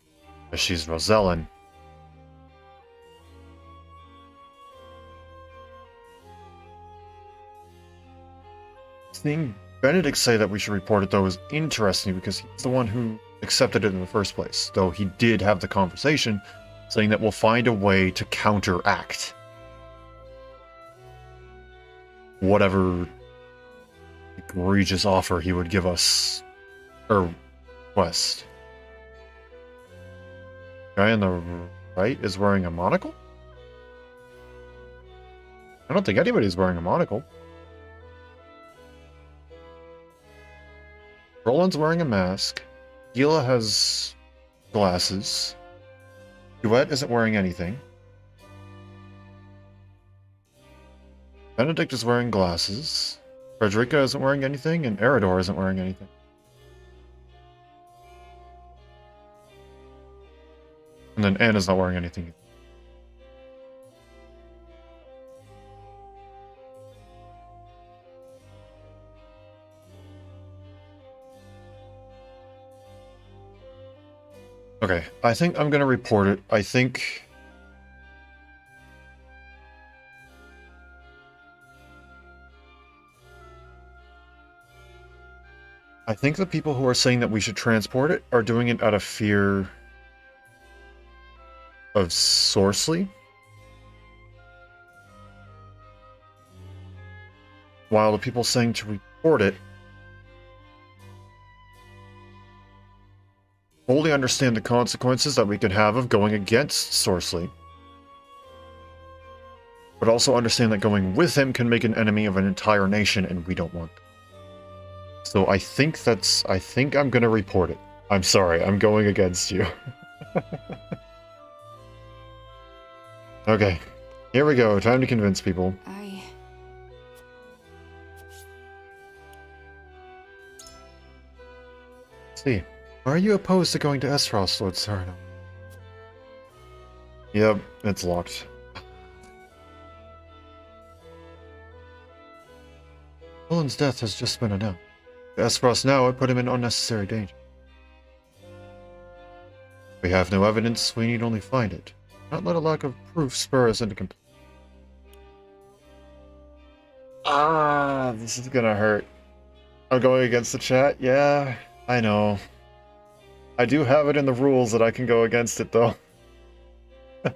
as she's Rosellan. Seeing Benedict say that we should report it, though, is interesting because he's the one who accepted it in the first place, though he did have the conversation saying that we'll find a way to counteract whatever egregious offer he would give us, or West. Guy on the right is wearing a monocle? I don't think anybody's wearing a monocle. Roland's wearing a mask. Gila has glasses. Duet isn't wearing anything. Benedict is wearing glasses. Frederica isn't wearing anything, and Eridor isn't wearing anything. And then Anna's not wearing anything. Okay, I think I'm gonna report it. I think the people who are saying that we should transport it are doing it out of fear of Sorceley. While the people saying to report it fully understand the consequences that we could have of going against Sorceley, but also understand that going with him can make an enemy of an entire nation, and we don't want that. So I think I'm gonna report it. I'm sorry, I'm going against you. Okay, here we go, time to convince people. Let's see. Are you opposed to going to Esros, Lord Sarno? Yep, it's locked. Roland's death has just been announced. To Esros now would put him in unnecessary danger. We have no evidence, we need only find it. Not let a lack of proof spur us into complaint. Ah, this is gonna hurt. I'm going against the chat? Yeah, I know. I do have it in the rules that I can go against it, though. The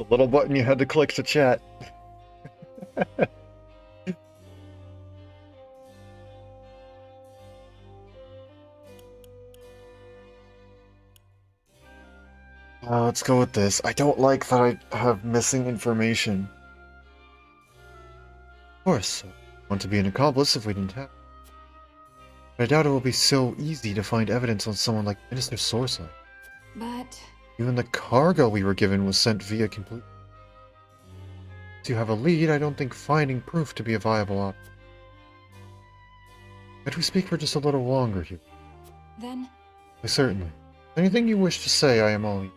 little button you had to click to chat. Let's go with this. I don't like that I have missing information. Of course, I want to be an accomplice if we didn't have it. But I doubt it will be so easy to find evidence on someone like Minister Sorcerer. But... Even the cargo we were given was sent via complete. If you have a lead, I don't think finding proof to be a viable option. Could we speak for just a little longer here? Then... Certainly. Anything you wish to say, I am all ears.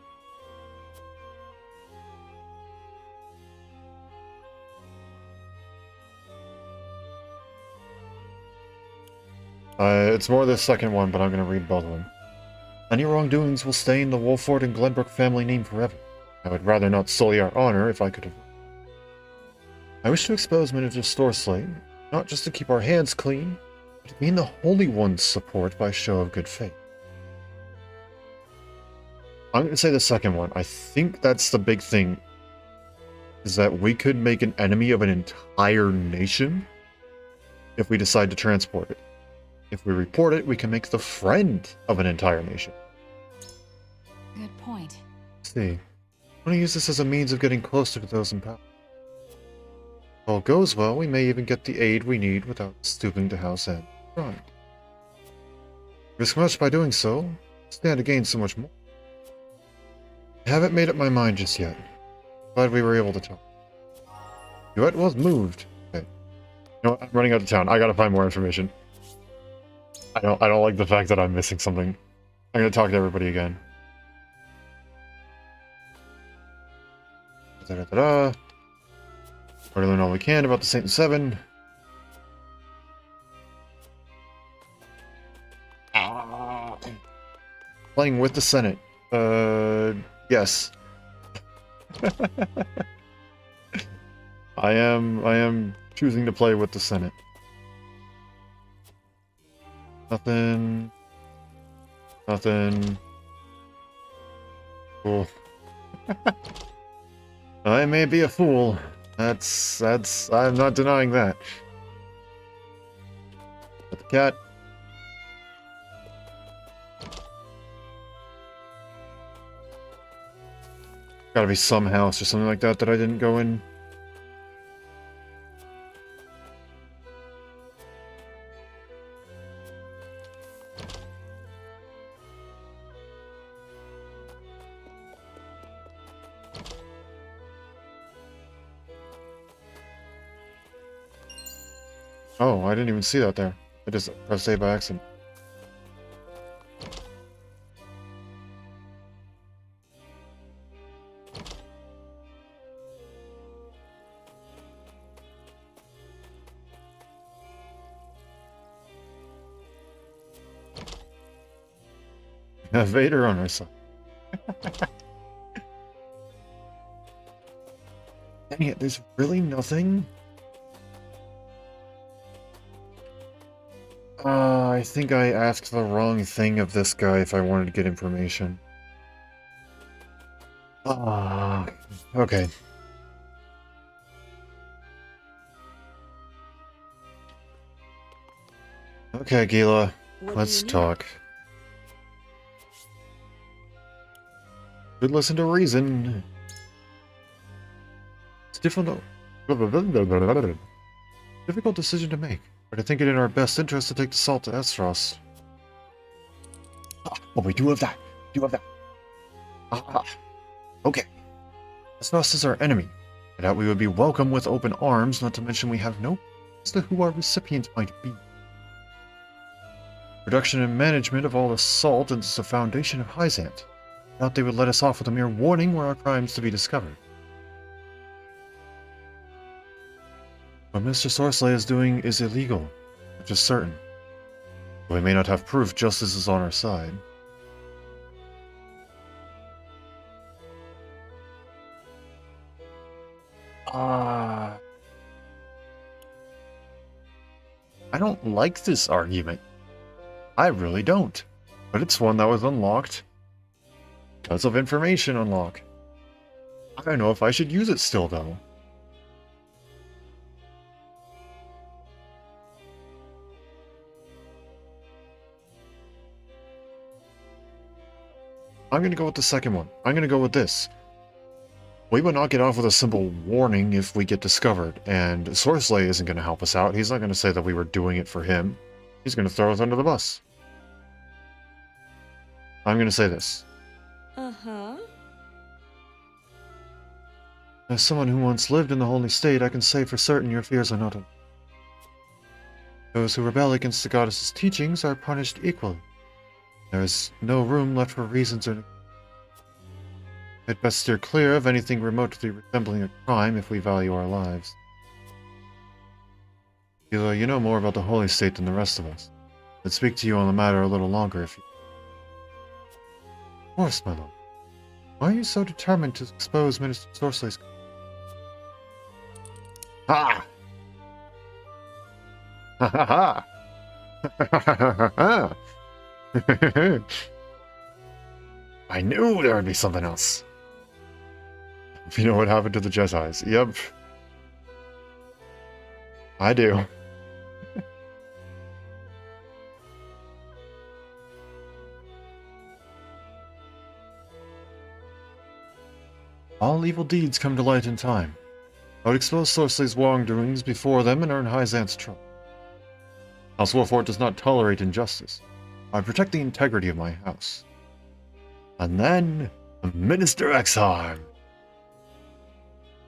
It's more the second one, but I'm going to read both of them. Any wrongdoings will stay in the Wolffort and Glenbrook family name forever. I would rather not sully our honor if I could have. I wish to expose Minister Sorcerer, not just to keep our hands clean, but to gain the Holy One's support by show of good faith. I'm going to say the second one. I think that's the big thing, is that we could make an enemy of an entire nation if we decide to transport it. If we report it, we can make the friend of an entire nation. Good point. Let's see. I want to use this as a means of getting closer to those in power. If all goes well, we may even get the aid we need without stooping to House End. Right. Risk much by doing so, stand to gain so much more. I haven't made up my mind just yet. Glad we were able to talk. Duet was moved. Okay. You know what? I'm running out of town. I gotta find more information. I don't like the fact that I'm missing something. I'm gonna talk to everybody again. Try to learn all we can about the Saint and Seven. Playing with the Senate. Yes. I am choosing to play with the Senate. Nothing. Cool. I may be a fool. I'm not denying that. But the cat. Gotta be some house or something like that that I didn't go in. Oh, I didn't even see that there. I just pressed A by accident. Vader on our side. Dang it, there's really nothing? I think I asked the wrong thing of this guy if I wanted to get information. Okay. Okay, Gila, let's talk. Should listen to reason. It's difficult decision to make, but I think it in our best interest to take the salt to Esros. Oh, we do have that. Okay. Esros is our enemy. I doubt we would be welcome with open arms, not to mention we have no clue as to who our recipient might be. Production and management of all the salt is the foundation of Hyzant. I doubt they would let us off with a mere warning were our crimes to be discovered. What Mr. Sorsley is doing is illegal, which is certain. We may not have proof justice is on our side. I don't like this argument. I really don't. But it's one that was unlocked because of information unlock. I don't know if I should use it still, though. I'm gonna go with the second one. I'm gonna go with this. We would not get off with a simple warning if we get discovered, and Sorsley isn't gonna help us out. He's not gonna say that we were doing it for him. He's gonna throw us under the bus. I'm gonna say this. Uh-huh. As someone who once lived in the Holy State, I can say for certain your fears are not. Those who rebel against the goddess's teachings are punished equally. There is no room left for reasons or... I'd best steer clear of anything remotely resembling a crime if we value our lives. Gila, you know more about the Holy State than the rest of us. I'd speak to you on the matter a little longer if you... Of course, my lord. Why are you so determined to expose Minister Sorsley's... Ha! Ha ha ha! Ha ha ha ha! I knew there would be something else. You know what happened to the Jedis? Yep. I do. All evil deeds come to light in time. I would expose Sorsley's wrongdoings before them and earn Hyzant's trouble. House Wolffort does not tolerate injustice. I protect the integrity of my house. And then, Minister Exarm.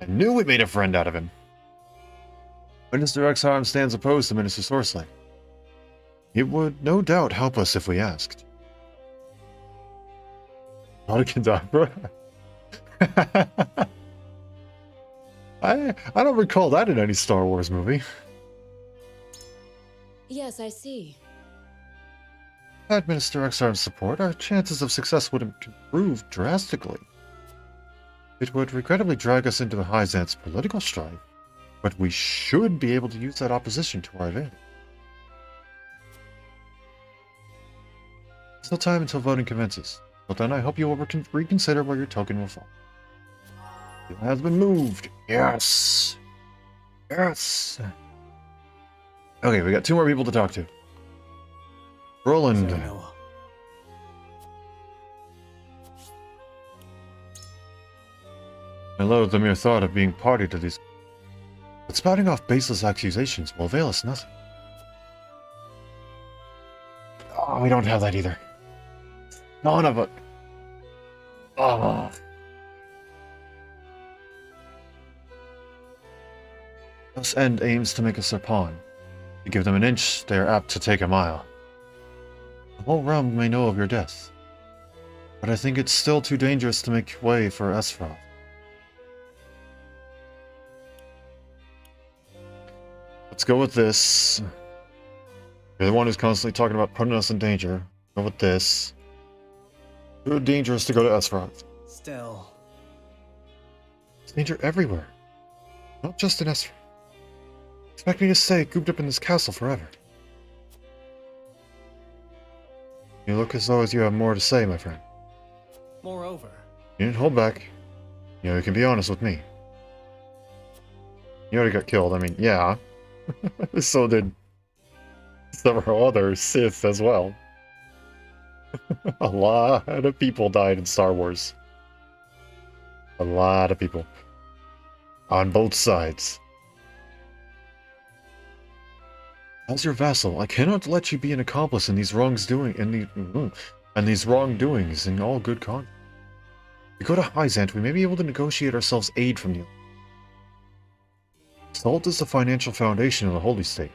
I knew we made a friend out of him. Minister Exarm stands opposed to Minister Sorsley. It would no doubt help us if we asked. Abracadabra? I don't recall that in any Star Wars movie. Yes, I see. Had Minister Exarm's support, our chances of success would improve drastically. It would regrettably drag us into the Hyzant's political strife, but we should be able to use that opposition to our advantage. Still time until voting commences, but then I hope you will reconsider where your token will fall. It has been moved. Yes! Yes! Okay, we got 2 more people to talk to. Roland. I loathe the mere thought of being party to these. But spouting off baseless accusations will avail us nothing. Oh, we don't have that either. None of it. Oh. House End aims to make us their pawn. You give them an inch, they are apt to take a mile. The whole realm may know of your death, but I think it's still too dangerous to make way for Esfroth. Let's go with this. You're the one who's constantly talking about putting us in danger. Go with this. Too dangerous to go to Esfroth. Still. There's danger everywhere. Not just in Esfroth. Expect me to stay cooped up in this castle forever. You look as though you have more to say, my friend. Moreover. You didn't hold back. You know, you can be honest with me. You already got killed, I mean, yeah. So did several other Sith as well. A lot of people died in Star Wars. A lot of people. On both sides. As your vassal, I cannot let you be an accomplice in these wrongdoings in all good conscience. If we go to Hyzant, we may be able to negotiate ourselves aid from you. Salt is the financial foundation of the Holy State.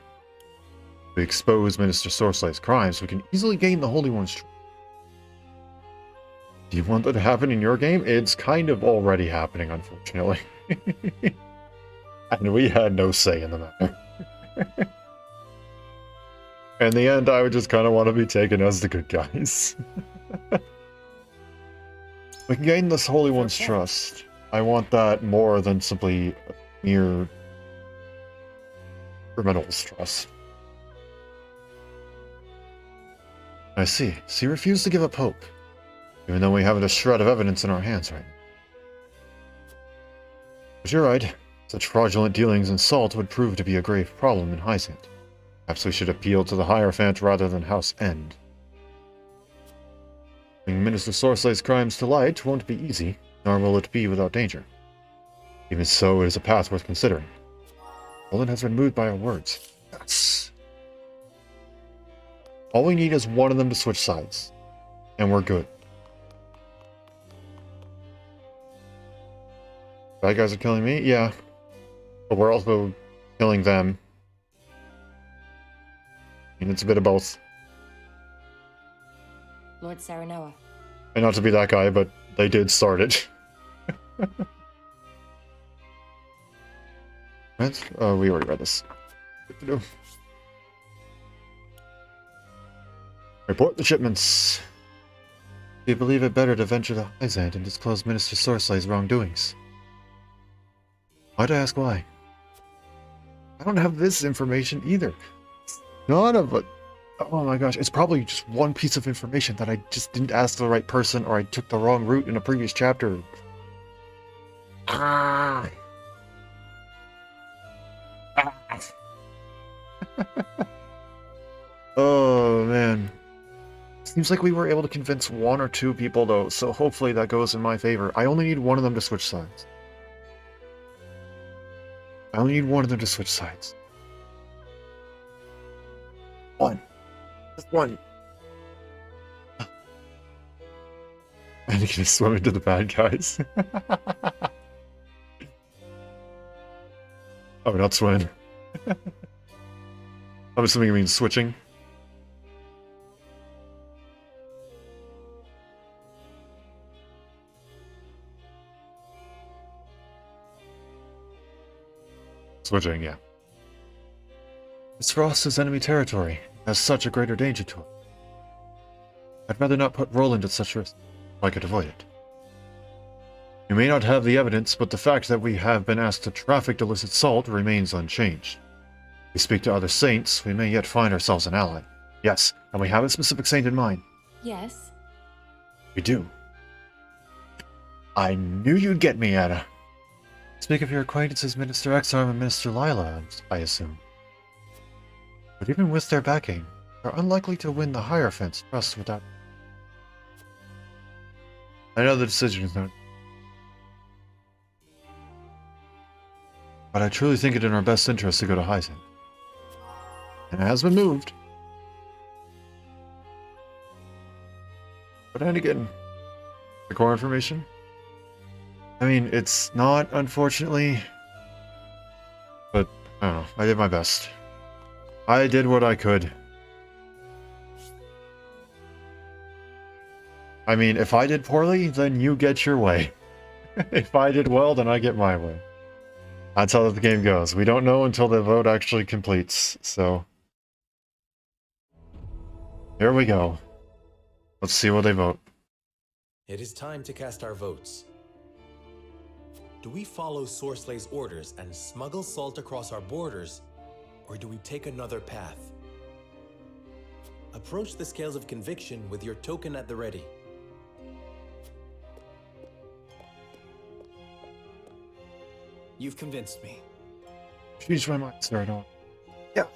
If we expose Minister Sorslay's crimes, we can easily gain the Holy One's trust. Do you want that to happen in your game? It's kind of already happening, unfortunately. And we had no say in the matter. In the end, I would just kind of want to be taken as the good guys. We can gain this Holy One's trust. I want that more than simply mere criminal's trust. I see. So you refuse to give up hope, even though we haven't a shred of evidence in our hands right now. But you're right. Such fraudulent dealings in Salt would prove to be a grave problem in Hyzant. Perhaps we should appeal to the Hierophant rather than House End. Bringing Minister Sorslay's crimes to light won't be easy, nor will it be without danger. Even so, it is a path worth considering. Roland has been moved by our words. Yes! All we need is one of them to switch sides, and we're good. Bad guys are killing me? Yeah. But we're also killing them. And it's a bit of both. Lord Saranoa. And not to be that guy, but they did start it. Right? Oh, we already read this. Good to do. Report the shipments. Do you believe it better to venture to Hyzant and disclose Minister Sorslay's wrongdoings? Why'd I ask why? I don't have this information either. None of it. Oh my gosh, it's probably just one piece of information that I just didn't ask the right person, or I took the wrong route in a previous chapter. Ah. Oh man. Seems like we were able to convince one or two people though, so hopefully that goes in my favor. I only need one of them to switch sides. I only need one of them to switch sides. One. Just one. And you can swim into the bad guys. Oh, not swim. I'm assuming it means switching. Switching, yeah. This Frost is enemy territory. Has such a greater danger to it. I'd rather not put Roland at such risk, if I could avoid it. You may not have the evidence, but the fact that we have been asked to traffic illicit salt remains unchanged. If we speak to other saints, we may yet find ourselves an ally. Yes, and we have a specific saint in mind. Yes? We do. I knew you'd get me, Anna. Speak of your acquaintances, Minister Exarm and Minister Lila, I assume. But even with their backing, they're unlikely to win the Hierophant's trust without... I know the decision is not... But I truly think it in our best interest to go to Hyzant. And it has been moved. But then again, the core information? I mean, it's not, unfortunately. But, I don't know, I did my best. I did what I could. I mean, if I did poorly, then you get your way. If I did well, then I get my way. That's how the game goes. We don't know until the vote actually completes, so... Here we go. Let's see what they vote. It is time to cast our votes. Do we follow Sorslay's orders and smuggle salt across our borders, or do we take another path? Approach the scales of conviction with your token at the ready. You've convinced me. Change my mind, sir. No. Yeah.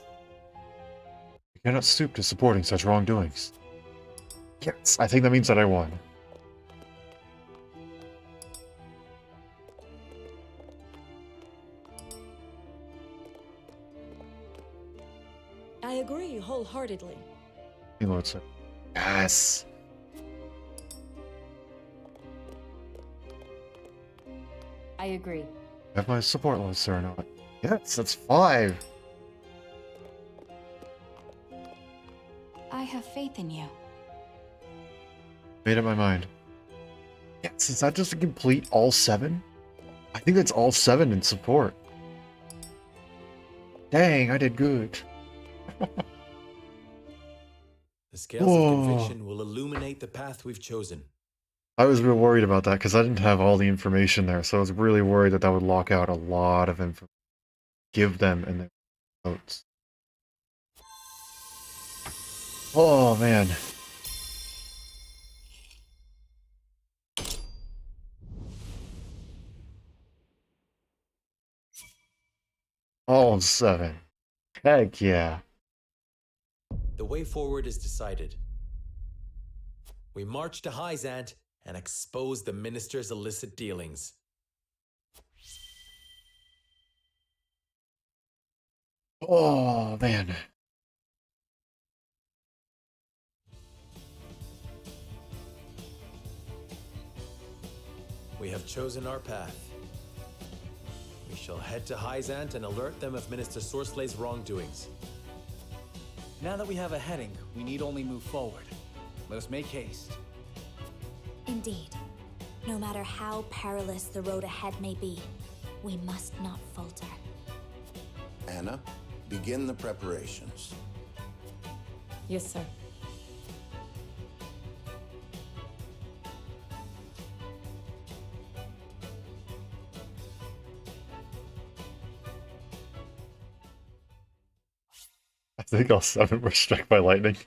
You cannot stoop to supporting such wrongdoings. Yes, I think that means that I won. I agree wholeheartedly. Lord, sir. Yes. I agree. Have my support, Lord Serenade. Yes, that's 5. I have faith in you. Made up my mind. Yes, is that just to complete all 7? I think that's all 7 in support. Dang, I did good. The scales of conviction will illuminate the path we've chosen. I was real worried about that because I didn't have all the information there, so I was really worried that that would lock out a lot of information. Give them in their votes. Oh, man. All 7. Heck yeah. The way forward is decided. We march to Hyzant and expose the minister's illicit dealings. Oh, man. We have chosen our path. We shall head to Hyzant and alert them of Minister Sorslay's wrongdoings. Now that we have a heading, we need only move forward. Let us make haste. Indeed. No matter how perilous the road ahead may be, we must not falter. Anna, begin the preparations. Yes, sir. I think all 7 were struck by lightning.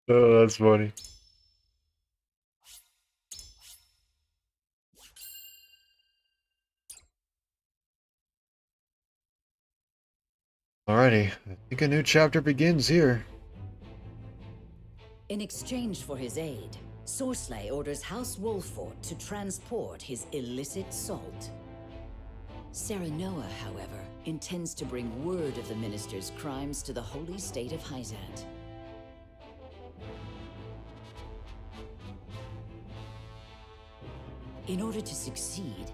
Oh, that's funny. Alrighty, I think a new chapter begins here. In exchange for his aid, Sorsley orders House Wolffort to transport his illicit salt. Serenoa, however, intends to bring word of the minister's crimes to the holy state of Hyzant. In order to succeed,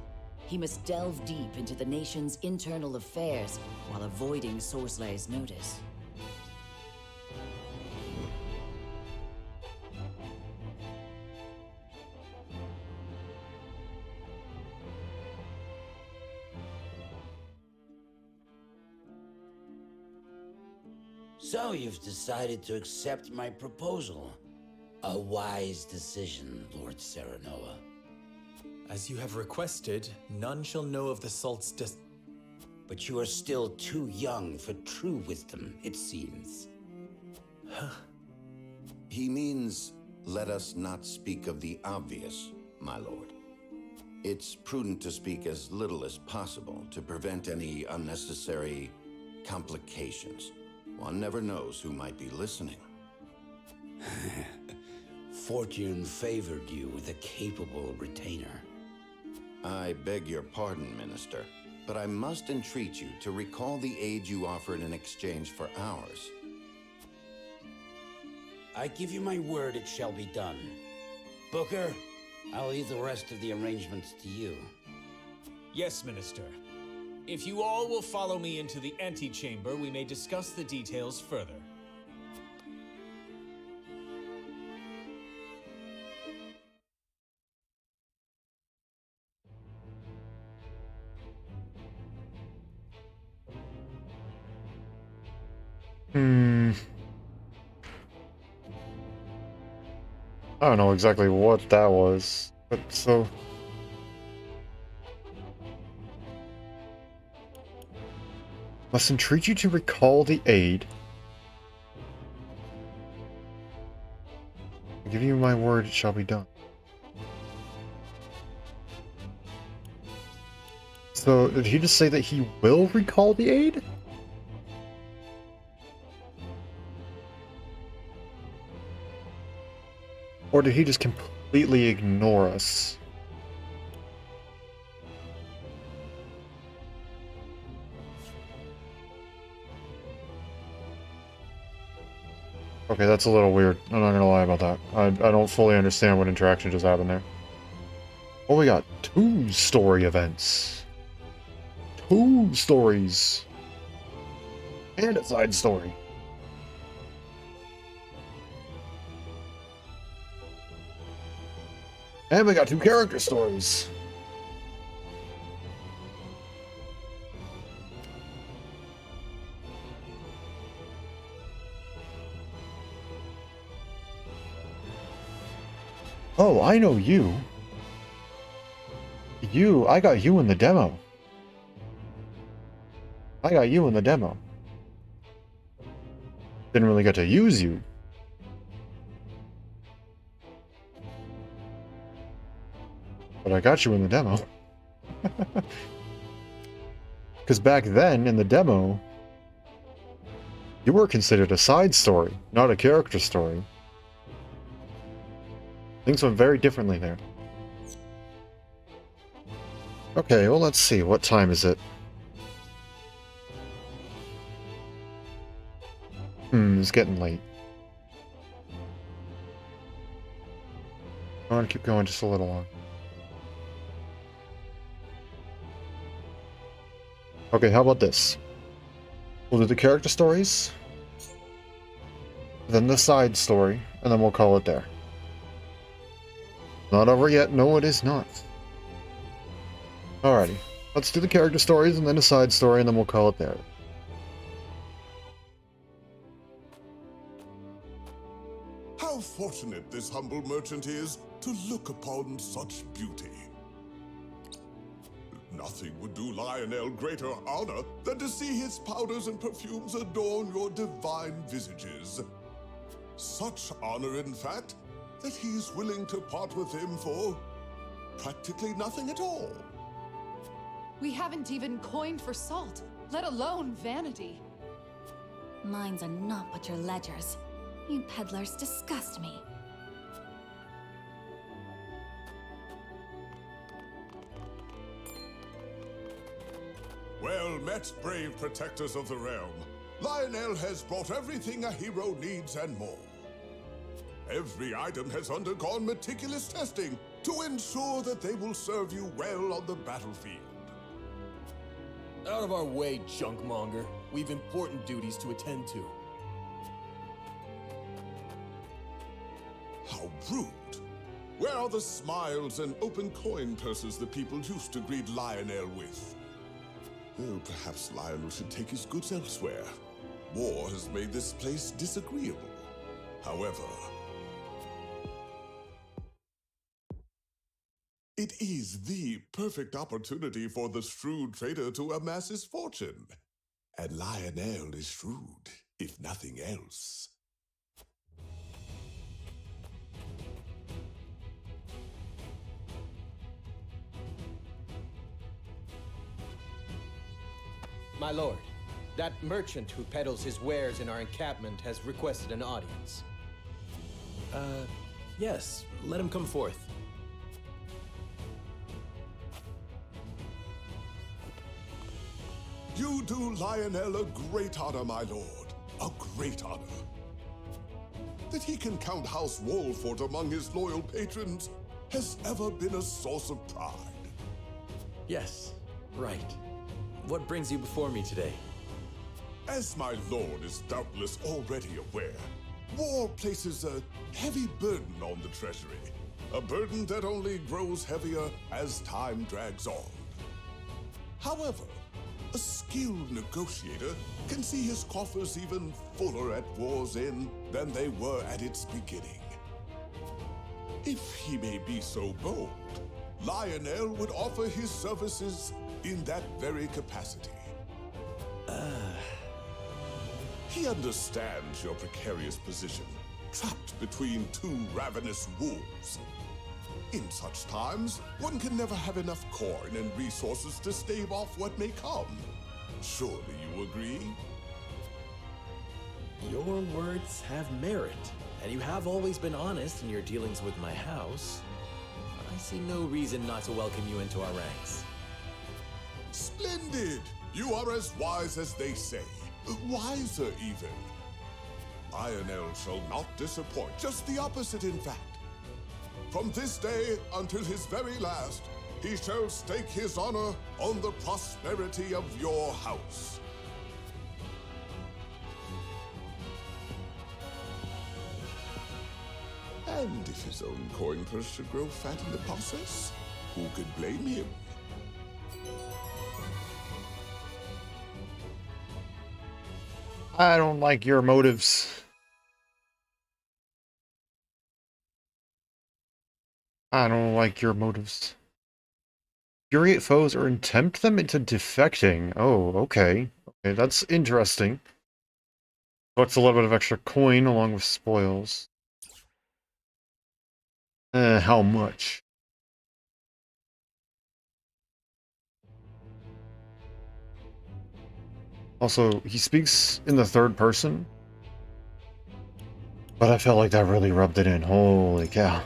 he must delve deep into the nation's internal affairs while avoiding Sorsley's notice. So you've decided to accept my proposal. A wise decision, Lord Serenoa. As you have requested, none shall know of the salt's But you are still too young for true wisdom, it seems. He means, let us not speak of the obvious, my lord. It's prudent to speak as little as possible to prevent any unnecessary complications. One never knows who might be listening. Fortune favored you with a capable retainer. I beg your pardon, Minister, but I must entreat you to recall the aid you offered in exchange for ours. I give you my word it shall be done. Booker, I'll leave the rest of the arrangements to you. Yes, Minister. If you all will follow me into the antechamber, we may discuss the details further. I don't know exactly what that was, but so... Must entreat you to recall the aid. I give you my word, it shall be done. So, did he just say that he will recall the aid? Or did he just completely ignore us? Okay, that's a little weird. I'm not gonna lie about that. I don't fully understand what interaction just happened there. Oh, we got 2 story events. 2 stories. And a side story. And we got 2 character stories. Oh, I know you. I got you in the demo. I got you in the demo. Didn't really get to use you. But I got you in the demo. Because back then, in the demo, you were considered a side story, not a character story. Things went very differently there. Okay, well, let's see. What time is it? It's getting late. I want to keep going just a little long. Okay, how about this? We'll do the character stories, then the side story, and then we'll call it there. Not over yet. No, it is not. Alrighty. Let's do the character stories, and then a side story, and then we'll call it there. How fortunate this humble merchant is to look upon such beauty. Nothing would do Lionel greater honor than to see his powders and perfumes adorn your divine visages. Such honor, in fact, that he is willing to part with them for practically nothing at all. We haven't even coined for salt, let alone vanity. Mines are not but your ledgers. You peddlers disgust me. Well met, brave protectors of the realm. Lionel has brought everything a hero needs and more. Every item has undergone meticulous testing to ensure that they will serve you well on the battlefield. Out of our way, junkmonger. We've important duties to attend to. How rude. Where are the smiles and open coin purses the people used to greet Lionel with? Well, perhaps Lionel should take his goods elsewhere. War has made this place disagreeable. However, it is the perfect opportunity for the shrewd trader to amass his fortune. And Lionel is shrewd, if nothing else. My lord, that merchant who peddles his wares in our encampment has requested an audience. Yes. Let him come forth. You do Lionel a great honor, my lord. A great honor. That he can count House Wolffort among his loyal patrons has ever been a source of pride. Yes, Right. What brings you before me today? As my lord is doubtless already aware, war places a heavy burden on the treasury. A burden that only grows heavier as time drags on. However, a skilled negotiator can see his coffers even fuller at war's end than they were at its beginning. If he may be so bold, Lionel would offer his services in that very capacity. He understands your precarious position, trapped between two ravenous wolves. In such times, one can never have enough coin and resources to stave off what may come. Surely you agree? Your words have merit, and you have always been honest in your dealings with my house. I see no reason not to welcome you into our ranks. Splendid! You are as wise as they say. Wiser, even. Lionel shall not disappoint, just the opposite, in fact. From this day until his very last, he shall stake his honor on the prosperity of your house. And if his own coin purse should grow fat in the process, who could blame him? I don't like your motives. I don't like your motives. Infuriate foes or tempt them into defecting. Oh, okay. Okay, that's interesting. Collects a little bit of extra coin along with spoils. How much? Also, he speaks in the third person. But I felt like that really rubbed it in. Holy cow.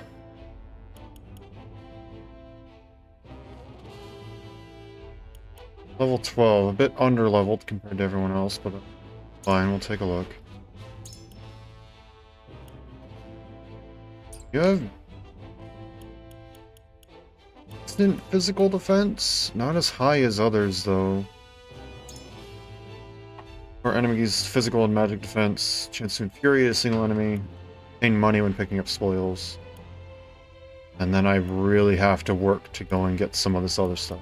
Level 12, a bit under-leveled compared to everyone else, but fine, we'll take a look. You have instant physical defense? Not as high as others, though. Or enemies' physical and magic defense. Chance to infuriate a single enemy. Gain money when picking up spoils. And then I really have to work to go and get some of this other stuff.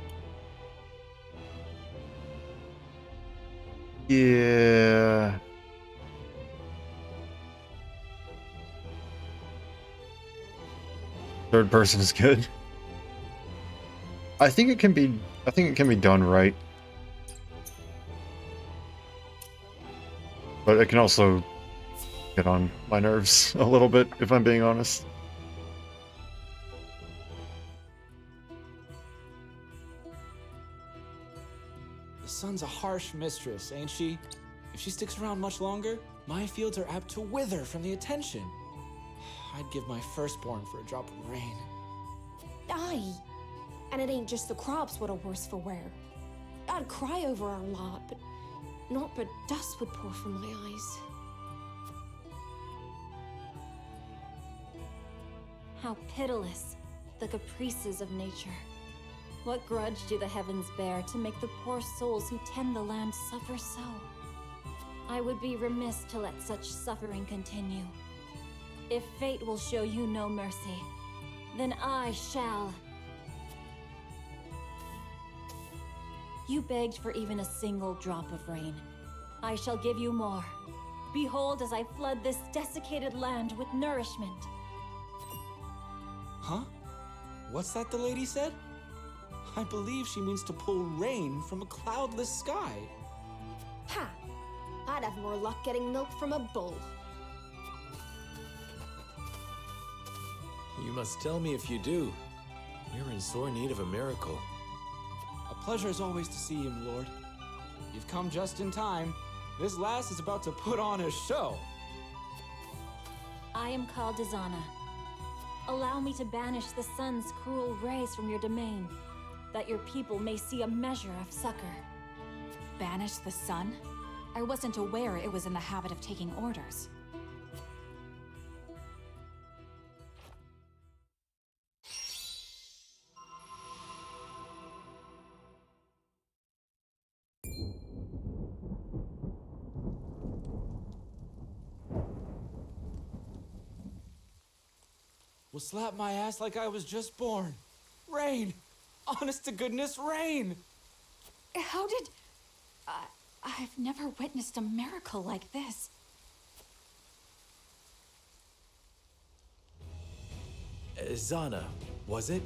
Yeah. Third person is good. I think it can be done right. But it can also get on my nerves a little bit, if I'm being honest. The sun's a harsh mistress, ain't she? If she sticks around much longer, my fields are apt to wither from the attention. I'd give my firstborn for a drop of rain. Aye. And it ain't just the crops what are worse for wear. I'd cry over our lot, but naught but dust would pour from my eyes. How pitiless, the caprices of nature. What grudge do the heavens bear to make the poor souls who tend the land suffer so? I would be remiss to let such suffering continue. If fate will show you no mercy, then I shall. You begged for even a single drop of rain. I shall give you more. Behold as I flood this desiccated land with nourishment. Huh? What's that the lady said? I believe she means to pull rain from a cloudless sky. Ha! I'd have more luck getting milk from a bull. You must tell me if you do. We're in sore need of a miracle. A pleasure as always to see you, my lord. You've come just in time. This lass is about to put on a show. I am called Dizana. Allow me to banish the sun's cruel rays from your domain, that your people may see a measure of succor. Banish the sun? I wasn't aware it was in the habit of taking orders. will slap my ass like I was just born. Rain! Honest to goodness, rain! How did... I've never witnessed a miracle like this. Zana, was it?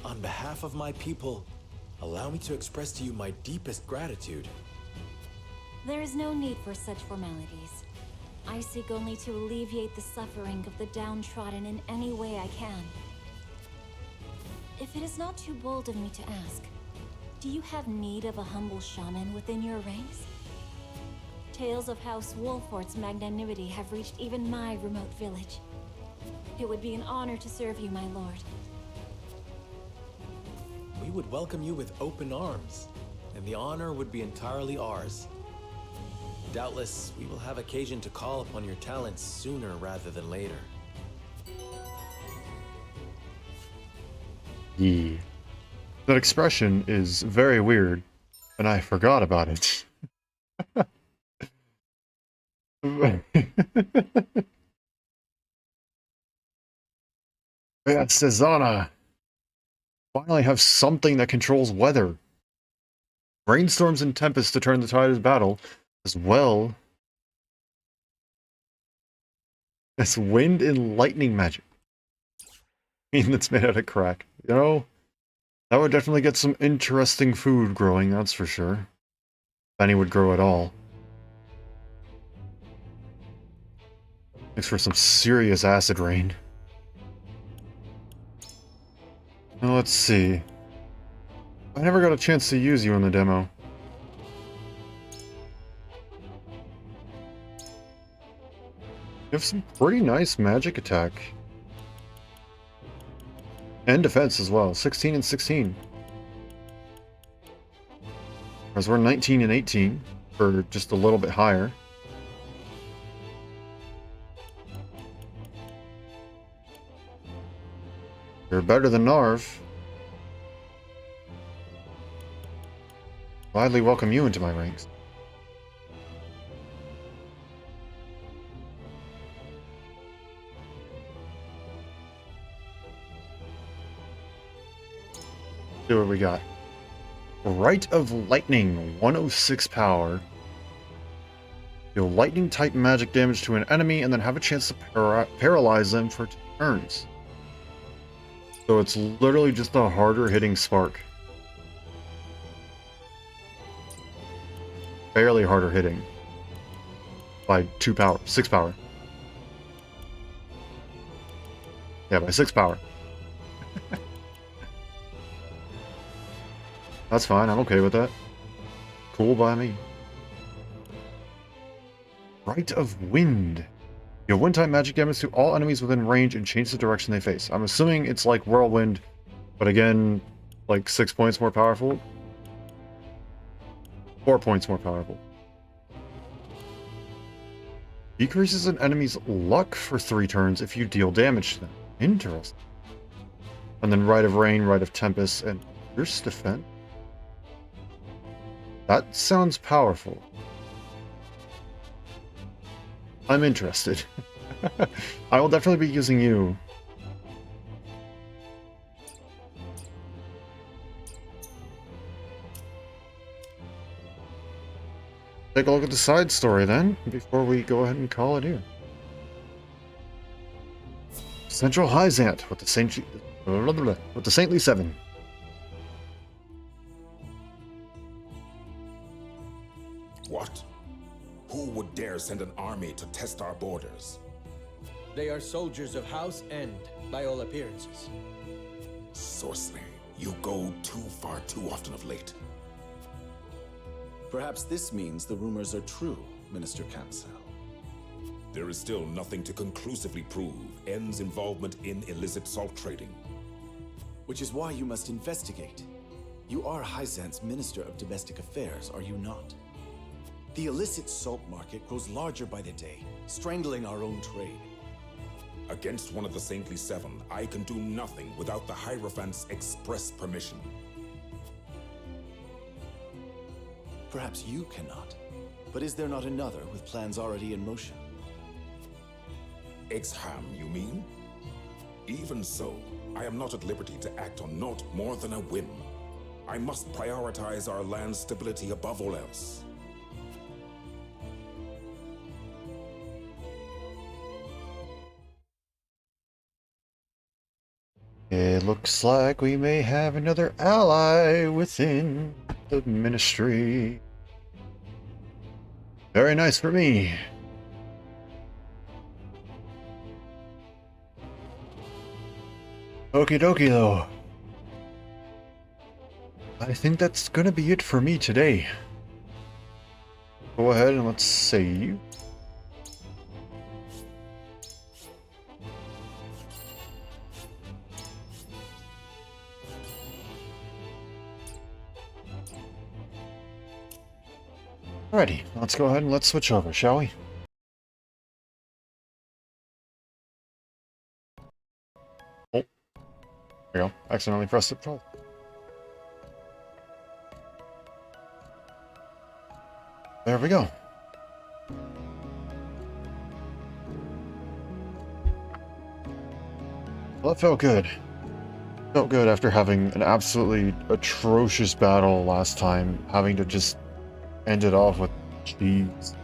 On behalf of my people, allow me to express to you my deepest gratitude. There is no need for such formalities. I seek only to alleviate the suffering of the downtrodden in any way I can. If it is not too bold of me to ask, do you have need of a humble shaman within your ranks? Tales of House Wolffort's magnanimity have reached even my remote village. It would be an honor to serve you, my lord. We would welcome you with open arms, and the honor would be entirely ours. Doubtless, we will have occasion to call upon your talents sooner rather than later. Yeah. That expression is very weird, and I forgot about it. Yeah, Cezanna. Finally have something that controls weather. Rainstorms and tempests to turn the tide of battle, as well as wind and lightning magic. That's made out of crack. You know, that would definitely get some interesting food growing, that's for sure. If any would grow at all. Thanks for some serious acid rain. Now let's see. I never got a chance to use you in the demo. You have some pretty nice magic attack. And defense as well. 16 and 16. Whereas we're 19 and 18. Or just a little bit higher. You're better than Narv. Gladly welcome you into my ranks. See what we got. Rite of Lightning, 106 power. Deal lightning type magic damage to an enemy and then have a chance to paralyze them for 2 turns. So it's literally just a harder hitting spark. Barely harder hitting. By 2 power, 6 power. Yeah, by 6 power. That's fine, I'm okay with that. Cool by me. Rite of Wind. You have one-time magic damage to all enemies within range and change the direction they face. I'm assuming it's like Whirlwind, but again, like 6 points more powerful. 4 points more powerful. Decreases an enemy's luck for 3 turns if you deal damage to them. Interesting. And then Rite of Rain, Rite of Tempest, and Fierce Defense. That sounds powerful. I'm interested. I will definitely be using you. Take a look at the side story then, before we go ahead and call it here. Central Hyzant with the Saintly Seven. What? Who would dare send an army to test our borders? They are soldiers of House End, by all appearances. Sorcery, you go too far too often of late. Perhaps this means the rumors are true, Minister Cancel. There is still nothing to conclusively prove End's involvement in illicit salt trading. Which is why you must investigate. You are Hyzant's Minister of Domestic Affairs, are you not? The illicit salt market grows larger by the day, strangling our own trade. Against one of the Saintly Seven, I can do nothing without the Hierophant's express permission. Perhaps you cannot, but is there not another with plans already in motion? Exham, you mean? Even so, I am not at liberty to act on naught more than a whim. I must prioritize our land's stability above all else. It looks like we may have another ally within the ministry. Very nice for me. Okie dokie though. I think that's gonna be it for me today. Go ahead and let's save. Alrighty, let's go ahead and let's switch over, shall we? Oh, there we go. Accidentally pressed it. There we go. Well, that felt good. Felt good after having an absolutely atrocious battle last time, having to just end it off with cheese.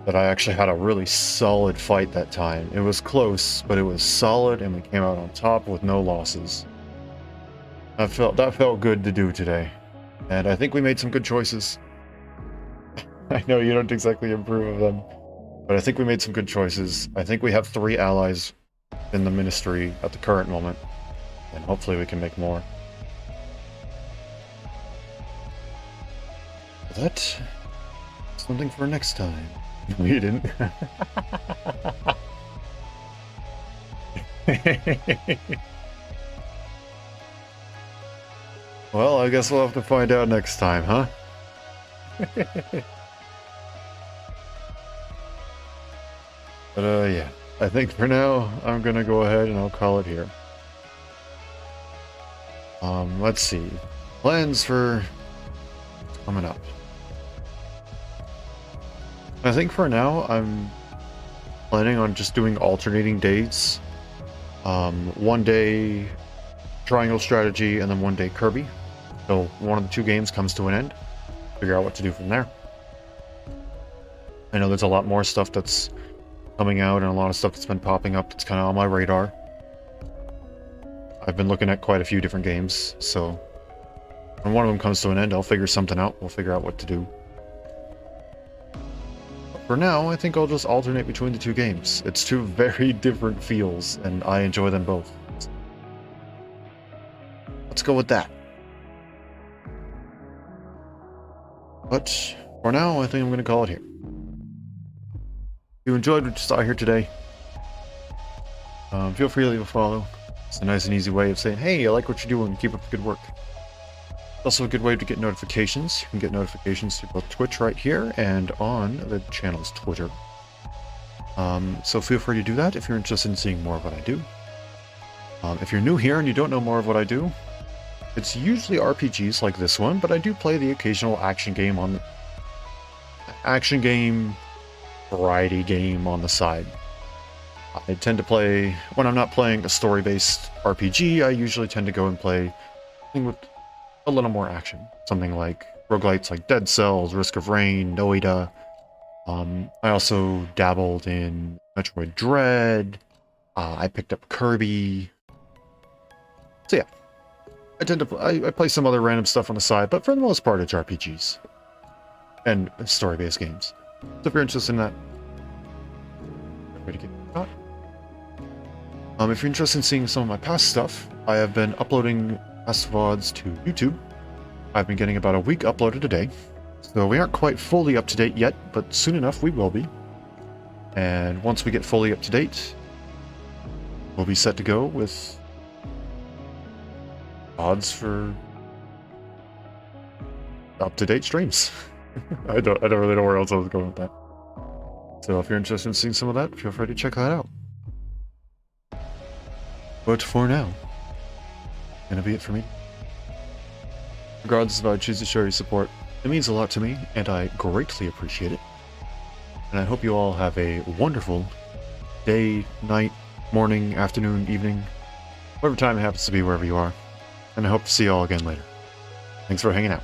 That I actually had a really solid fight that time. It was close, but it was solid, and we came out on top with no losses. That felt good to do today, and I think we made some good choices. I know you don't exactly approve of them, but I think we made some good choices. I think we have 3 allies in the ministry at the current moment, and hopefully we can make more. But that's something for next time. We didn't. Well, I guess we'll have to find out next time, huh? But yeah, I think for now I'm gonna go ahead and I'll call it here. Let's see. Plans for coming up. I think for now I'm planning on just doing alternating days. One day Triangle Strategy and then one day Kirby. So one of the 2 games comes to an end. Figure out what to do from there. I know there's a lot more stuff that's coming out and a lot of stuff that's been popping up that's kind of on my radar. I've been looking at quite a few different games, so when one of them comes to an end, I'll figure something out. We'll figure out what to do. But for now, I think I'll just alternate between the 2 games. It's 2 very different feels, and I enjoy them both. Let's go with that. But for now, I think I'm going to call it here. If you enjoyed what you saw here today, feel free to leave a follow. It's a nice and easy way of saying, hey, I like what you're doing, keep up the good work. It's also a good way to get notifications. You can get notifications through both Twitch right here and on the channel's Twitter. So feel free to do that if you're interested in seeing more of what I do. If you're new here and you don't know more of what I do, it's usually RPGs like this one, but I do play the occasional action game variety game on the side. I tend to play, when I'm not playing a story-based RPG, I usually tend to go and play something with a little more action. Something like roguelites like Dead Cells, Risk of Rain, Noida. I also dabbled in Metroid Dread. I picked up Kirby. So yeah, I tend to I play some other random stuff on the side, but for the most part it's RPGs and story-based games. So if you're interested in that, if you're interested in seeing some of my past stuff, I have been uploading past VODs to YouTube. I've been getting about a week uploaded a day, so we aren't quite fully up to date yet, but soon enough we will be. And once we get fully up to date, we'll be set to go with VODs for up-to-date streams. I don't really know where else I was going with that. So if you're interested in seeing some of that, feel free to check that out. But for now, gonna be it for me. Regardless if I choose to show your support, it means a lot to me, and I greatly appreciate it. And I hope you all have a wonderful day, night, morning, afternoon, evening, whatever time it happens to be wherever you are. And I hope to see you all again later. Thanks for hanging out.